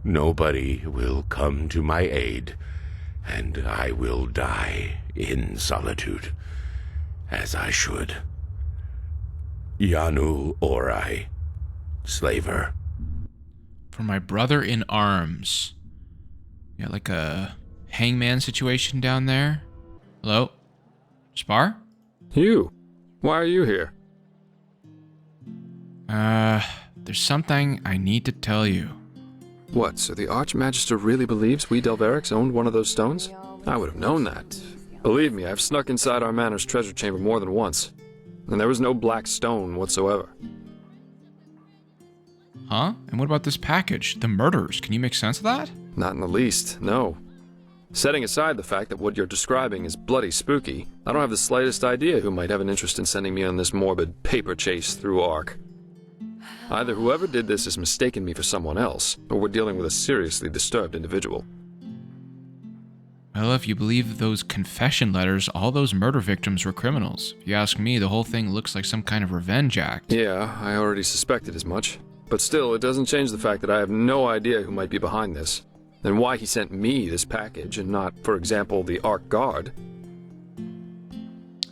Nobody will come to my aid, and I will die in solitude, as I should. Yanu Orai, slaver. For my brother in arms. Yeah, like a hangman situation down there. Hello? Jespar? You? Why are you here? There's something I need to tell you. What, so the Archmagister really believes we Delverics owned one of those stones? I would have known that. Believe me, I've snuck inside our manor's treasure chamber more than once. And there was no black stone whatsoever. Huh? And what about this package? The murders? Can you make sense of that? Not in the least, no. Setting aside the fact that what you're describing is bloody spooky, I don't have the slightest idea who might have an interest in sending me on this morbid paper chase through Ark. Either whoever did this has mistaken me for someone else, or we're dealing with a seriously disturbed individual. Well, if you believe those confession letters, all those murder victims were criminals. If you ask me, the whole thing looks like some kind of revenge act. Yeah, I already suspected as much. But still, it doesn't change the fact that I have no idea who might be behind this. And why he sent me this package and not, for example, the Ark Guard.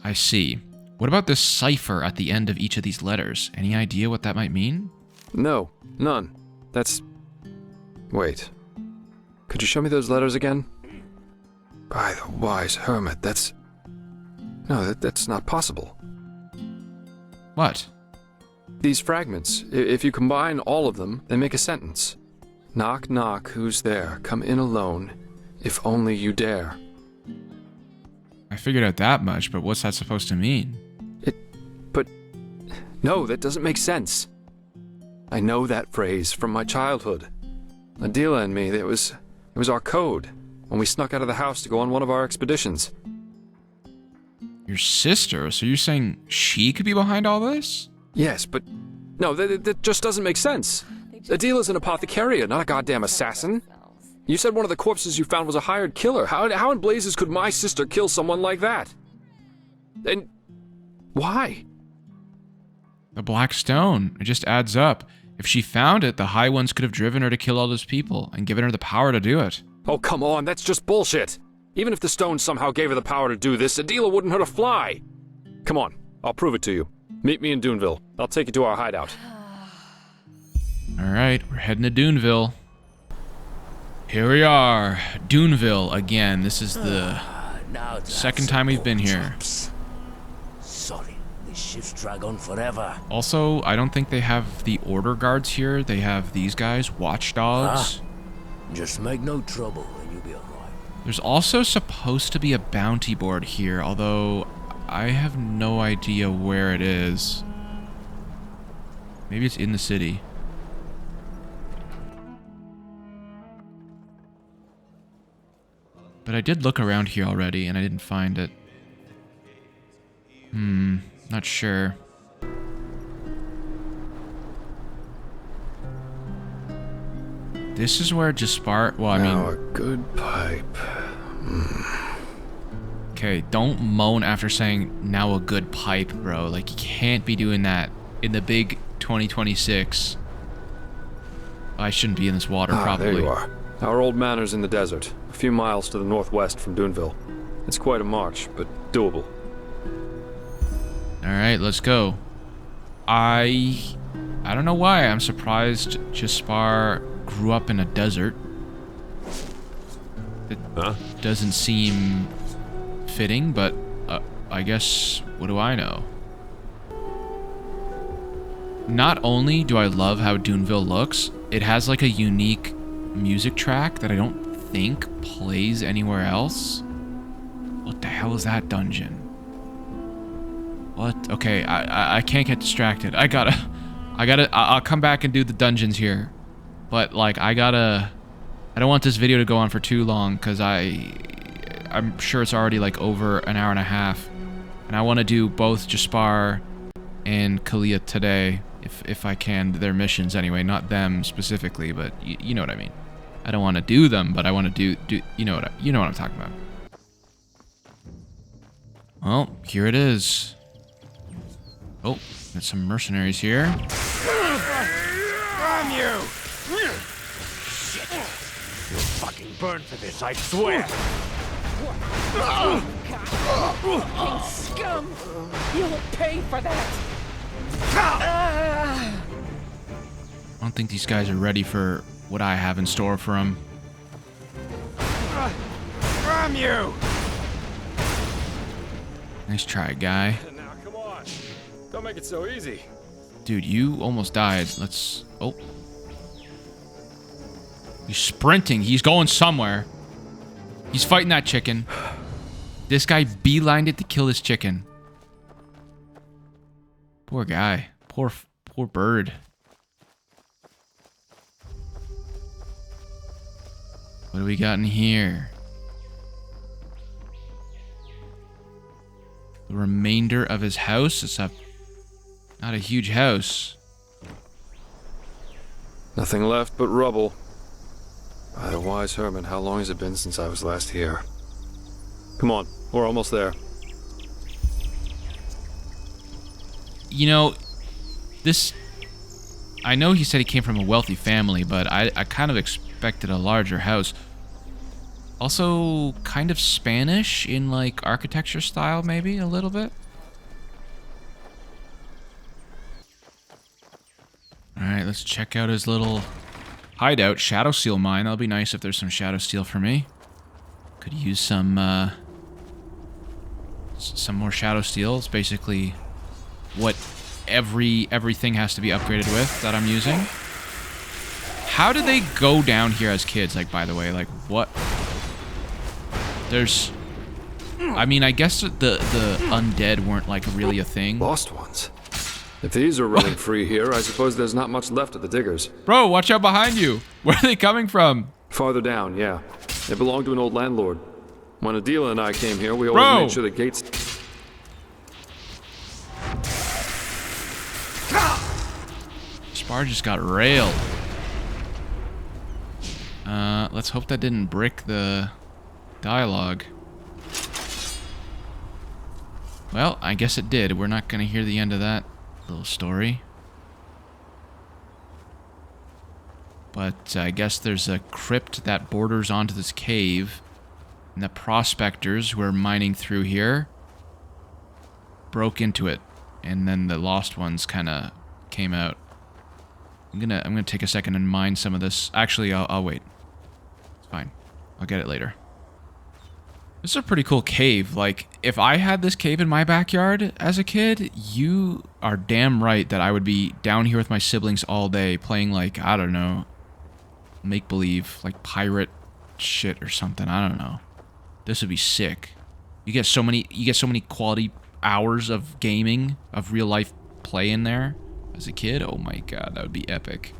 I see. What about this cipher at the end of each of these letters? Any idea what that might mean? No, none. That's... Wait. Could you show me those letters again? By the wise hermit, that's... No, that's not possible. What? These fragments, if you combine all of them, they make a sentence. Knock, knock, who's there? Come in alone, if only you dare. I figured out that much, but what's that supposed to mean? No, that doesn't make sense. I know that phrase from my childhood. Adela and me, it was our code, when we snuck out of the house to go on one of our expeditions. Your sister? So you're saying she could be behind all this? Yes, but... No, that just doesn't make sense. Adela's an apothecarian, not a goddamn assassin. You said one of the corpses you found was a hired killer. How in blazes could my sister kill someone like that? And... why? The Black Stone. It just adds up. If she found it, the High Ones could have driven her to kill all those people and given her the power to do it. Oh, come on, that's just bullshit. Even if the stone somehow gave her the power to do this, Adela wouldn't hurt a fly. Come on, I'll prove it to you. Meet me in Duneville. I'll take you to our hideout. Alright, we're heading to Duneville. Here we are. Duneville again. This is the second time we've been here. Sorry, these ships drag on forever. Also, I don't think they have the order guards here. They have these guys, watchdogs. Just make no trouble and There's also supposed to be a bounty board here, although I have no idea where it is. Maybe it's in the city. But I did look around here already, and I didn't find it. Not sure. This is where Jespar... Well, I mean... Now a good pipe. Okay, don't moan after saying, now a good pipe, bro. Like, you can't be doing that in the big 2026. I shouldn't be in this water, probably. There you are. Our old manor's in the desert, a few miles to the northwest from Duneville. It's quite a march, but doable. Alright, let's go. I don't know why. I'm surprised Jespar grew up in a desert. It doesn't seem fitting, but I guess, what do I know? Not only do I love how Duneville looks, it has like a unique music track that I don't think plays anywhere else. What the hell is that dungeon? What? Okay, I can't get distracted. I'll come back and do the dungeons here. But, like, I don't want this video to go on for too long, because I'm sure it's already, like, over an hour and a half. And I want to do both Jespar and Calia today, if I can. Their missions, anyway. Not them specifically, but you know what I mean. I don't want to do them, but I want to do you know what I'm talking about. Well, here it is. Oh, got some mercenaries here. Damn you! Shit! You'll fucking burn for this, I swear! Fucking scum! You'll pay for that! I don't think these guys are ready for what I have in store for them. Damn you! Nice try, guy. Now, come on. Don't make it so easy. Dude, you almost died. Let's... Oh. He's sprinting. He's going somewhere. He's fighting that chicken. This guy beelined it to kill his chicken. Poor guy. Poor bird. What do we got in here? The remainder of his house. It's not a huge house. Nothing left but rubble. By the wise Herman, how long has it been since I was last here? Come on, we're almost there. You know, this... I know he said he came from a wealthy family, but I kind of expected a larger house. Also, kind of Spanish in, like, architecture style, maybe, a little bit. Alright, let's check out his little hideout. Shadow Steel mine. That'll be nice if there's some Shadow Steel for me. Could use some more Shadow Steel. It's basically what everything has to be upgraded with that I'm using. How did they go down here as kids, like, by the way? Like, what? There's... I mean, I guess the undead weren't, like, really a thing. Lost ones. If these are running free here, I suppose there's not much left of the diggers. Bro, watch out behind you. Where are they coming from? Farther down, yeah. They belong to an old landlord. When Adela and I came here, we always made sure the gates... Jespar just got railed. Let's hope that didn't brick the dialogue. Well, I guess it did. We're not going to hear the end of that little story. But I guess there's a crypt that borders onto this cave. And the prospectors who are mining through here broke into it. And then the lost ones kind of came out. I'm gonna take a second and mine some of this. Actually, I'll wait. It's fine. I'll get it later. This is a pretty cool cave. Like, if I had this cave in my backyard as a kid, you are damn right that I would be down here with my siblings all day playing, like, I don't know, make-believe, like pirate shit or something. I don't know. This would be sick. You get so many quality hours of gaming, of real life play in there as a kid. Oh my god, that would be epic.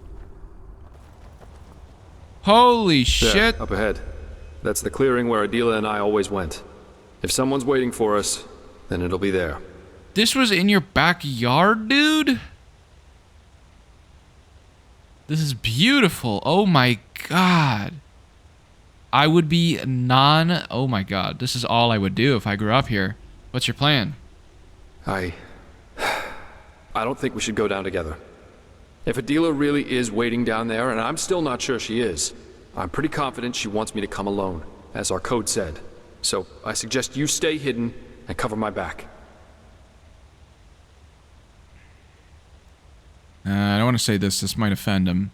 Holy shit! There, up ahead. That's the clearing where Adela and I always went. If someone's waiting for us, then it'll be there. This was in your backyard, dude? This is beautiful. Oh my god. I would be oh my god. This is all I would do if I grew up here. What's your plan? I don't think we should go down together. If Adela really is waiting down there, and I'm still not sure she is, I'm pretty confident she wants me to come alone, as our code said. So I suggest you stay hidden and cover my back. I don't want to say this. This might offend him.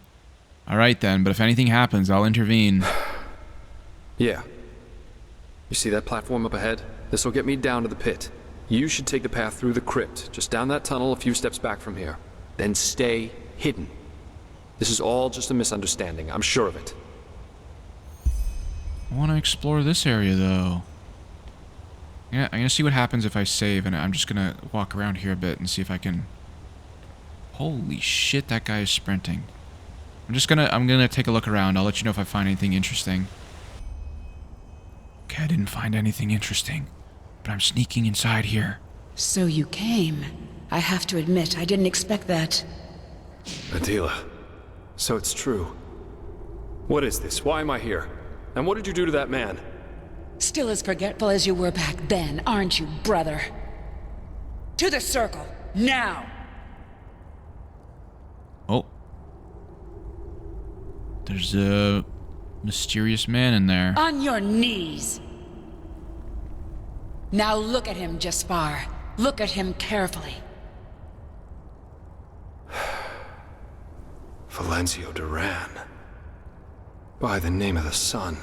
Alright then, but if anything happens, I'll intervene. Yeah. You see that platform up ahead? This will get me down to the pit. You should take the path through the crypt, just down that tunnel a few steps back from here. Then stay hidden. This is all just a misunderstanding, I'm sure of it. I want to explore this area, though. Yeah, I'm gonna see what happens if I save, and I'm just gonna walk around here a bit and see if I can... Holy shit, that guy is sprinting. I'm gonna take a look around. I'll let you know if I find anything interesting. Okay, I didn't find anything interesting, but I'm sneaking inside here. So you came. I have to admit, I didn't expect that. Adela, so it's true. What is this? Why am I here? And what did you do to that man? Still as forgetful as you were back then, aren't you, brother? To the circle, now! Oh. There's a mysterious man in there. On your knees! Now look at him, Jespar. Look at him carefully. Valencio Duran. By the name of the sun.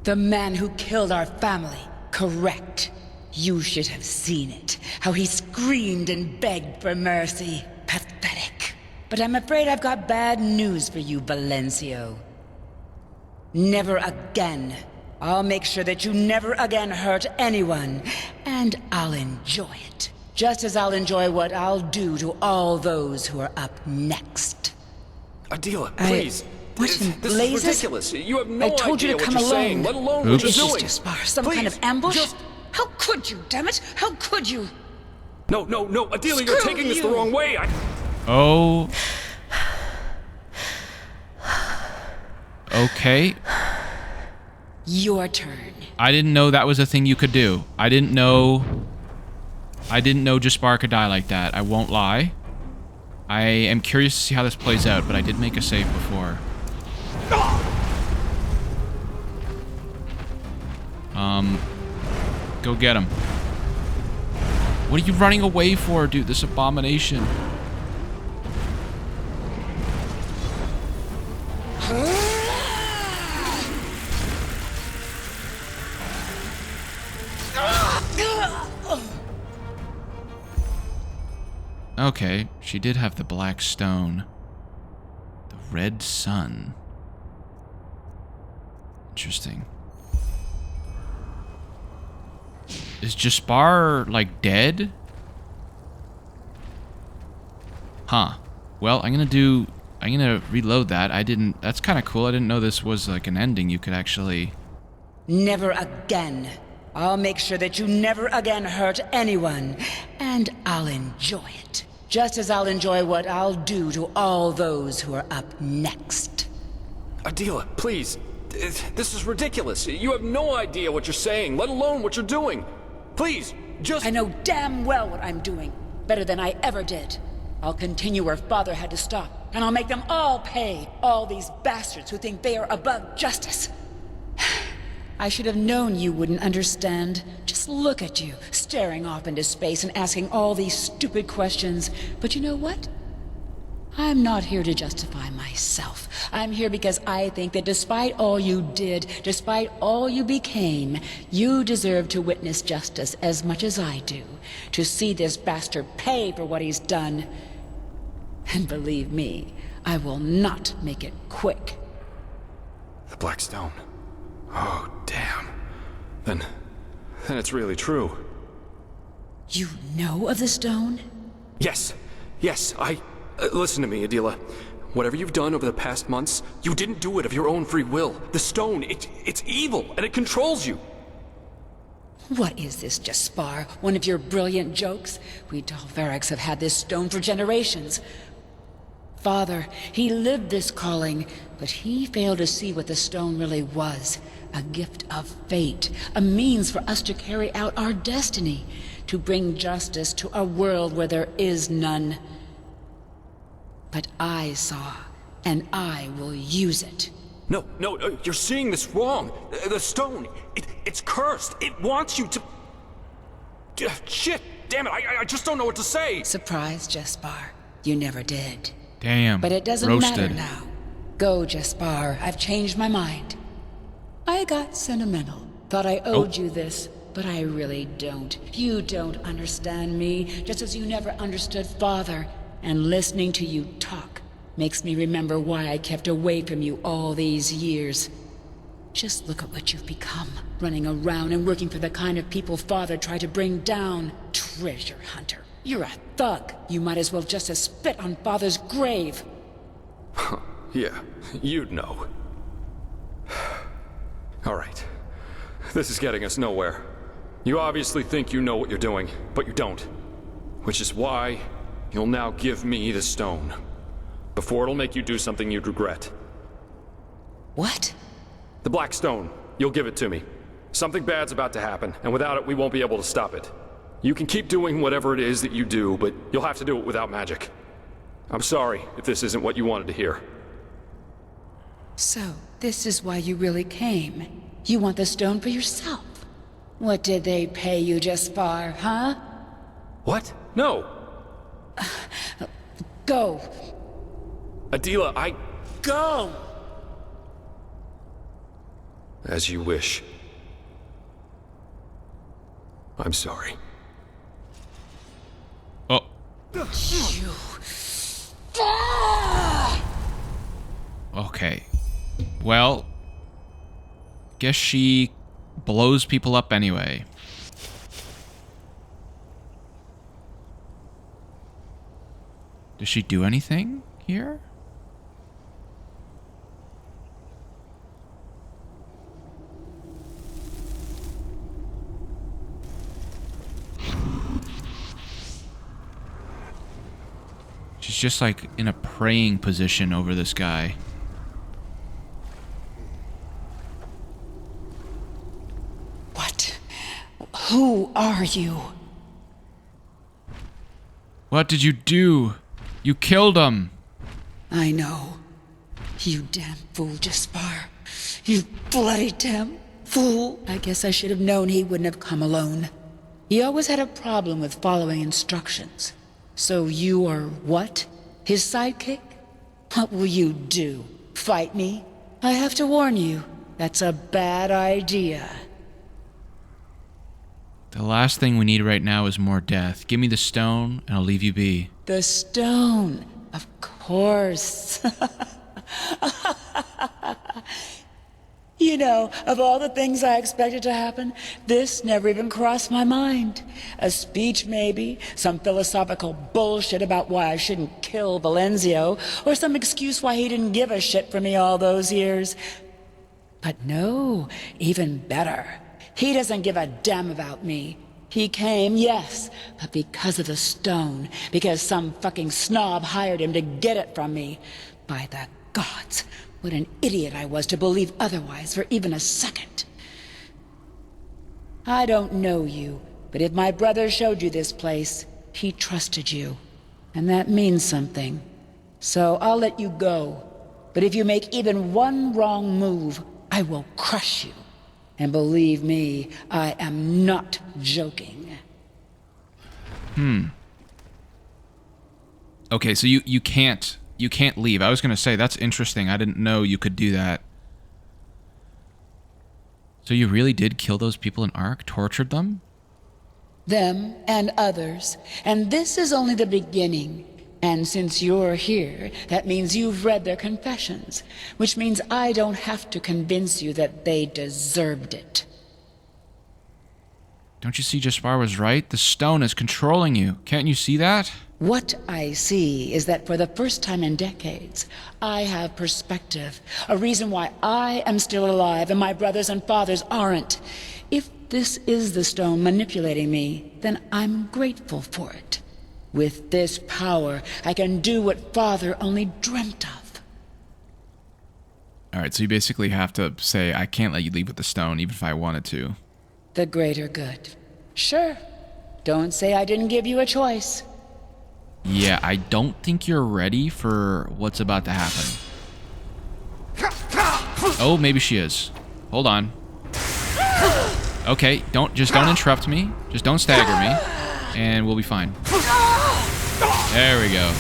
The man who killed our family. Correct. You should have seen it. How he screamed and begged for mercy. Pathetic. But I'm afraid I've got bad news for you, Valencio. Never again. I'll make sure that you never again hurt anyone. And I'll enjoy it. Just as I'll enjoy what I'll do to all those who are up next. Adela, please. What in this blazes? is ridiculous. You have no I told idea you to what come you're alone. saying, let alone what you're This doing. is Jespar, some Please, kind of ambush? just- How could you, damn it? How could you? No, Adela, you're Screw taking this the you. wrong way. Oh. Okay. Your turn. I didn't know that was a thing you could do. I didn't know Jespar could die like that. I won't lie. I am curious to see how this plays out, but I did make a save before. Go get him. What are you running away for, dude? This abomination. Okay, she did have the black stone. The red sun. Interesting. Is Jespar, like, dead? Huh. Well, I'm gonna reload that. That's kind of cool. I didn't know this was, like, an ending you could actually... Never again. I'll make sure that you never again hurt anyone. And I'll enjoy it. Just as I'll enjoy what I'll do to all those who are up next. Adela, please. This is ridiculous. You have no idea what you're saying, let alone what you're doing. Please, just... I know damn well what I'm doing. Better than I ever did. I'll continue where Father had to stop. And I'll make them all pay. All these bastards who think they are above justice. I should have known you wouldn't understand. Just look at you, staring off into space and asking all these stupid questions. But you know what? I'm not here to justify myself. I'm here because I think that despite all you did, despite all you became, you deserve to witness justice as much as I do. To see this bastard pay for what he's done. And believe me, I will not make it quick. The Black Stone. Oh, damn. Then it's really true. You know of the stone? Yes. Listen to me, Adila. Whatever you've done over the past months, you didn't do it of your own free will. The stone, it's evil, and it controls you. What is this, Jespar? One of your brilliant jokes? We Dalverics have had this stone for generations. Father, he lived this calling, but he failed to see what the stone really was. A gift of fate, a means for us to carry out our destiny, to bring justice to a world where there is none. But I saw, and I will use it. No, you're seeing this wrong. The stone, it's cursed. It wants you to... Shit, damn it, I just don't know what to say. Surprise, Jespar. You never did. Damn, but it doesn't roasted. matter now. Go, Jespar. I've changed my mind. I got sentimental. Thought I owed you this, but I really don't. You don't understand me, just as you never understood Father. And listening to you talk makes me remember why I kept away from you all these years. Just look at what you've become, running around and working for the kind of people Father tried to bring down. Treasure hunter. You're a thug. You might as well just have spit on Father's grave. Yeah, you'd know. All right. This is getting us nowhere. You obviously think you know what you're doing, but you don't. Which is why you'll now give me the stone. Before it'll make you do something you'd regret. What? The Black Stone. You'll give it to me. Something bad's about to happen, and without it we won't be able to stop it. You can keep doing whatever it is that you do, but you'll have to do it without magic. I'm sorry if this isn't what you wanted to hear. So, this is why you really came. You want the stone for yourself. What did they pay you, Jespar, huh? What? No! Go! Adila, Go! As you wish. I'm sorry. Oh. You... Okay. Well, guess she blows people up anyway. Does she do anything here? She's just like in a praying position over this guy. What? Who are you? What did you do? You killed him. I know. You damn fool, Jespar. You bloody damn fool. I guess I should have known he wouldn't have come alone. He always had a problem with following instructions. So you are what? His sidekick? What will you do? Fight me? I have to warn you, that's a bad idea. The last thing we need right now is more death. Give me the stone, and I'll leave you be. The stone, of course. You know, of all the things I expected to happen, this never even crossed my mind. A speech, maybe, some philosophical bullshit about why I shouldn't kill Valenzio, or some excuse why he didn't give a shit for me all those years. But no, even better. He doesn't give a damn about me. He came, yes, but because of the stone, because some fucking snob hired him to get it from me. By the gods, what an idiot I was to believe otherwise for even a second. I don't know you, but if my brother showed you this place, he trusted you. And that means something. So I'll let you go. But if you make even one wrong move, I will crush you. And believe me, I am not joking. Okay, so you can't leave. I was gonna say, that's interesting. I didn't know you could do that. So you really did kill those people in Ark? Tortured them? Them and others. And this is only the beginning. And since you're here, that means you've read their confessions, which means I don't have to convince you that they deserved it. Don't you see Jespar was right? The stone is controlling you. Can't you see that? What I see is that for the first time in decades, I have perspective, a reason why I am still alive and my brothers and fathers aren't. If this is the stone manipulating me, then I'm grateful for it. With this power, I can do what Father only dreamt of. Alright, so you basically have to say, I can't let you leave with the stone, even if I wanted to. The greater good. Sure. Don't say I didn't give you a choice. Yeah, I don't think you're ready for what's about to happen. Oh, maybe she is. Hold on. Okay, don't interrupt me. Just don't stagger me, and we'll be fine. There we go.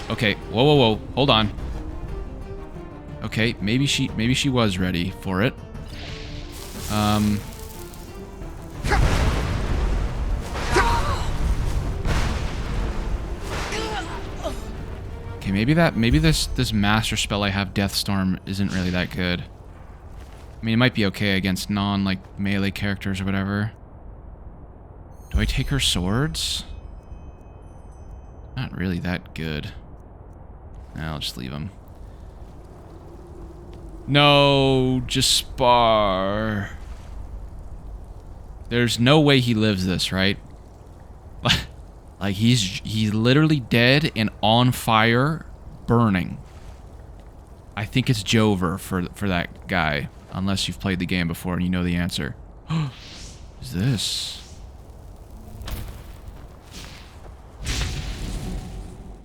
Okay, whoa. Hold on. Okay, maybe she was ready for it. Okay, maybe this master spell I have, Deathstorm, isn't really that good. I mean, it might be okay against melee characters or whatever. Do I take her swords? Not really that good. I'll just leave them. No, Jespar. There's no way he lives this, right? Like he's literally dead and on fire, burning. I think it's Jover for that guy, unless you've played the game before and you know the answer. What is this?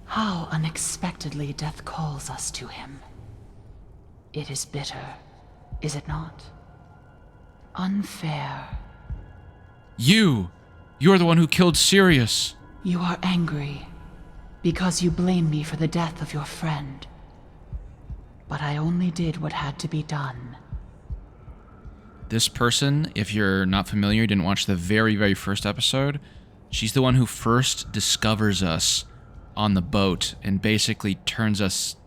How unexpectedly death calls us to him. It is bitter, is it not? Unfair. You're the one who killed Sirius. You are angry because you blame me for the death of your friend. But I only did what had to be done. This person, if you're not familiar, didn't watch the very, very first episode, she's the one who first discovers us on the boat and basically turns us,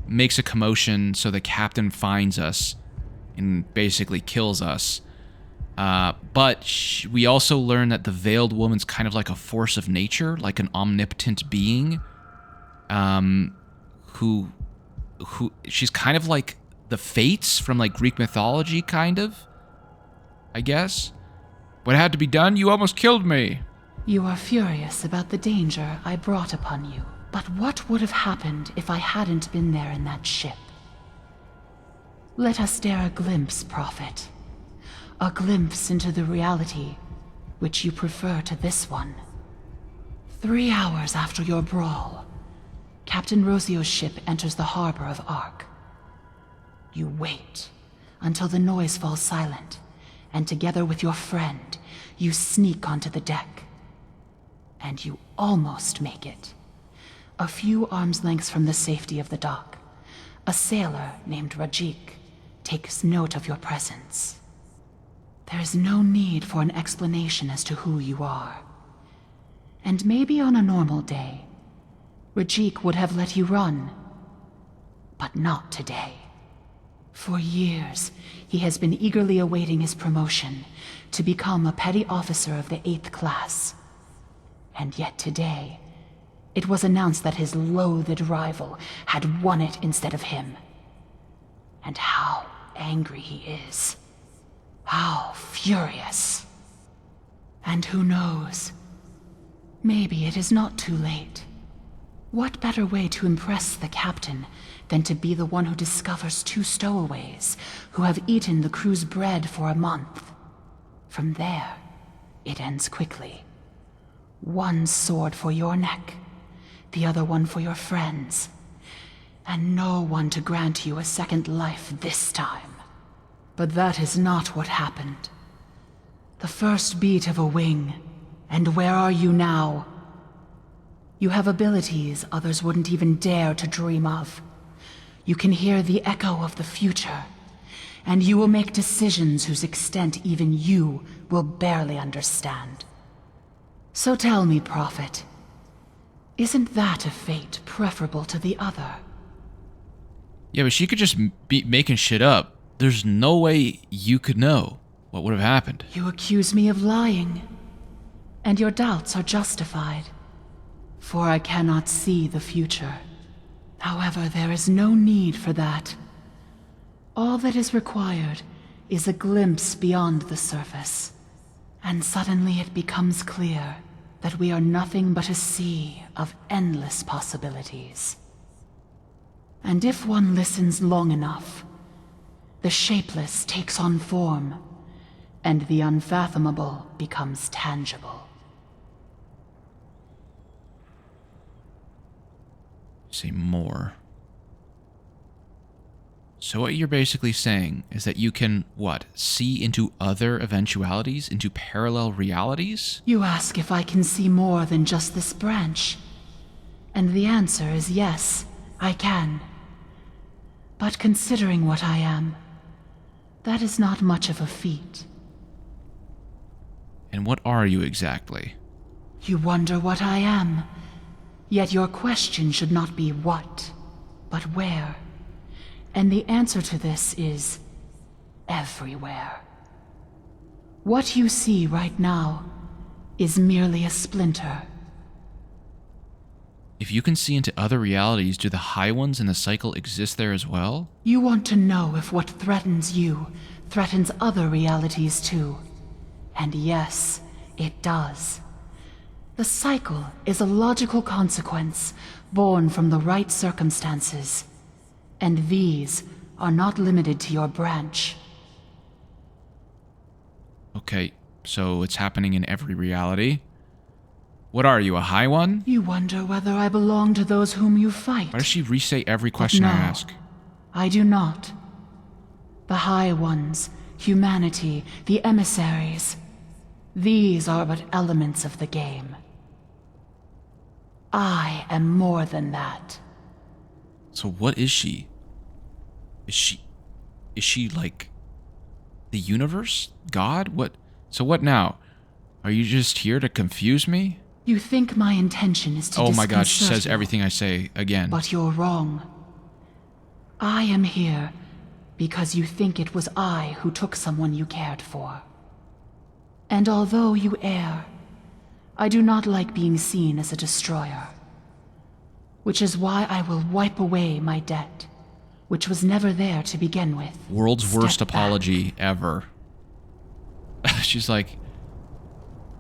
makes a commotion so the captain finds us and basically kills us. But we also learn that the Veiled Woman's kind of like a force of nature, like an omnipotent being, who she's kind of like the Fates from like Greek mythology, kind of, I guess. What had to be done? You almost killed me. You are furious about the danger I brought upon you. But what would have happened if I hadn't been there in that ship? Let us dare a glimpse, Prophet. A glimpse into the reality which you prefer to this one. 3 hours after your brawl, Captain Rosio's ship enters the harbor of Ark. You wait until the noise falls silent, and together with your friend, you sneak onto the deck. And you almost make it. A few arms' lengths from the safety of the dock, a sailor named Rajik takes note of your presence. There is no need for an explanation as to who you are. And maybe on a normal day, Rajik would have let you run. But not today. For years, he has been eagerly awaiting his promotion to become a petty officer of the 8th class. And yet today, it was announced that his loathed rival had won it instead of him. And how angry he is. How furious. And who knows? Maybe it is not too late. What better way to impress the captain than to be the one who discovers 2 stowaways who have eaten the crew's bread for a month? From there, it ends quickly. One sword for your neck, the other one for your friends, and no one to grant you a second life this time. But that is not what happened. The first beat of a wing, and where are you now? You have abilities others wouldn't even dare to dream of. You can hear the echo of the future, and you will make decisions whose extent even you will barely understand. So tell me, Prophet, Isn't that a fate preferable to the other? Yeah, but she could just be making shit up. There's no way you could know what would have happened. You accuse me of lying, and your doubts are justified, for I cannot see the future. However, there is no need for that. All that is required is a glimpse beyond the surface, and suddenly it becomes clear that we are nothing but a sea of endless possibilities. And if one listens long enough, the shapeless takes on form, and the unfathomable becomes tangible. Say more. So what you're basically saying is that you can, what, see into other eventualities, into parallel realities? You ask if I can see more than just this branch. And the answer is yes, I can. But considering what I am, that is not much of a feat. And what are you exactly? You wonder what I am, yet your question should not be what, but where. And the answer to this is everywhere. What you see right now is merely a splinter. If you can see into other realities, do the high ones in the cycle exist there as well? You want to know if what threatens you threatens other realities too. And yes, it does. The cycle is a logical consequence born from the right circumstances. And these are not limited to your branch. Okay, so it's happening in every reality. What are you, a high one? You wonder whether I belong to those whom you fight. Why does she re-say every question I ask? I do not. The High Ones, humanity, the emissaries. These are but elements of the game. I am more than that. So what is she? Is she like the universe? God? What? So what now? Are you just here to confuse me? You think my intention is to Oh my god, she disconcert says you, everything I say again. But you're wrong. I am here because you think it was I who took someone you cared for. And although you err, I do not like being seen as a destroyer. Which is why I will wipe away my debt, which was never there to begin with. World's worst apology ever. She's like,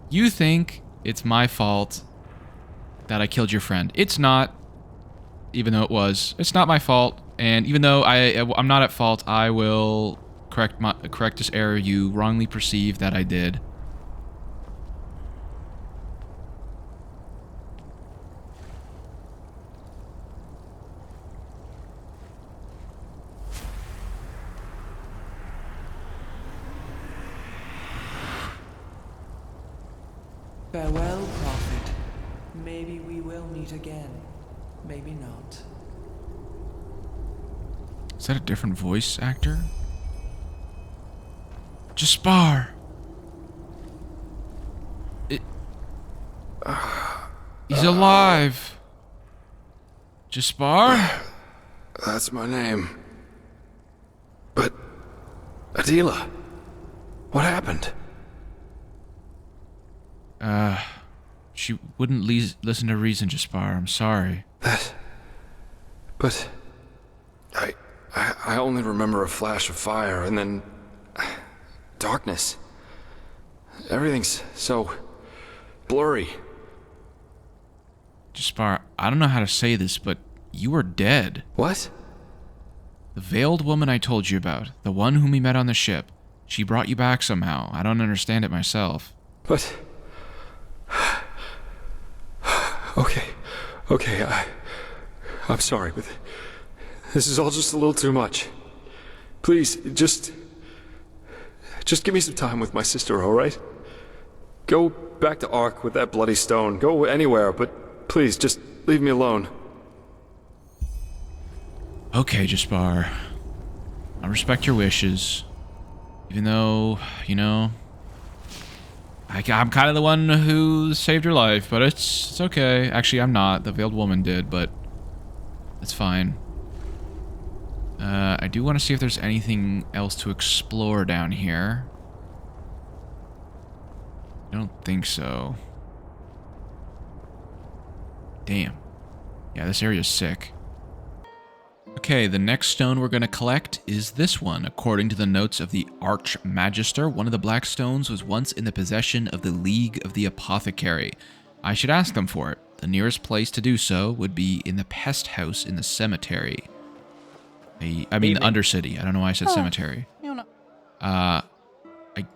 you think it's my fault that I killed your friend. It's not, even though it was. It's not my fault, and even though I'm not at fault, I will correct this error you wrongly perceived that I did. Farewell, Prophet. Maybe we will meet again. Maybe not. Is that a different voice actor? Jespar! He's alive! Jespar? That's my name. But... Adila, what happened? She wouldn't listen to reason, Jespar. I'm sorry. But... I only remember a flash of fire, and then... darkness. Everything's so... blurry. Jespar, I don't know how to say this, but you are dead. What? The veiled woman I told you about, the one whom we met on the ship, she brought you back somehow. I don't understand it myself. But... Okay, I'm sorry, but this is all just a little too much. Please, just give me some time with my sister, all right? Go back to Ark with that bloody stone. Go anywhere, but please, just leave me alone. Okay, Jespar. I respect your wishes. Even though, you know, I'm kind of the one who saved your life, but it's okay. Actually, I'm not. The veiled woman did, but it's fine. I do want to see if there's anything else to explore down here. I don't think so. Damn. Yeah, this area's sick. Okay, the next stone we're going to collect is this one. According to the notes of the Archmagister, one of the black stones was once in the possession of the League of the Apothecary. I should ask them for it. The nearest place to do so would be in the pest house in the cemetery. I mean, the Undercity. I don't know why I said cemetery. I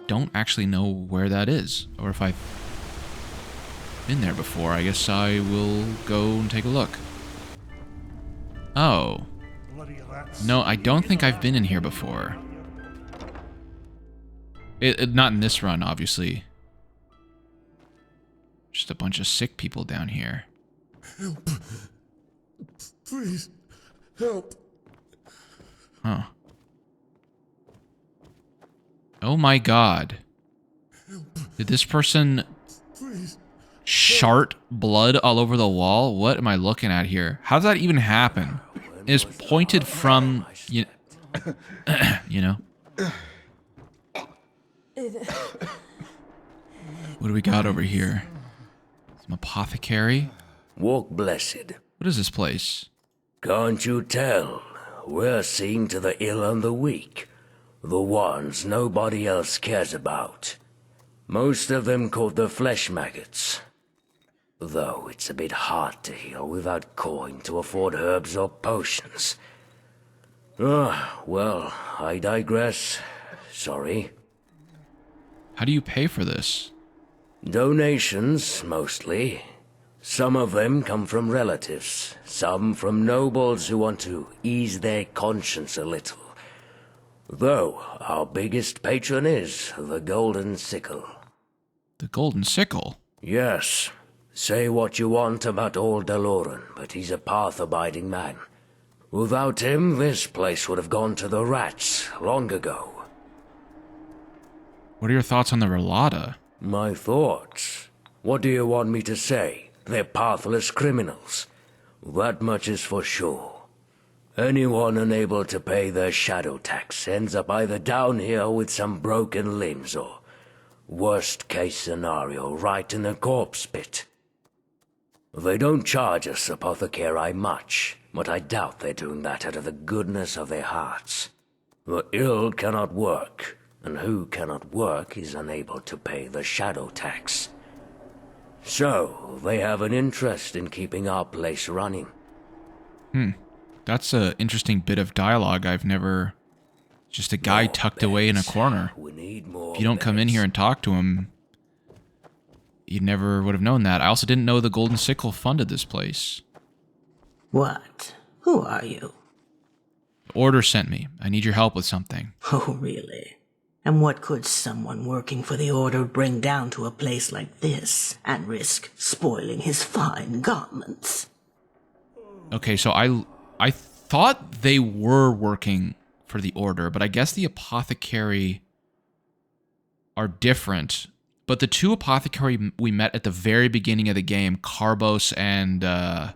don't actually know where that is, or if I've been there before. I guess I will go and take a look. Oh. No, I don't think I've been in here before. Not in this run, obviously. Just a bunch of sick people down here. Help. Please, help. Huh. Oh my god. Did this person shart blood all over the wall? What am I looking at here? How does that even happen? It's pointed from, you know. What do we got over here? Some apothecary? Walk blessed. What is this place? Can't you tell? We're seeing to the ill and the weak. The ones nobody else cares about. Most of them called the flesh maggots. Though it's a bit hard to heal without coin to afford herbs or potions. Well, I digress. Sorry. How do you pay for this? Donations, mostly. Some of them come from relatives, some from nobles who want to ease their conscience a little. Though, our biggest patron is the Golden Sickle. The Golden Sickle? Yes. Say what you want about old Daloran, but he's a path-abiding man. Without him, this place would have gone to the rats long ago. What are your thoughts on the Relata? My thoughts? What do you want me to say? They're pathless criminals. That much is for sure. Anyone unable to pay their shadow tax ends up either down here with some broken limbs or, worst case scenario, right in the corpse pit. They don't charge us apothecary much, but I doubt they're doing that out of the goodness of their hearts. The ill cannot work, and who cannot work is unable to pay the shadow tax. So, they have an interest in keeping our place running. That's an interesting bit of dialogue I've never... Just a guy tucked away in a corner. If you don't come in here and talk to him, you never would have known that. I also didn't know the Golden Sickle funded this place. What? Who are you? The Order sent me. I need your help with something. Oh, really? And what could someone working for the Order bring down to a place like this and risk spoiling his fine garments? Okay, so I thought they were working for the Order, but I guess the apothecary are different. But the two apothecary we met at the very beginning of the game, Carbos and I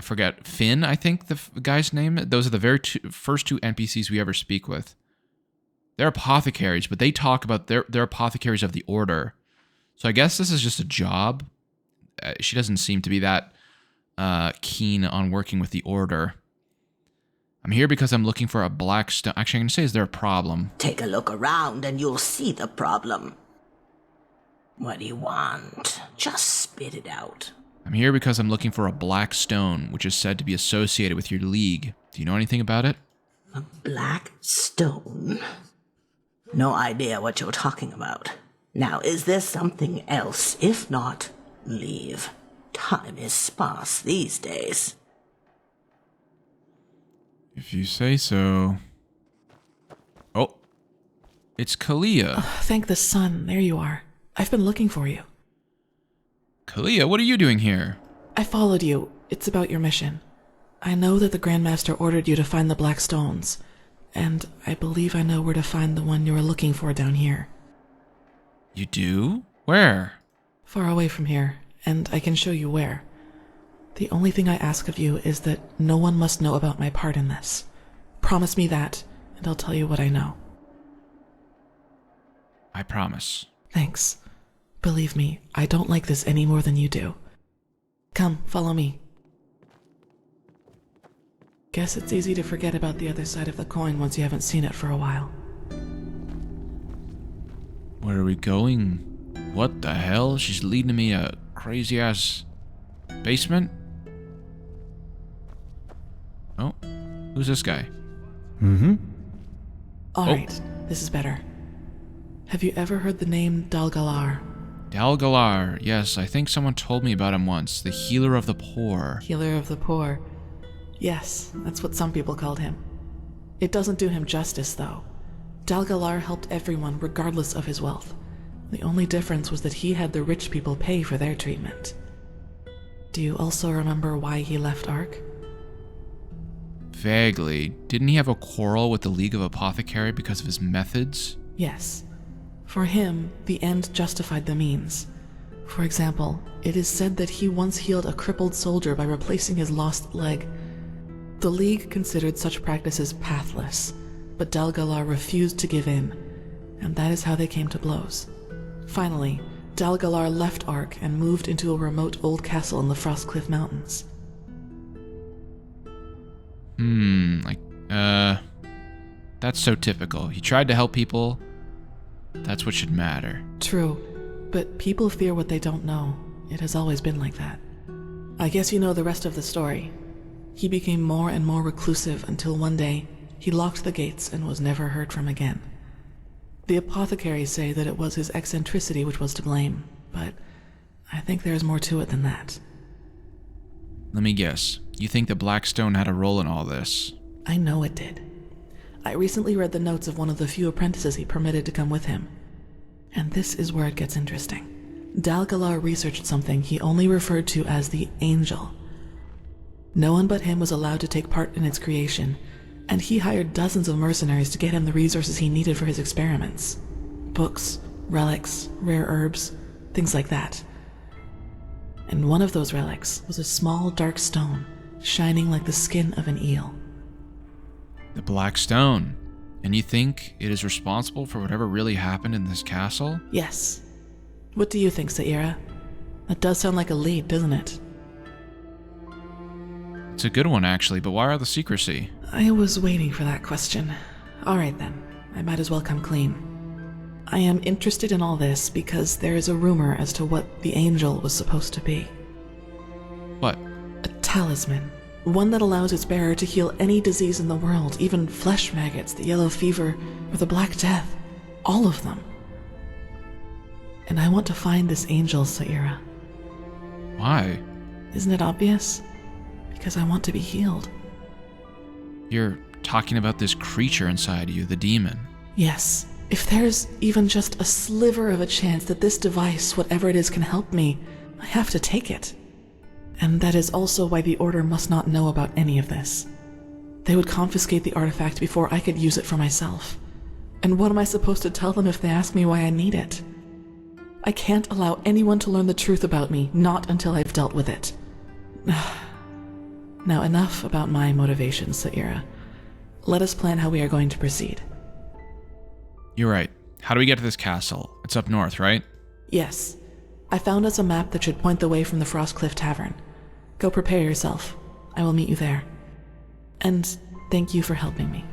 forget, Finn, I think the guy's name. Those are the first two NPCs we ever speak with. They're apothecaries, but they talk about they're apothecaries of the Order. So I guess this is just a job. She doesn't seem to be that keen on working with the Order. I'm here because I'm looking for a black stone. Actually, I'm going to say, is there a problem? Take a look around and you'll see the problem. What do you want? Just spit it out. I'm here because I'm looking for a black stone, which is said to be associated with your league. Do you know anything about it? A black stone? No idea what you're talking about. Now, is there something else? If not, leave. Time is sparse these days. If you say so. Oh. It's Calia. Oh, thank the sun. There you are. I've been looking for you. Calia, what are you doing here? I followed you. It's about your mission. I know that the Grandmaster ordered you to find the black stones, and I believe I know where to find the one you were looking for down here. You do? Where? Far away from here, and I can show you where. The only thing I ask of you is that no one must know about my part in this. Promise me that, and I'll tell you what I know. I promise. Thanks. Believe me, I don't like this any more than you do. Come, follow me. Guess it's easy to forget about the other side of the coin once you haven't seen it for a while. Where are we going? What the hell? She's leading me a crazy-ass basement? Oh, who's this guy? Alright, this is better. Have you ever heard the name Dalgalar? Dalgalar, yes, I think someone told me about him once. The healer of the poor. Healer of the poor. Yes, that's what some people called him. It doesn't do him justice, though. Dalgalar helped everyone regardless of his wealth. The only difference was that he had the rich people pay for their treatment. Do you also remember why he left Ark? Vaguely. Didn't he have a quarrel with the League of Apothecary because of his methods? Yes. For him, the end justified the means. For example, it is said that he once healed a crippled soldier by replacing his lost leg. The League considered such practices pathless, but Dalgalar refused to give in, and that is how they came to blows. Finally, Dalgalar left Ark and moved into a remote old castle in the Frostcliff Mountains. That's so typical. He tried to help people. That's what should matter. True, but people fear what they don't know. It has always been like that. I guess you know the rest of the story. He became more and more reclusive until one day, he locked the gates and was never heard from again. The apothecaries say that it was his eccentricity which was to blame, but I think there is more to it than that. Let me guess. You think the Blackstone had a role in all this? I know it did. I recently read the notes of one of the few apprentices he permitted to come with him. And this is where it gets interesting. Dalgalar researched something he only referred to as the Angel. No one but him was allowed to take part in its creation, and he hired dozens of mercenaries to get him the resources he needed for his experiments. Books, relics, rare herbs, things like that. And one of those relics was a small dark stone, shining like the skin of an eel. The Black Stone. And you think it is responsible for whatever really happened in this castle? Yes. What do you think, Saira? That does sound like a lead, doesn't it? It's a good one, actually, but why all the secrecy? I was waiting for that question. Alright then, I might as well come clean. I am interested in all this because there is a rumor as to what the Angel was supposed to be. What? A talisman. One that allows its bearer to heal any disease in the world, even flesh maggots, the yellow fever, or the Black Death. All of them. And I want to find this angel, Saira. Why? Isn't it obvious? Because I want to be healed. You're talking about this creature inside you, the demon. Yes. If there's even just a sliver of a chance that this device, whatever it is, can help me, I have to take it. And that is also why the Order must not know about any of this. They would confiscate the artifact before I could use it for myself. And what am I supposed to tell them if they ask me why I need it? I can't allow anyone to learn the truth about me, not until I've dealt with it. Now enough about my motivations, Saira. Let us plan how we are going to proceed. You're right. How do we get to this castle? It's up north, right? Yes. I found us a map that should point the way from the Frostcliff Tavern. Go prepare yourself. I will meet you there. And thank you for helping me.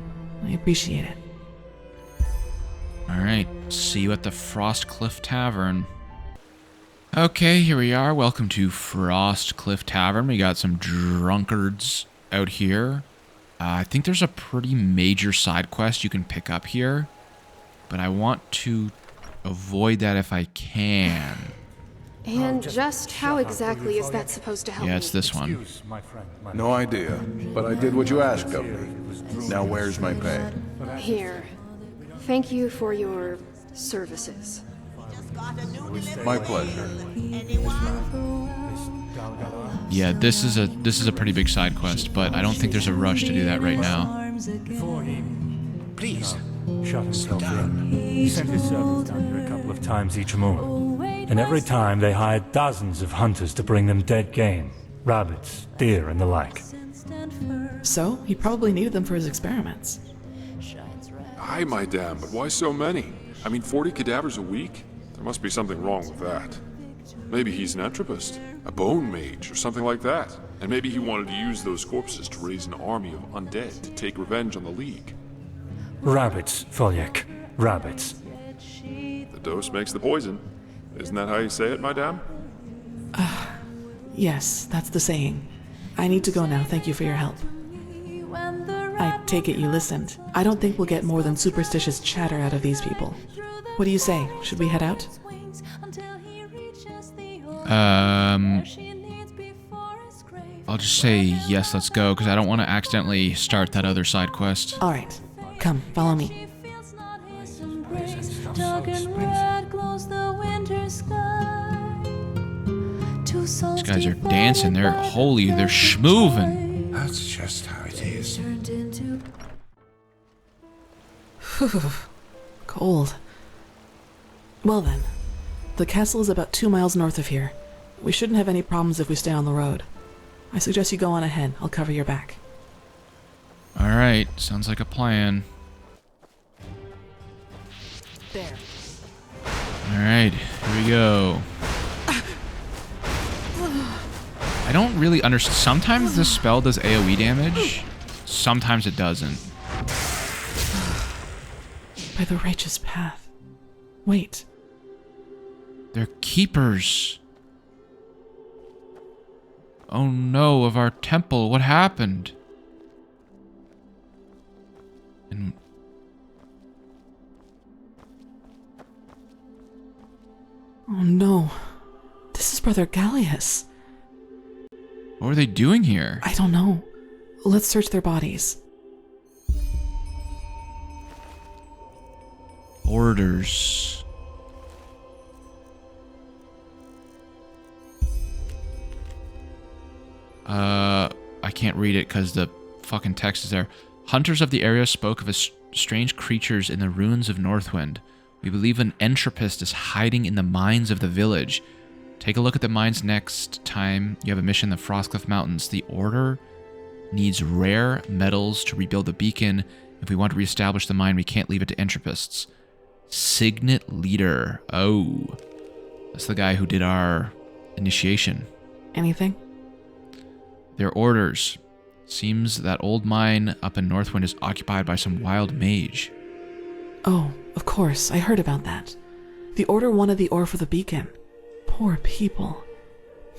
I appreciate it. Alright, see you at the Frostcliff Tavern. Okay, here we are. Welcome to Frostcliff Tavern. We got some drunkards out here. I think there's a pretty major side quest you can pick up here, but I want to avoid that if I can. And just how exactly is that supposed to help me? Yeah, it's this one. No idea, but I did what you asked of me. Now where's my pay? Here. Thank you for your services. My pleasure. Yeah, this is a pretty big side quest, but I don't think there's a rush to do that right now. Please, shut himself in. He sent his servants down here a couple of times each moon. And every time they hired dozens of hunters to bring them dead game. Rabbits, deer, and the like. So, he probably needed them for his experiments. Aye, my damn, but why so many? I mean, 40 cadavers a week? There must be something wrong with that. Maybe he's an entropist, a bone mage, or something like that. And maybe he wanted to use those corpses to raise an army of undead to take revenge on the League. Rabbits, Foljek. Rabbits. The dose makes the poison. Isn't that how you say it, madame? Yes, that's the saying. I need to go now, thank you for your help. I take it you listened. I don't think we'll get more than superstitious chatter out of these people. What do you say? Should we head out? I'll just say yes, let's go, because I don't want to accidentally start that other side quest. Alright, come, follow me. These guys are dancing, they're holy, they're schmoovin'. That's just how it is. Cold. Well then, the castle is about 2 miles north of here. We shouldn't have any problems if we stay on the road. I suggest you go on ahead. I'll cover your back. Alright, sounds like a plan. There. Alright, here we go. I don't really understand. Sometimes this spell does AoE damage, sometimes it doesn't. By the righteous path. Wait. They're keepers. Oh no, of our temple, what happened? And oh no. This is Brother Gallius. what are they doing here? I don't know. Let's search their bodies. Orders. I can't read it because the fucking text is there. Hunters of the area spoke of strange creatures in the ruins of Northwind. We believe an entropist is hiding in the mines of the village. Take a look at the mines next time you have a mission in the Frostcliff Mountains. The Order needs rare metals to rebuild the beacon. If we want to reestablish the mine, we can't leave it to entropists. Signet Leader. Oh. That's the guy who did our initiation. Anything? Their orders. Seems that old mine up in Northwind is occupied by some wild mage. Oh, of course. I heard about that. The Order wanted the ore for the beacon. Poor people.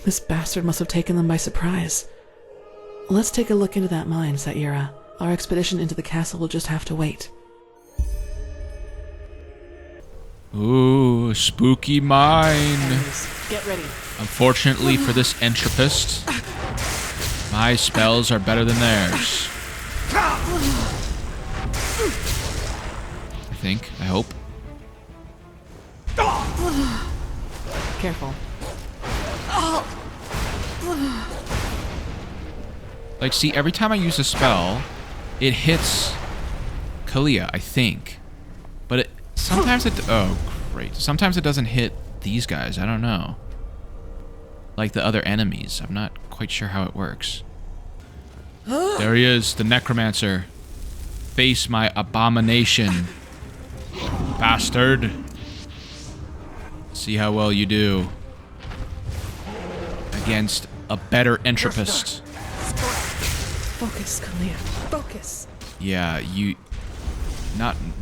This bastard must have taken them by surprise. Let's take a look into that mine, Saira. Our expedition into the castle will just have to wait. Ooh, spooky mine. Get ready. Unfortunately for this entropist, my spells are better than theirs. I think. I hope. Careful. Like, see, every time I use a spell, it hits Calia, I think. But it, sometimes it... Oh, great. Sometimes it doesn't hit these guys. I don't know. Like the other enemies. I'm not quite sure how it works. There he is, the necromancer. Face my abomination, bastard. See how well you do against a better entropist. Focus, Calia. Focus. Yeah, you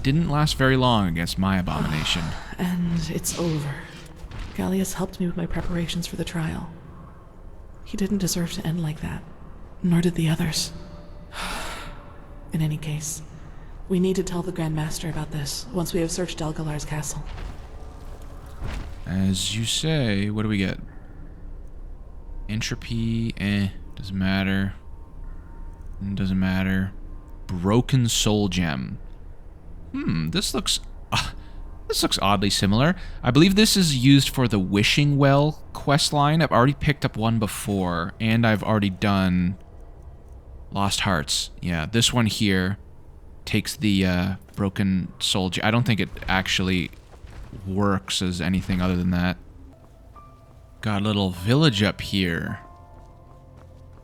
didn't last very long against my abomination. And it's over. Gallius helped me with my preparations for the trial. He didn't deserve to end like that. Nor did the others. In any case, we need to tell the Grand Master about this once we have searched Dalgalar's castle. As you say, what do we get? Entropy, doesn't matter. Doesn't matter. Broken Soul Gem. This looks oddly similar. I believe this is used for the Wishing Well questline. I've already picked up one before, and I've already done Lost Hearts. Yeah, this one here takes the broken soldier. I don't think it actually works as anything other than that. Got a little village up here.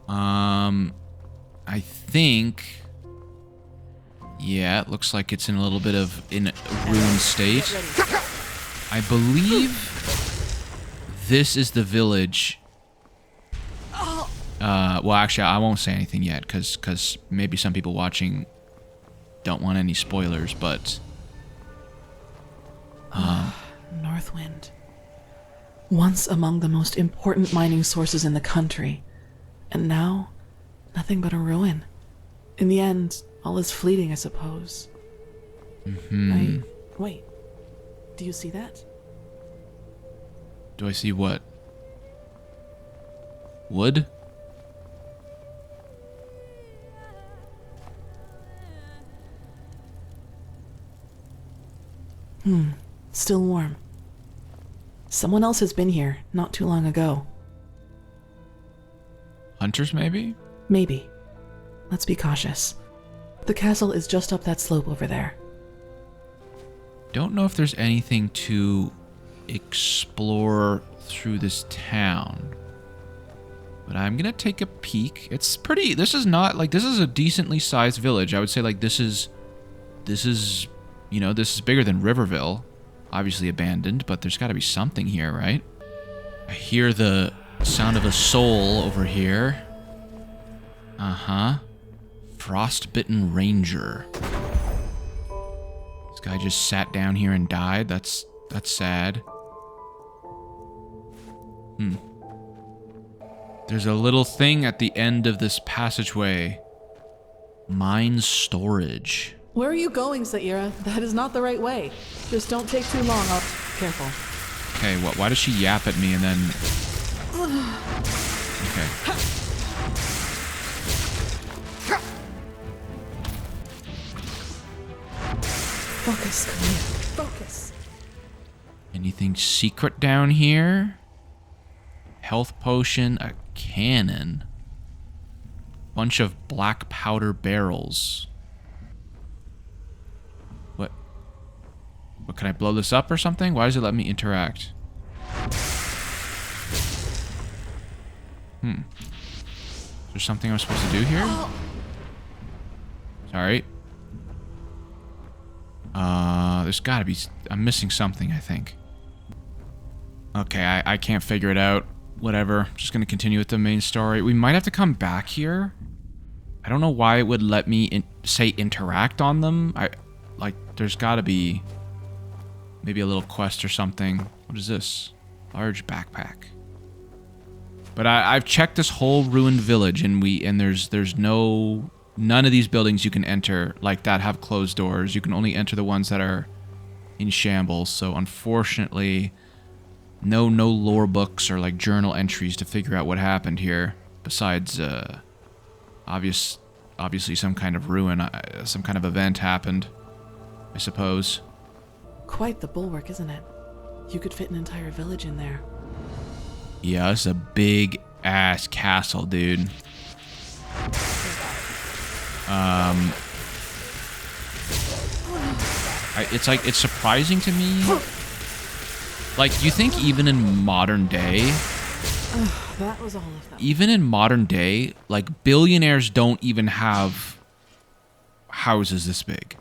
I think... Yeah, it looks like it's in a little bit of in ruined state. I believe this is the village. Well, actually, I won't say anything yet, because maybe some people watching don't want any spoilers, but... Northwind. Once among the most important mining sources in the country. And now, nothing but a ruin. In the end, all is fleeting, I suppose. Wait. Do you see that? Do I see what? Wood? Still warm. Someone else has been here not too long ago. Hunters, maybe? Maybe. Let's be cautious. The castle is just up that slope over there. Don't know if there's anything to explore through this town. But I'm gonna take a peek. It's pretty... This is not... Like, this is a decently sized village. I would say, like, this is... You know, this is bigger than Riverville. Obviously abandoned, but there's gotta be something here, right? I hear the sound of a soul over here. Uh-huh. Frostbitten Ranger. This guy just sat down here and died. That's sad. There's a little thing at the end of this passageway. Mine storage. Where are you going, Saira? That is not the right way. Just don't take too long. Careful. Okay, what? Why does she yap at me and then... Okay. Focus, Calia. Focus. Anything secret down here? Health potion, a cannon. Bunch of black powder barrels. What? What, can I blow this up or something? Why does it let me interact? Is there something I'm supposed to do here? Sorry. There's gotta be... I'm missing something, I think. Okay, I can't figure it out. Whatever. Just gonna continue with the main story. We might have to come back here. I don't know why it would let me say interact on them. Like, there's gotta be... maybe a little quest or something. What is this? Large backpack. But I've checked this whole ruined village, and there's no... None of these buildings you can enter like that have closed doors. You can only enter the ones that are in shambles. So unfortunately, no lore books or like journal entries to figure out what happened here. Besides, obviously some kind of ruin, some kind of event happened, I suppose. Quite the bulwark, isn't it? You could fit an entire village in there. Yeah, it's a big ass castle, dude. It's surprising to me. Like, you think even in modern day... that was all of them. Even in modern day, like, billionaires don't even have houses this big.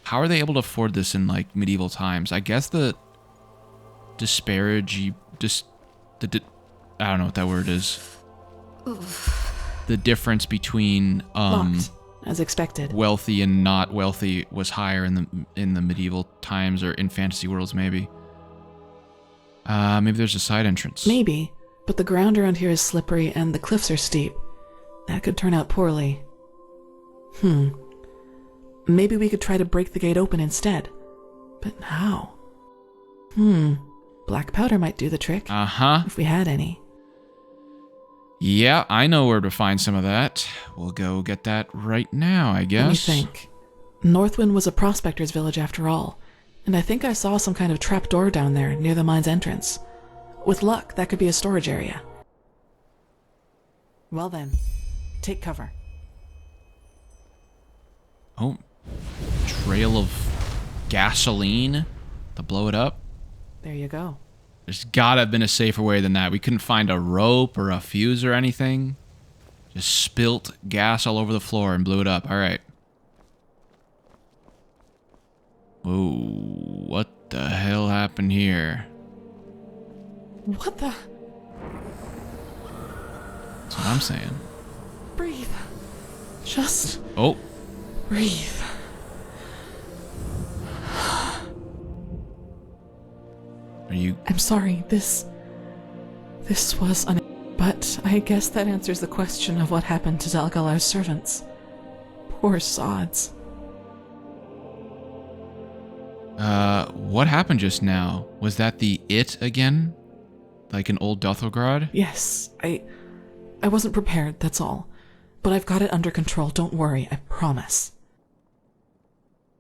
How are they able to afford this in, like, medieval times? I guess the disparity... I don't know what that word is. The difference between Locked, as expected. Wealthy and not wealthy was higher in the medieval times, or in fantasy worlds, maybe. Maybe there's a side entrance. Maybe, but the ground around here is slippery and the cliffs are steep. That could turn out poorly. Maybe we could try to break the gate open instead. But how? Black powder might do the trick. If we had any. Yeah, I know where to find some of that. We'll go get that right now, I guess. Let me think. Northwind was a prospector's village after all, and I think I saw some kind of trapdoor down there near the mine's entrance. With luck, that could be a storage area. Well then, take cover. Oh, trail of gasoline to blow it up. There you go. There's gotta have been a safer way than that. We couldn't find a rope or a fuse or anything. Just spilt gas all over the floor and blew it up. Alright. Whoa, what the hell happened here? What the? That's what I'm saying. Breathe. Just Oh. breathe. Are you... I'm sorry, this was but I guess that answers the question of what happened to Dalgalar's servants. Poor sods. What happened just now? Was that the it again? Like an old Dothrograd? Yes, I wasn't prepared, that's all. But I've got it under control, don't worry, I promise.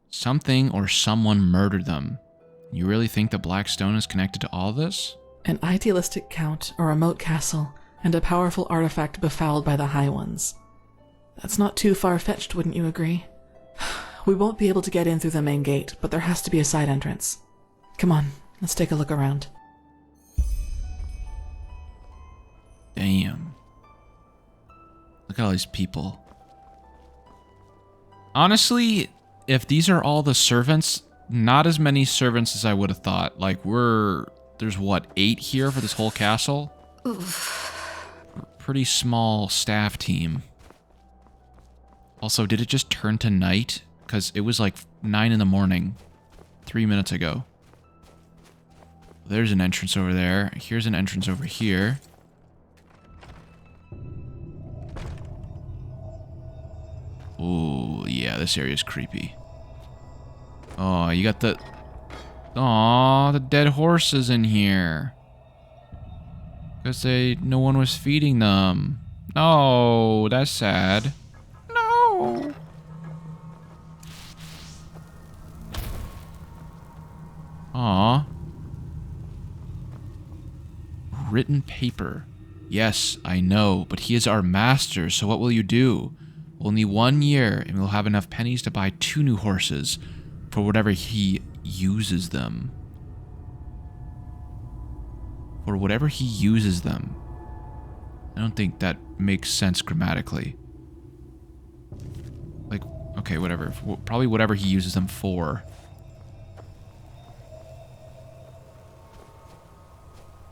Something or someone murdered them. You really think the Black Stone is connected to all this? An idealistic count, a remote castle, and a powerful artifact befouled by the High Ones. That's not too far-fetched, wouldn't you agree? We won't be able to get in through the main gate, but there has to be a side entrance. Come on, let's take a look around. Damn. Look at all these people. Honestly, if these are all the servants, not as many servants as I would have thought. Like, there's what, 8 here for this whole castle? Oof. Pretty small staff team. Also, did it just turn to night? Because it was like 9 in the morning, 3 minutes ago. There's an entrance over there. Here's an entrance over here. Ooh, yeah, this area's creepy. Oh, you got the... Aw, the dead horses in here. Because no one was feeding them. No, that's sad. No. Aw. Written paper. Yes, I know, but he is our master, so what will you do? Only 1 year, and we'll have enough pennies to buy 2 new horses for whatever he uses them. For whatever he uses them. I don't think that makes sense grammatically. Like, okay, whatever. Probably whatever he uses them for.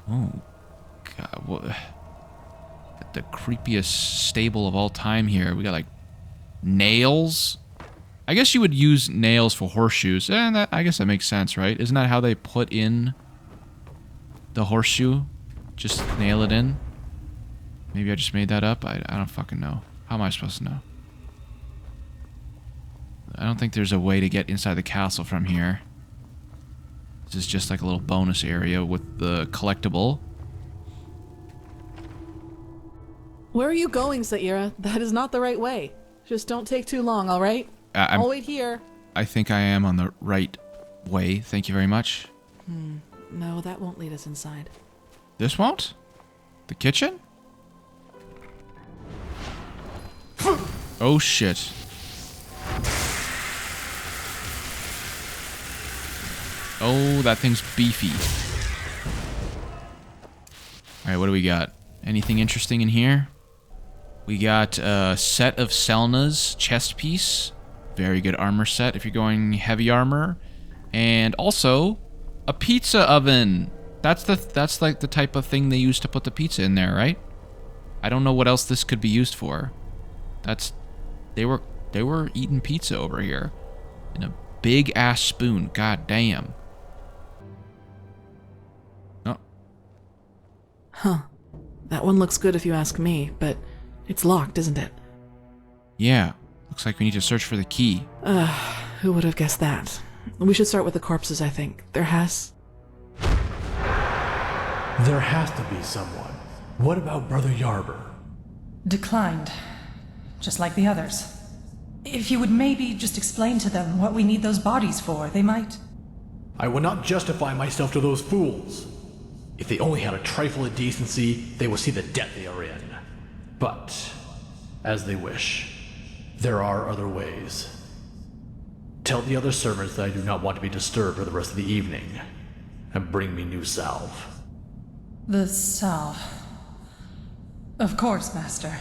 Oh, God. What? The creepiest stable of all time here. We got, like, nails. I guess you would use nails for horseshoes. And I guess that makes sense, right? Isn't that how they put in the horseshoe? Just nail it in? Maybe I just made that up? I don't fucking know. How am I supposed to know? I don't think there's a way to get inside the castle from here. This is just like a little bonus area with the collectible. Where are you going, Saira? That is not the right way. Just don't take too long, alright? I'll wait here. I think I am on the right way. Thank you very much. No, that won't lead us inside. This won't? The kitchen? Oh, shit. Oh, that thing's beefy. Alright, what do we got? Anything interesting in here? We got a set of Selna's chest piece. Very good armor set if you're going heavy armor. And also, a pizza oven. That's like the type of thing they use to put the pizza in there, right? I don't know what else this could be used for. They were eating pizza over here. In a big ass spoon. God damn. Oh. Huh. That one looks good if you ask me, but it's locked, isn't it? Yeah. Looks like we need to search for the key. Who would have guessed that? We should start with the corpses, I think. There has to be someone. What about Brother Yarber? Declined. Just like the others. If you would maybe just explain to them what we need those bodies for, they might... I will not justify myself to those fools. If they only had a trifle of decency, they will see the debt they are in. But, as they wish, there are other ways. Tell the other servants that I do not want to be disturbed for the rest of the evening. And bring me new salve. The salve. Of course, Master.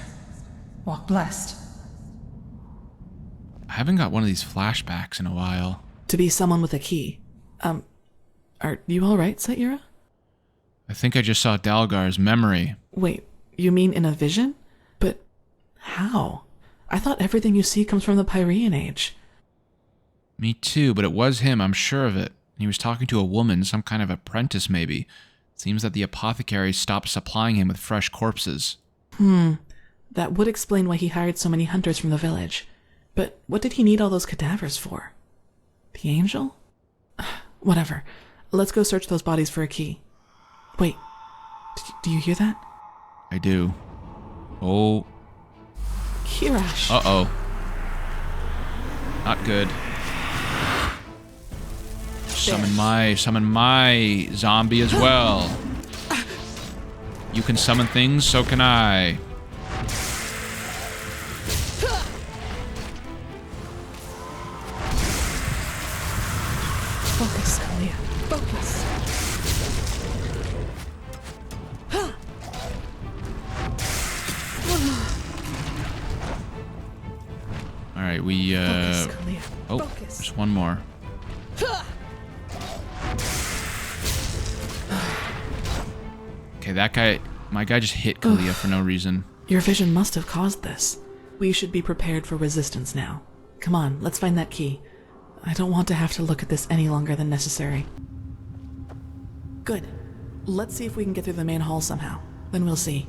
Walk blessed. I haven't got one of these flashbacks in a while. To be someone with a key. Are you alright, Saira? I think I just saw Dalgar's memory. Wait, you mean in a vision? But how? I thought everything you see comes from the Pyrean Age. Me too, but it was him, I'm sure of it. He was talking to a woman, some kind of apprentice maybe. It seems that the apothecary stopped supplying him with fresh corpses. That would explain why he hired so many hunters from the village. But what did he need all those cadavers for? The angel? Whatever. Let's go search those bodies for a key. Wait, do you hear that? I do. Oh. Kirash. Uh-oh. Not good. Summon my zombie as well. You can summon things, so can I. Focus, Calia. Focus. Alright, we, Focus, Calia. Oh, Focus. there's one more. Okay, that guy... My guy just hit Calia for no reason. Your vision must have caused this. We should be prepared for resistance now. Come on, let's find that key. I don't want to have to look at this any longer than necessary. Good. Let's see if we can get through the main hall somehow. Then we'll see.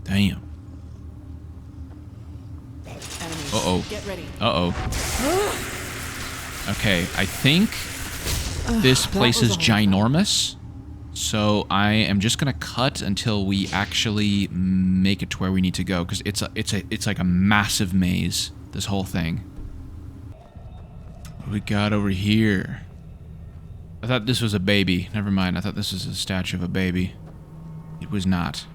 Damn. Enemies. Uh-oh. Get ready. Uh-oh. Okay, I think this place is ginormous. So I am just gonna cut until we actually make it to where we need to go, because it's like a massive maze, this whole thing. What do we got over here? I thought this was a baby. Never mind, I thought this was a statue of a baby. It was not.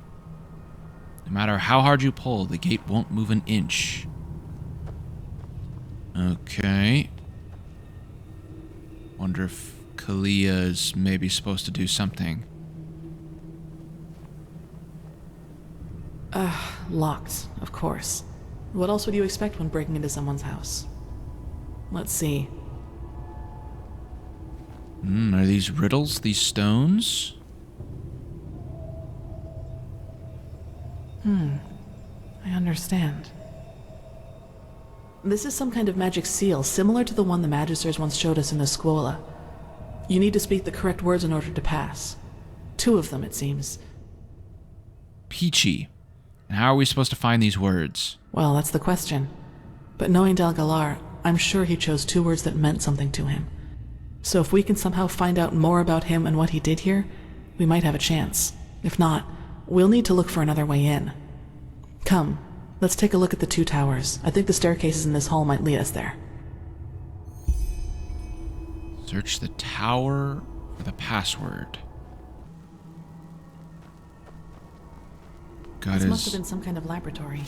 No matter how hard you pull, the gate won't move an inch. Okay. Wonder if Calia is maybe supposed to do something. Locked, of course. What else would you expect when breaking into someone's house? Let's see. Are these riddles? These stones? I understand. This is some kind of magic seal, similar to the one the Magisters once showed us in the Scuola. You need to speak the correct words in order to pass. 2 of them, it seems. Peachy. And how are we supposed to find these words? Well, that's the question. But knowing Dalgalar, I'm sure he chose 2 words that meant something to him. So if we can somehow find out more about him and what he did here, we might have a chance. If not, we'll need to look for another way in. Come, let's take a look at the 2 towers. I think the staircases in this hall might lead us there. Search the tower for the password. This must have been some kind of laboratory.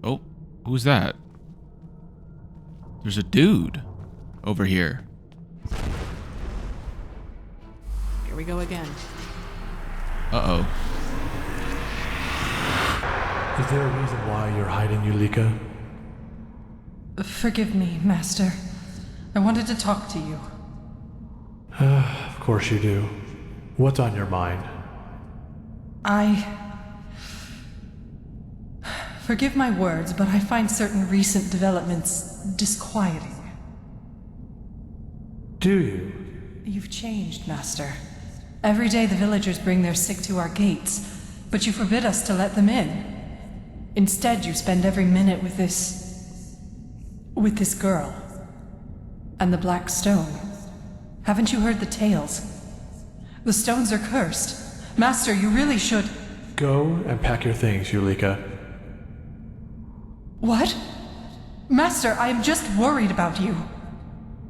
Oh, who's that? There's a dude over here. Here we go again. Uh-oh. Is there a reason why you're hiding, Yulika? Forgive me, Master. I wanted to talk to you. Of course you do. What's on your mind? Forgive my words, but I find certain recent developments disquieting. Do you? You've changed, Master. Every day the villagers bring their sick to our gates, but you forbid us to let them in. Instead, you spend every minute with this girl. And the black stone. Haven't you heard the tales? The stones are cursed. Master, you really should... Go and pack your things, Yulika. What? Master, I am just worried about you.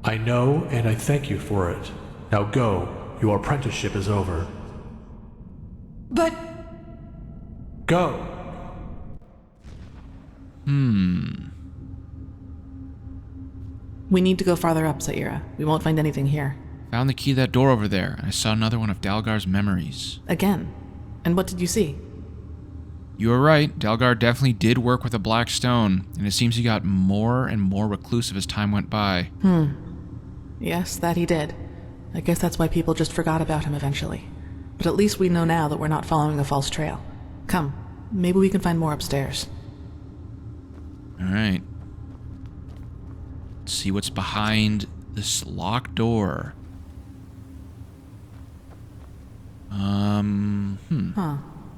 I know, and I thank you for it. Now go. Your apprenticeship is over. But... Go! We need to go farther up, Saira. We won't find anything here. Found the key to that door over there, and I saw another one of Dalgar's memories. Again? And what did you see? You were right. Dalgar definitely did work with a black stone, and it seems he got more and more reclusive as time went by. Yes, that he did. I guess that's why people just forgot about him eventually. But at least we know now that we're not following a false trail. Come, maybe we can find more upstairs. Alright. Let's see what's behind this locked door.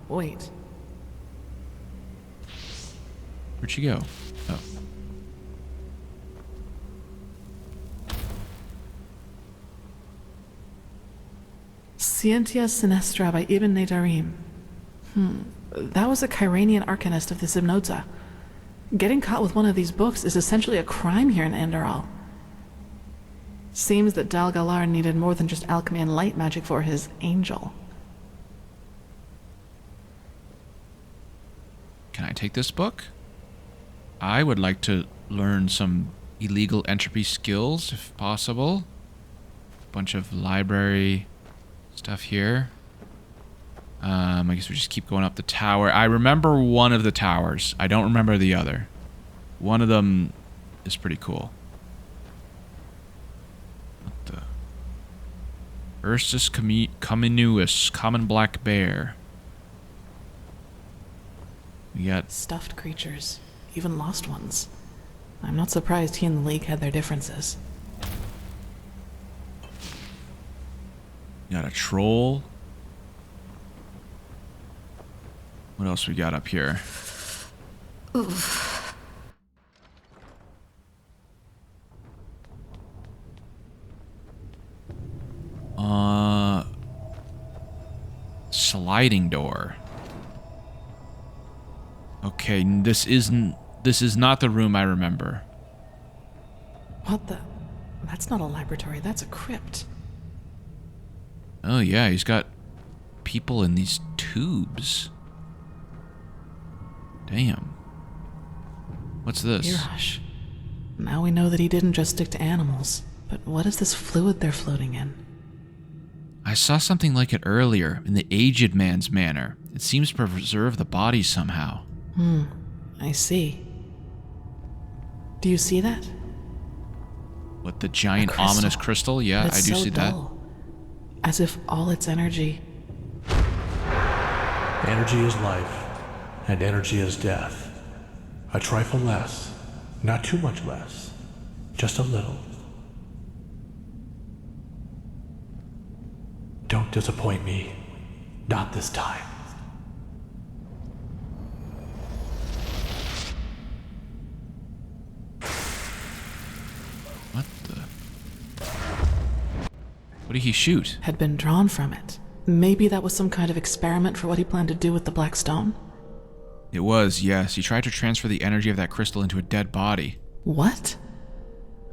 Wait. Where'd she go? Oh. Scientia Sinistra by Ibn Nehrim. That was a Kyranian arcanist of the Zimnodza. Getting caught with one of these books is essentially a crime here in Enderal. Seems that Dal Galar needed more than just alchemy and light magic for his angel. Can I take this book? I would like to learn some illegal entropy skills, if possible. Bunch of library stuff here. I guess we just keep going up the tower. I remember one of the towers. I don't remember the other. One of them is pretty cool. What the? Ursus communis, common black bear. We got stuffed creatures, even lost ones. I'm not surprised he and the League had their differences. Got a troll. What else we got up here? Oof. Sliding door. Okay, this is not the room I remember. What the? That's not a laboratory, that's a crypt. Oh yeah, he's got people in these tubes. Damn. What's this? Yurash. Now we know that he didn't just stick to animals, but what is this fluid they're floating in? I saw something like it earlier in the aged man's manor. It seems to preserve the body somehow. I see. Do you see that? What, the giant ominous crystal? Yeah, I do see that. As if all its energy... Energy is life, and energy is death. A trifle less, not too much less, just a little. Don't disappoint me. Not this time. What the? What did he shoot? Had been drawn from it. Maybe that was some kind of experiment for what he planned to do with the Black Stone? It was, yes. He tried to transfer the energy of that crystal into a dead body. What?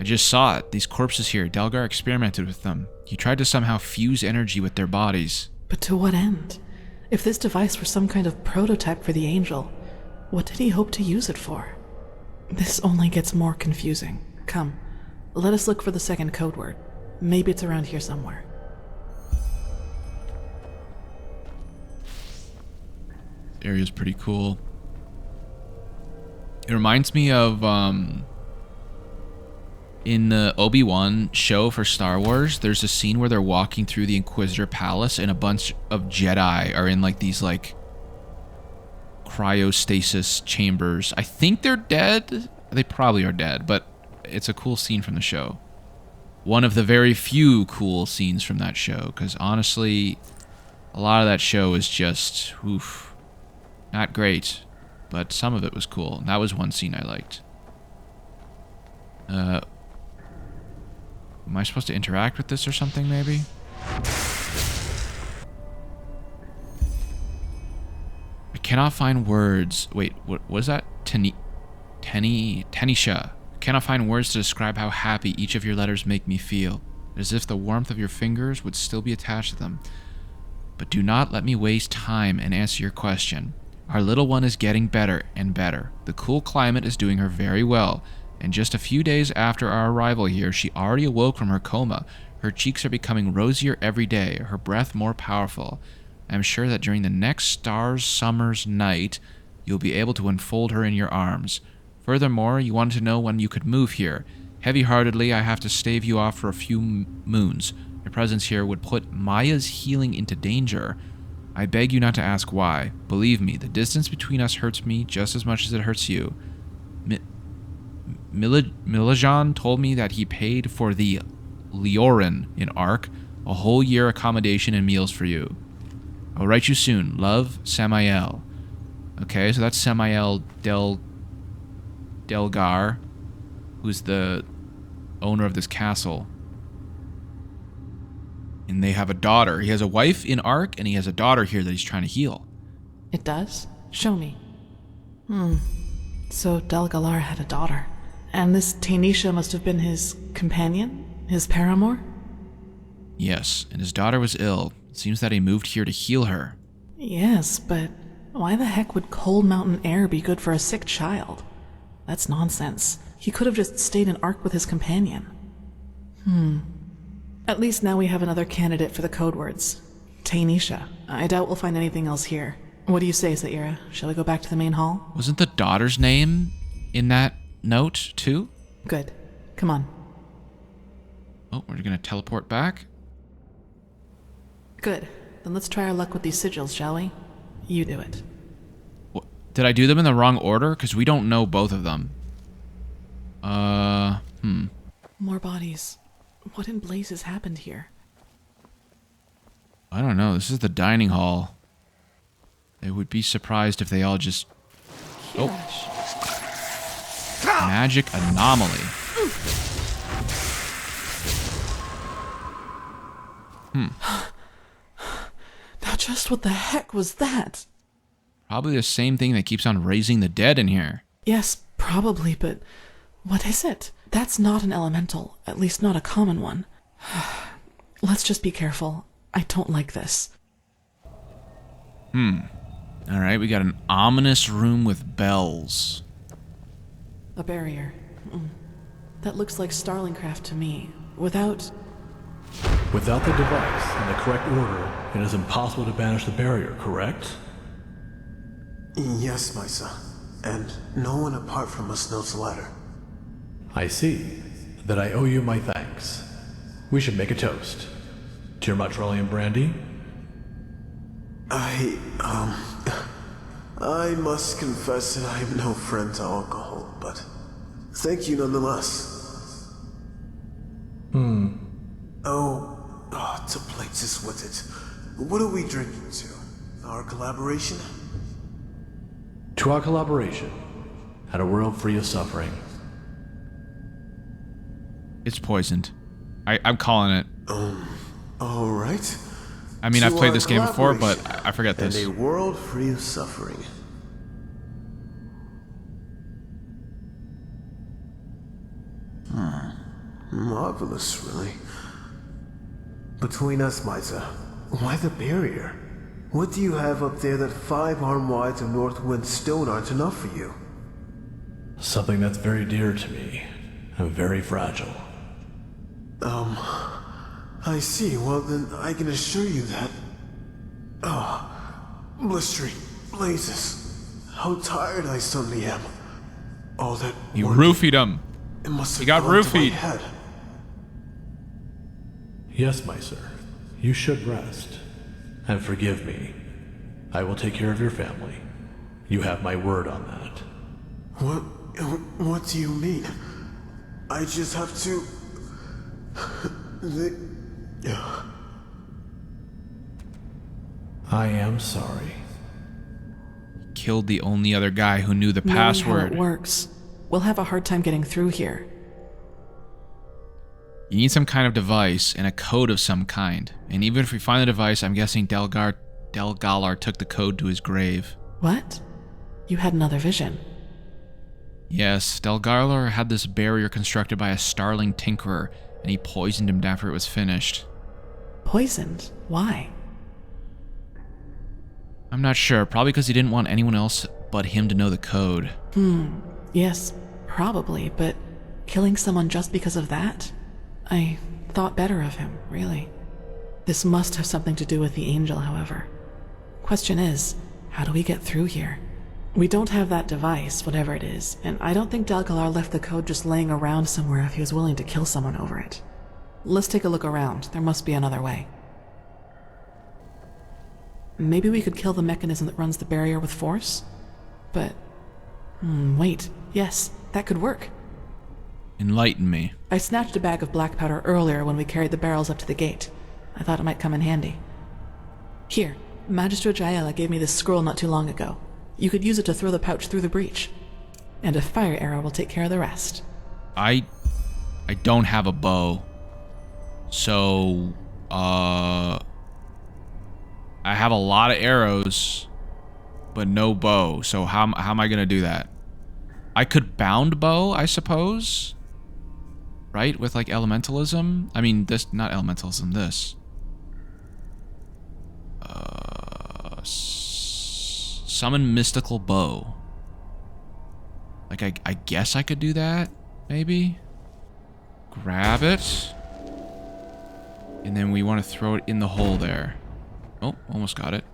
I just saw it. These corpses here, Dalgar experimented with them. He tried to somehow fuse energy with their bodies. But to what end? If this device were some kind of prototype for the Angel, what did he hope to use it for? This only gets more confusing. Come, let us look for the second code word. Maybe it's around here somewhere. This area's pretty cool. It reminds me of, in the Obi-Wan show for Star Wars, there's a scene where they're walking through the Inquisitor Palace and a bunch of Jedi are in like these like cryostasis chambers. I think they're dead. They probably are dead, but it's a cool scene from the show. One of the very few cool scenes from that show, because honestly, a lot of that show is just, oof, not great, but some of it was cool. And that was one scene I liked. Am I supposed to interact with this or something, maybe? I cannot find words. Wait, what was that? Tanisha. I cannot find words to describe how happy each of your letters make me feel. As if the warmth of your fingers would still be attached to them. But do not let me waste time and answer your question. Our little one is getting better and better. The cool climate is doing her very well, and just a few days after our arrival here, she already awoke from her coma. Her cheeks are becoming rosier every day, her breath more powerful. I am sure that during the next summer's night, you'll be able to enfold her in your arms. Furthermore, you wanted to know when you could move here. Heavy-heartedly, I have to stave you off for a few moons. Your presence here would put Maya's healing into danger. I beg you not to ask why. Believe me, the distance between us hurts me just as much as it hurts you. Milajan told me that he paid for the Leorin in Ark, a whole year accommodation and meals for you. I'll write you soon. Love, Samael. Okay, so that's Samael Delgar, who's the owner of this castle. And they have a daughter. He has a wife in Ark, and he has a daughter here that he's trying to heal. It does? Show me. So Delgalar had a daughter. And this Tanisha must have been his companion? His paramour? Yes, and his daughter was ill. It seems that he moved here to heal her. Yes, but why the heck would cold mountain air be good for a sick child? That's nonsense. He could have just stayed in Ark with his companion. At least now we have another candidate for the code words. Tanisha. I doubt we'll find anything else here. What do you say, Zaira? Shall we go back to the main hall? Wasn't the daughter's name in that note, too? Good. Come on. Oh, we're gonna teleport back? Good. Then let's try our luck with these sigils, shall we? You do it. What? Did I do them in the wrong order? Because we don't know both of them. More bodies. What in blazes happened here? I don't know. This is the dining hall. I would be surprised if they all just... Oh. Magic anomaly. Now just what the heck was that? Probably the same thing that keeps on raising the dead in here. Yes, probably, but what is it? That's not an elemental, at least not a common one. Let's just be careful. I don't like this. Alright, we got an ominous room with bells. A barrier. That looks like Starlingcraft to me. Without the device in the correct order, it is impossible to banish the barrier, correct? Yes, my son. And no one apart from us knows the latter. I see. That I owe you my thanks. We should make a toast. To your Motrellian brandy? I must confess that I am no friend to alcohol, but thank you nonetheless. To places with it. What are we drinking to? Our collaboration? To our collaboration. At a world free of suffering. It's poisoned. I'm calling it. Alright. I mean, I've played this game before, but I forget this. And a world free of suffering. Marvelous, really. Between us, Misa, why the barrier? What do you have up there that 5 arm wides of Northwind stone aren't enough for you? Something that's very dear to me, and very fragile. I see. Well, then I can assure you that... blistering blazes. How tired I suddenly am. All that... You roofied him. It must have he got gone to my roofied. head. Yes, my sir. You should rest. And forgive me. I will take care of your family. You have my word on that. What do you mean? I just have to... I am sorry. Killed the only other guy who knew the Knowing password. how it works. We'll have a hard time getting through here. You need some kind of device and a code of some kind. And even if we find the device, I'm guessing Delgalar took the code to his grave. What? You had another vision. Yes, Delgalar had this barrier constructed by a starling tinkerer, and he poisoned him after it was finished. Poisoned? Why? I'm not sure. Probably because he didn't want anyone else but him to know the code. Yes, probably, but killing someone just because of that? I thought better of him, really. This must have something to do with the angel, however. Question is, how do we get through here? We don't have that device, whatever it is, and I don't think Dalgalar left the code just laying around somewhere if he was willing to kill someone over it. Let's take a look around. There must be another way. Maybe we could kill the mechanism that runs the barrier with force? But... wait. Yes, that could work. Enlighten me. I snatched a bag of black powder earlier when we carried the barrels up to the gate. I thought it might come in handy. Here, Magister Jaela gave me this scroll not too long ago. You could use it to throw the pouch through the breach. And a fire arrow will take care of the rest. I don't have a bow. So, I have a lot of arrows, but no bow. So how am I gonna do that? I could bound bow, I suppose? Right? With like elementalism? I mean, this, not elementalism, this. Summon mystical bow. Like, I guess I could do that, maybe? Grab it. And then we want to throw it in the hole there. Oh, almost got it.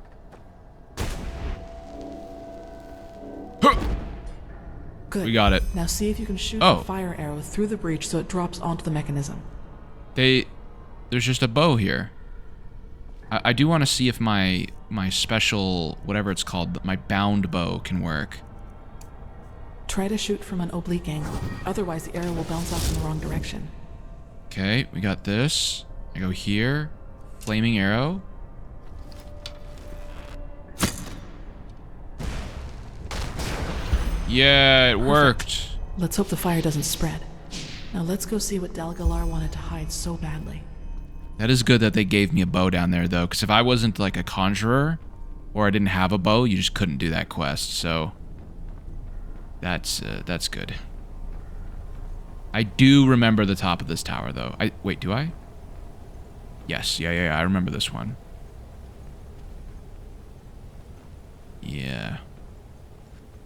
Good. We got it. Now see if you can shoot the fire arrow through the breach so it drops onto the mechanism. There's just a bow here. I do want to see if my special, whatever it's called, my bound bow can work. Try to shoot from an oblique angle. Otherwise, the arrow will bounce off in the wrong direction. Okay, we got this. I go here. Flaming arrow. Yeah, it worked. Let's hope the fire doesn't spread. Now let's go see what Dalgalar wanted to hide so badly. That is good that they gave me a bow down there, though, because if I wasn't like a conjurer, or I didn't have a bow, you just couldn't do that quest, so... That's good. I do remember the top of this tower, though. Wait, do I? Yes, yeah, I remember this one. Yeah.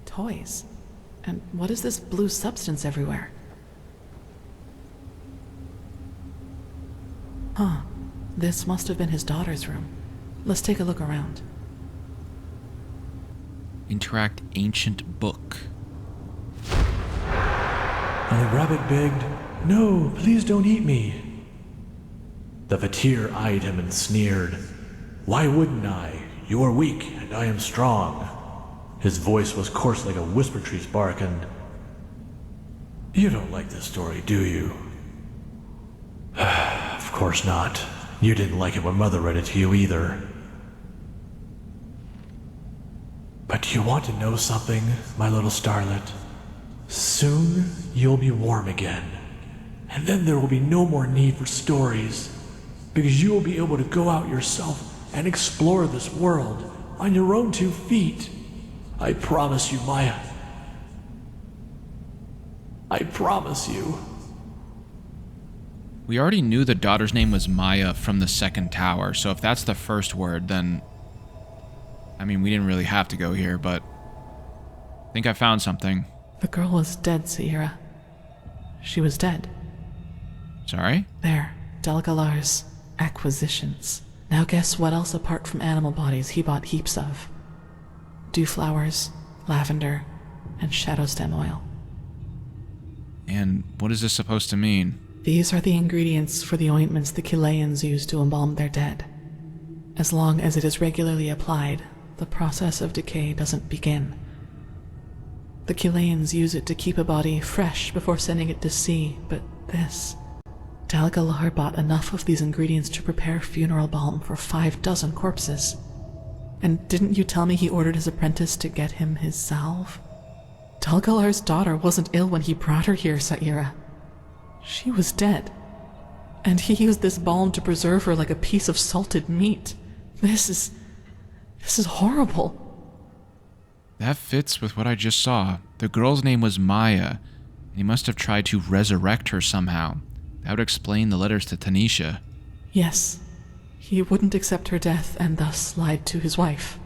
Toys. And what is this blue substance everywhere? Huh. This must have been his daughter's room. Let's take a look around. Interact ancient book. And the rabbit begged, "No, please don't eat me." The Fatir eyed him and sneered, "Why wouldn't I? You are weak, and I am strong." His voice was coarse like a whisper tree's bark, and... "You don't like this story, do you?" "Of course not. You didn't like it when Mother read it to you either." "But do you want to know something, my little starlet? Soon, you'll be warm again. And then there will be no more need for stories, because you will be able to go out yourself and explore this world on your own 2 feet. I promise you, Maya. I promise you." We already knew the daughter's name was Maya from the second tower, so if that's the first word, then... I mean, we didn't really have to go here, but... I think I found something. The girl was dead, Sierra. She was dead. Sorry? There. Dalgalar's acquisitions. Now guess what else apart from animal bodies he bought heaps of. Dewflowers, lavender, and shadow stem oil. And what is this supposed to mean? These are the ingredients for the ointments the Chileans use to embalm their dead. As long as it is regularly applied, the process of decay doesn't begin. The Chileans use it to keep a body fresh before sending it to sea, but this... Dalgalar bought enough of these ingredients to prepare funeral balm for 6 corpses. And didn't you tell me he ordered his apprentice to get him his salve? Dalgalar's daughter wasn't ill when he brought her here, Saira. She was dead. And he used this balm to preserve her like a piece of salted meat. This is horrible. That fits with what I just saw. The girl's name was Maya, and he must have tried to resurrect her somehow. That would explain the letters to Tanisha. Yes. He wouldn't accept her death and thus lied to his wife.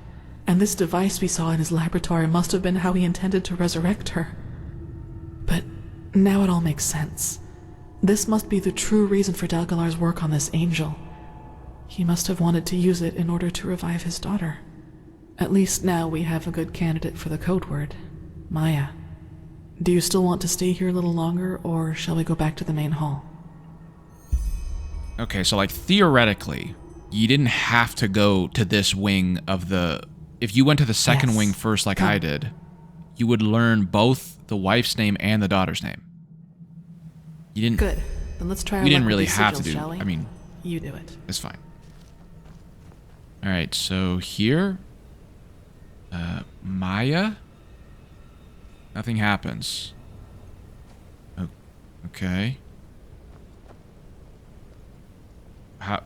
And this device we saw in his laboratory must have been how he intended to resurrect her. But now it all makes sense. This must be the true reason for Dalgalar's work on this angel. He must have wanted to use it in order to revive his daughter. At least now we have a good candidate for the code word, Maya. Do you still want to stay here a little longer, or shall we go back to the main hall? Okay, so like theoretically, you didn't have to go to this wing of the... If you went to the second wing first like I did, you would learn both the wife's name and the daughter's name. You didn't... Good. Then let's try our We didn't luck really with these have to sigils, do... shall we? I mean... You do it. It's fine. Alright, so here... Maya? Nothing happens. Oh, okay. How...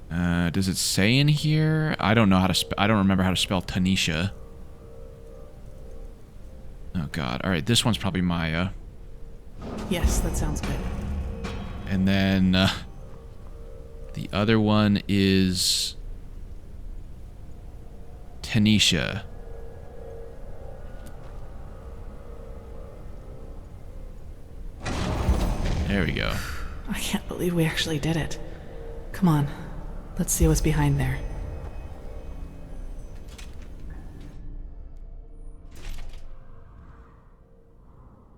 does it say in here? I don't know how to I don't remember how to spell Tanisha. Oh god. Alright, this one's probably Maya. Yes, that sounds good. And then the other one is Tanisha. There we go. I can't believe we actually did it. Come on, let's see what's behind there.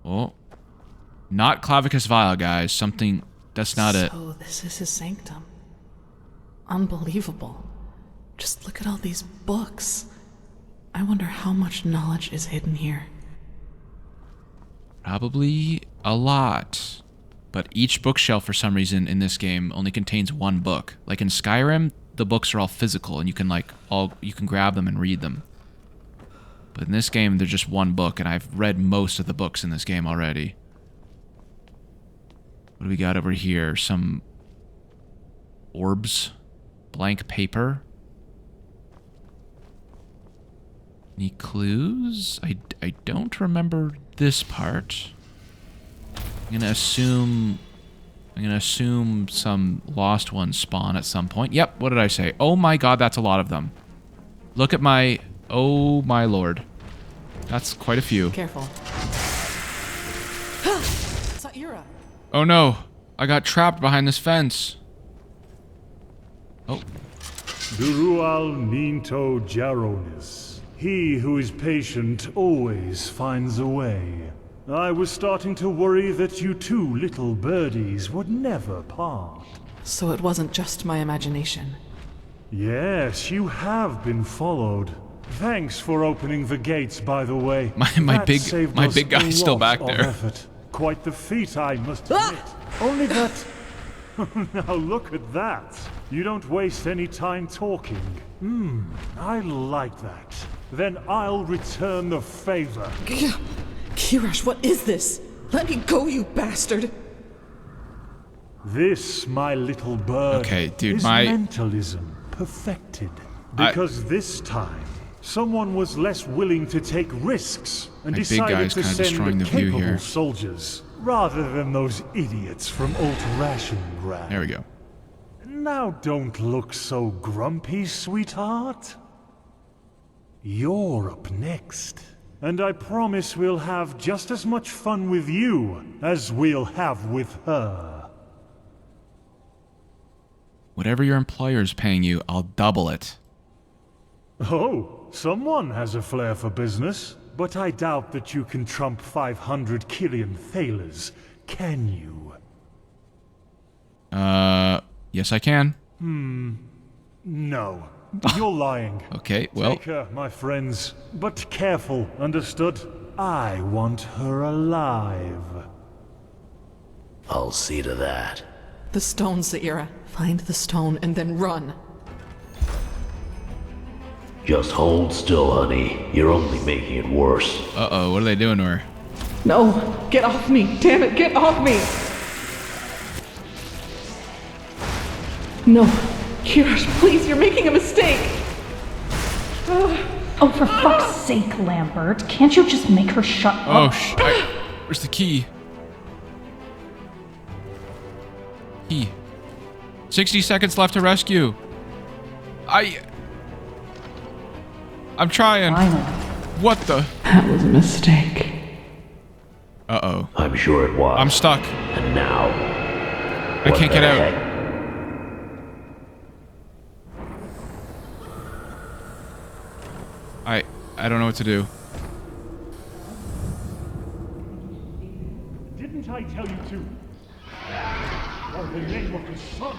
Oh. Not Clavicus Vile, guys. Something... That's not it. So this is his sanctum. Unbelievable. Just look at all these books. I wonder how much knowledge is hidden here. Probably a lot. But each bookshelf, for some reason, in this game only contains one book. Like in Skyrim, the books are all physical, and you can you can grab them and read them. But in this game, they're just one book, and I've read most of the books in this game already. What do we got over here? Some orbs, blank paper. Any clues? I don't remember this part. I'm gonna assume some lost ones spawn at some point. Yep, what did I say? Oh my god, that's a lot of them. Look at my... Oh my lord. That's quite a few. Careful. Saira. Oh no, I got trapped behind this fence. Oh. Durual Ninto Jaronis. He who is patient always finds a way. I was starting to worry that you two little birdies would never part. So it wasn't just my imagination. Yes, you have been followed. Thanks for opening the gates, by the way. My big guy's still back there. Effort. Quite the feat, I must admit. Only that... Now look at that. You don't waste any time talking. I like that. Then I'll return the favor. Kirash, what is this? Let me go, you bastard! This, my little bird, is mentalism perfected. Because this time, someone was less willing to take risks and decided to send capable soldiers, rather than those idiots from Old Rashengrad. There we go. Now don't look so grumpy, sweetheart. You're up next. And I promise we'll have just as much fun with you as we'll have with her. Whatever your employer's paying you, I'll double it. Oh, someone has a flair for business. But I doubt that you can trump 500 Killian thalers, can you? Yes I can. No. You're lying. Okay, well... Take her, my friends. But careful, understood? I want her alive. I'll see to that. The stone, Saira. Find the stone and then run. Just hold still, honey. You're only making it worse. Uh-oh, what are they doing to her? No! Get off me! Damn it, get off me! No. Kirash, please, you're making a mistake! Oh, for fuck's sake, Lambert. Can't you just make her shut up? Where's the key? Key. 60 seconds left to rescue. I'm trying. Finally. What the? That was a mistake. Uh-oh. I'm sure it was. I'm stuck. And now... I can't get out. I don't know what to do. Didn't I tell you to? For the name of the sun.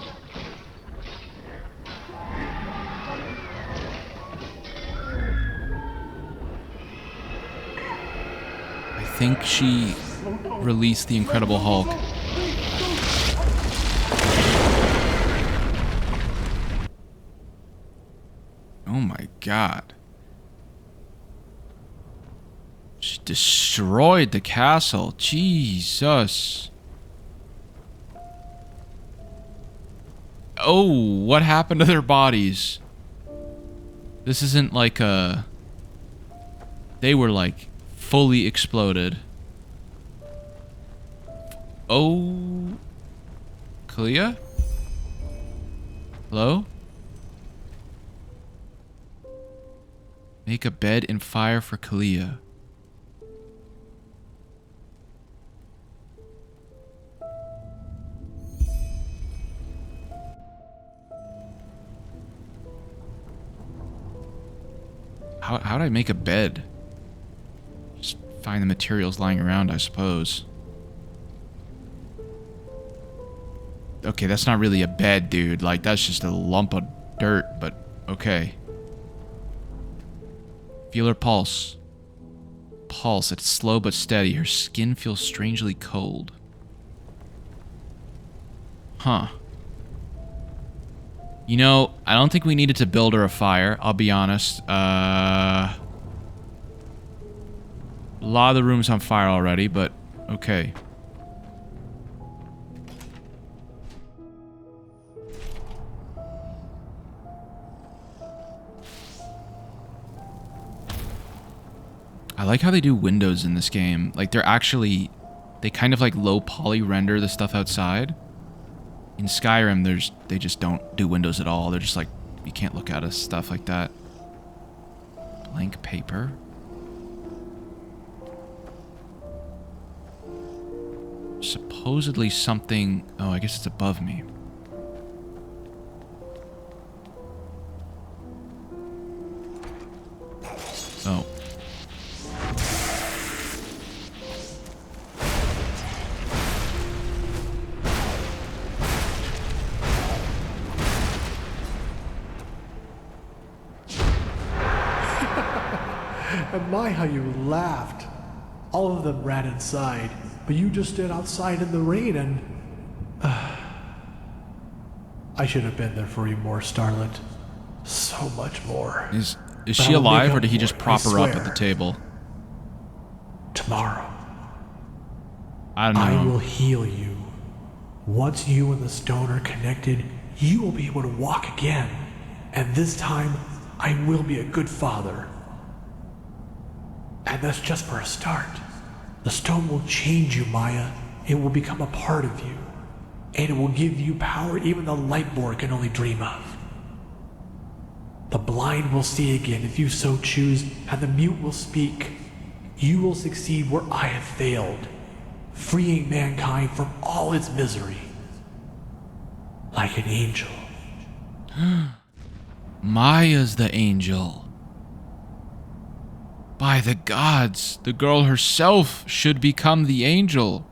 I think she released the Incredible Hulk. Oh my god. She destroyed the castle. Jesus. Oh, what happened to their bodies? This isn't like a... They were like fully exploded. Oh... Calia? Hello? Make a bed and fire for Calia. How'd I make a bed? Just find the materials lying around, I suppose. Okay, that's not really a bed, dude. Like, that's just a lump of dirt, but okay. Feel her pulse. Pulse, it's slow but steady. Her skin feels strangely cold. Huh. You know, I don't think we needed to build her a fire, I'll be honest. A lot of the room's on fire already, but okay. I like how they do windows in this game. Like, they're actually... They kind of like low poly render the stuff outside. In Skyrim, they just don't do windows at all. They're just like, you can't look at us, stuff like that. Blank paper. Supposedly something... Oh, I guess it's above me. Oh. And my, how you laughed. All of them ran inside, but you just stood outside in the rain and... I should have been there for you more, Starlet. So much more. Is she alive, or did he just prop her up at the table? Tomorrow. I don't know. I will heal you. Once you and the stone are connected, you will be able to walk again. And this time, I will be a good father. And that's just for a start. The stone will change you, Maya. It will become a part of you. And it will give you power even the Lightborn can only dream of. The blind will see again if you so choose, and the mute will speak. You will succeed where I have failed, freeing mankind from all its misery. Like an angel. Maya's the angel. By the gods, the girl herself should become the angel.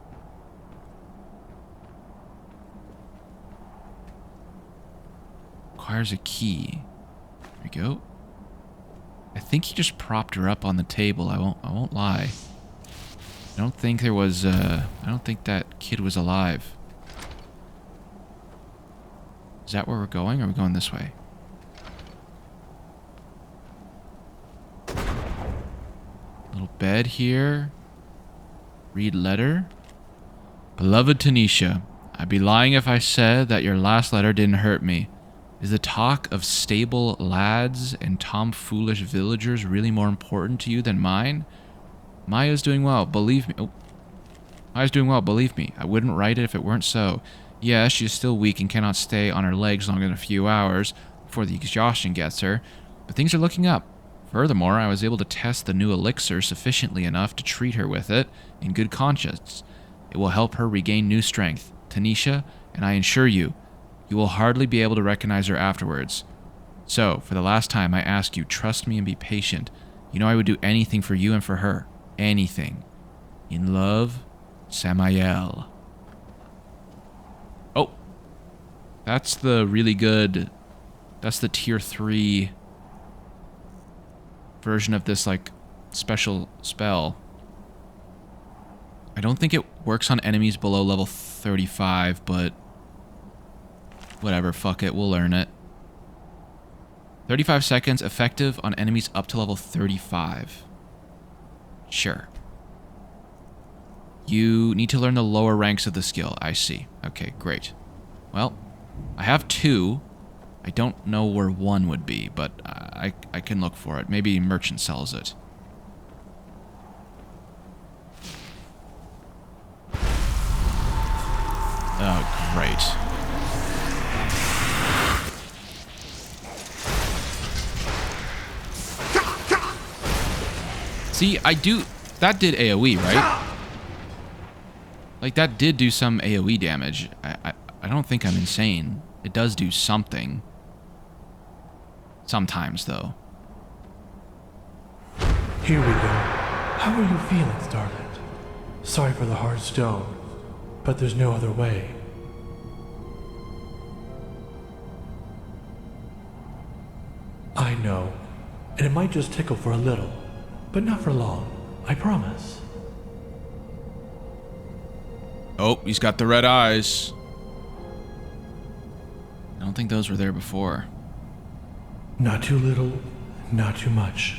Requires a key. There we go. I think he just propped her up on the table. I won't lie. I don't think there was I don't think that kid was alive. Is that where we're going? Or are we going this way? Little bed here. Read letter. Beloved Tanisha, I'd be lying if I said that your last letter didn't hurt me. Is the talk of stable lads and tomfoolish villagers really more important to you than mine? Maya's doing well, believe me. Oh. Maya's doing well, believe me. I wouldn't write it if it weren't so. Yes, she is still weak and cannot stay on her legs longer than a few hours before the exhaustion gets her, but things are looking up. Furthermore, I was able to test the new elixir sufficiently enough to treat her with it in good conscience. It will help her regain new strength. Tanisha, and I assure you, you will hardly be able to recognize her afterwards. So, for the last time, I ask you, trust me and be patient. You know I would do anything for you and for her. Anything. In love, Samael. Oh. That's the really good... That's the tier 3 version of this, like, special spell. I don't think it works on enemies below level 35, but... whatever, fuck it, we'll learn it. 35 seconds, effective on enemies up to level 35. Sure. You need to learn the lower ranks of the skill. I see. Okay, great. Well, I have 2. I don't know where 1 would be, but I can look for it. Maybe merchant sells it. Oh, great. See, that did AoE, right? Like, that did do some AoE damage. I don't think I'm insane. It does do something. Sometimes, though. Here we go. How are you feeling, Starlet? Sorry for the hard stone, but there's no other way. I know, and it might just tickle for a little, but not for long, I promise. Oh, he's got the red eyes. I don't think those were there before. Not too little, not too much.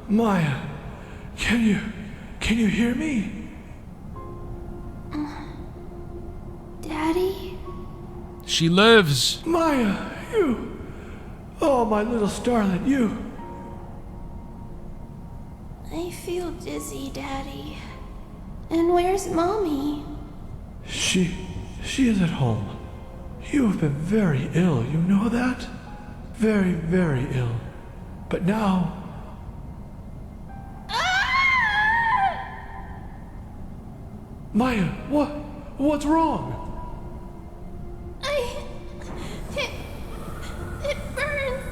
Maya, can you hear me? Daddy? She lives! Maya, you! Oh, my little starlet, you! I feel dizzy, Daddy. And where's Mommy? She is at home. You have been very ill, you know that? Very, very ill. But now... Maya, what's wrong? It burns.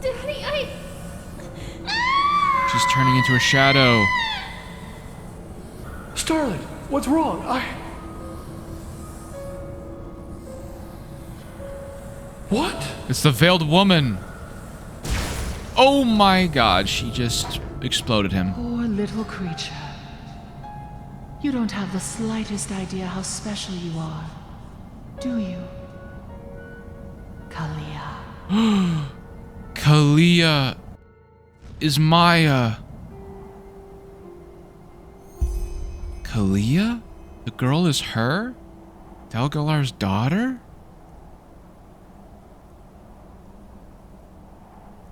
Daddy, She's turning into a shadow. Starlet, what's wrong? What? It's the veiled woman. Oh my god, she just exploded him. Poor little creature. You don't have the slightest idea how special you are, do you? Calia. Calia is Maya. Calia? The girl is her? Dalgalar's daughter?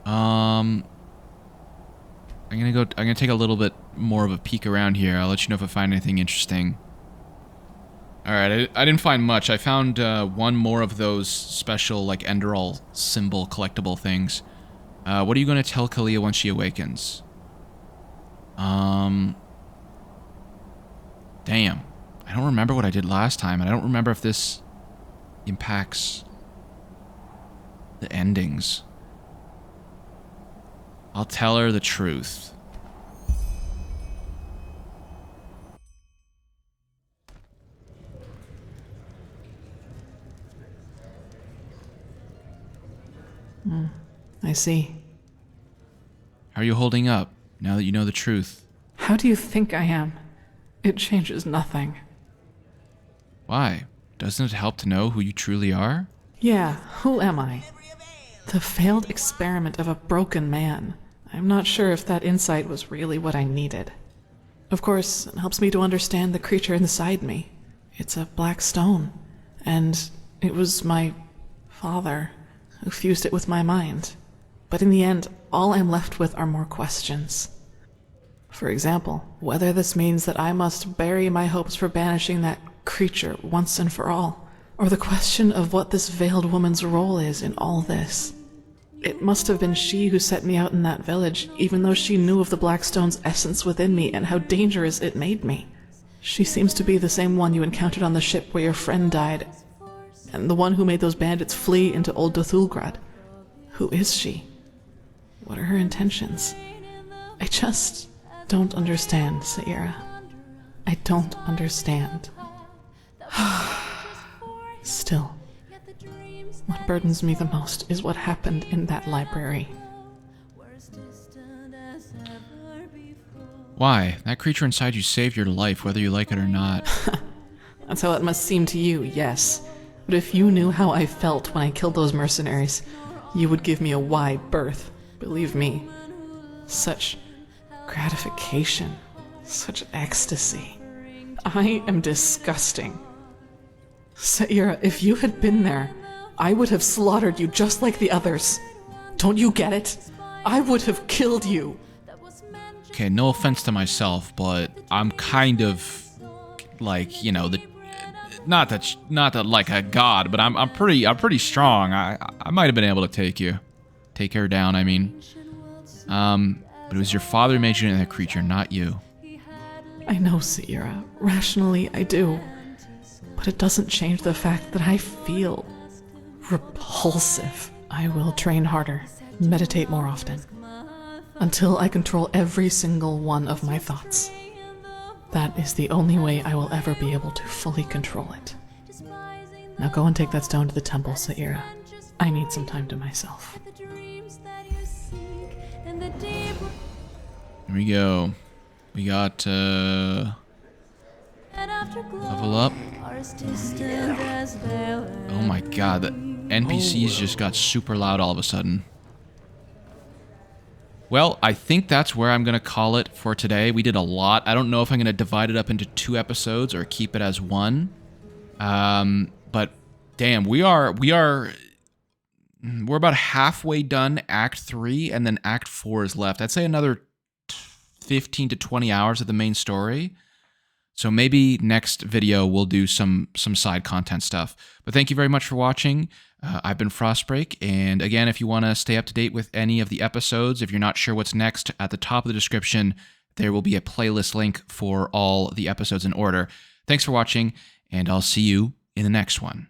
I'm gonna take a little bit more of a peek around here. I'll let you know if I find anything interesting. Alright, I didn't find much. I found one more of those special, like, Enderal symbol collectible things. What are you gonna tell Calia once she awakens? Damn. I don't remember what I did last time, and I don't remember if this impacts the endings. I'll tell her the truth. I see. How are you holding up, now that you know the truth? How do you think I am? It changes nothing. Why? Doesn't it help to know who you truly are? Yeah, who am I? The failed experiment of a broken man. I'm not sure if that insight was really what I needed. Of course, it helps me to understand the creature inside me. It's a black stone, and it was my father who fused it with my mind. But in the end, all I'm left with are more questions. For example, whether this means that I must bury my hopes for banishing that creature once and for all, or the question of what this veiled woman's role is in all this. It must have been she who set me out in that village, even though she knew of the Black Stone's essence within me and how dangerous it made me. She seems to be the same one you encountered on the ship where your friend died, and the one who made those bandits flee into Old Dothulgrad. Who is she? What are her intentions? I just don't understand, Saira. I don't understand. Still, what burdens me the most is what happened in that library. Why? That creature inside you saved your life, whether you like it or not. That's how it must seem to you, yes. But if you knew how I felt when I killed those mercenaries, you would give me a wide berth. Believe me. Such gratification. Such ecstasy. I am disgusting. Saira, if you had been there, I would have slaughtered you just like the others. Don't you get it? I would have killed you. Okay, no offense to myself, but I'm kind of like, you know, not that like a god, but I'm pretty strong. I might have been able to take her down. I mean, but it was your father who made you into that creature, not you. I know, Saira. Rationally, I do. But it doesn't change the fact that I feel repulsive. I will train harder, meditate more often, until I control every single one of my thoughts. That is the only way I will ever be able to fully control it. Now go and take that stone to the temple, Saira. I need some time to myself. Here we go. We got, level up. Oh my god, the NPCs just got super loud all of a sudden. Well, I think that's where I'm going to call it for today. We did a lot. I don't know if I'm going to divide it up into 2 episodes or keep it as 1. But damn, we're about halfway done Act 3, and then Act 4 is left. I'd say another 15 to 20 hours of the main story. So maybe next video we'll do some side content stuff. But thank you very much for watching. I've been Frostbreak, and again, if you want to stay up to date with any of the episodes, if you're not sure what's next, at the top of the description, there will be a playlist link for all the episodes in order. Thanks for watching, and I'll see you in the next one.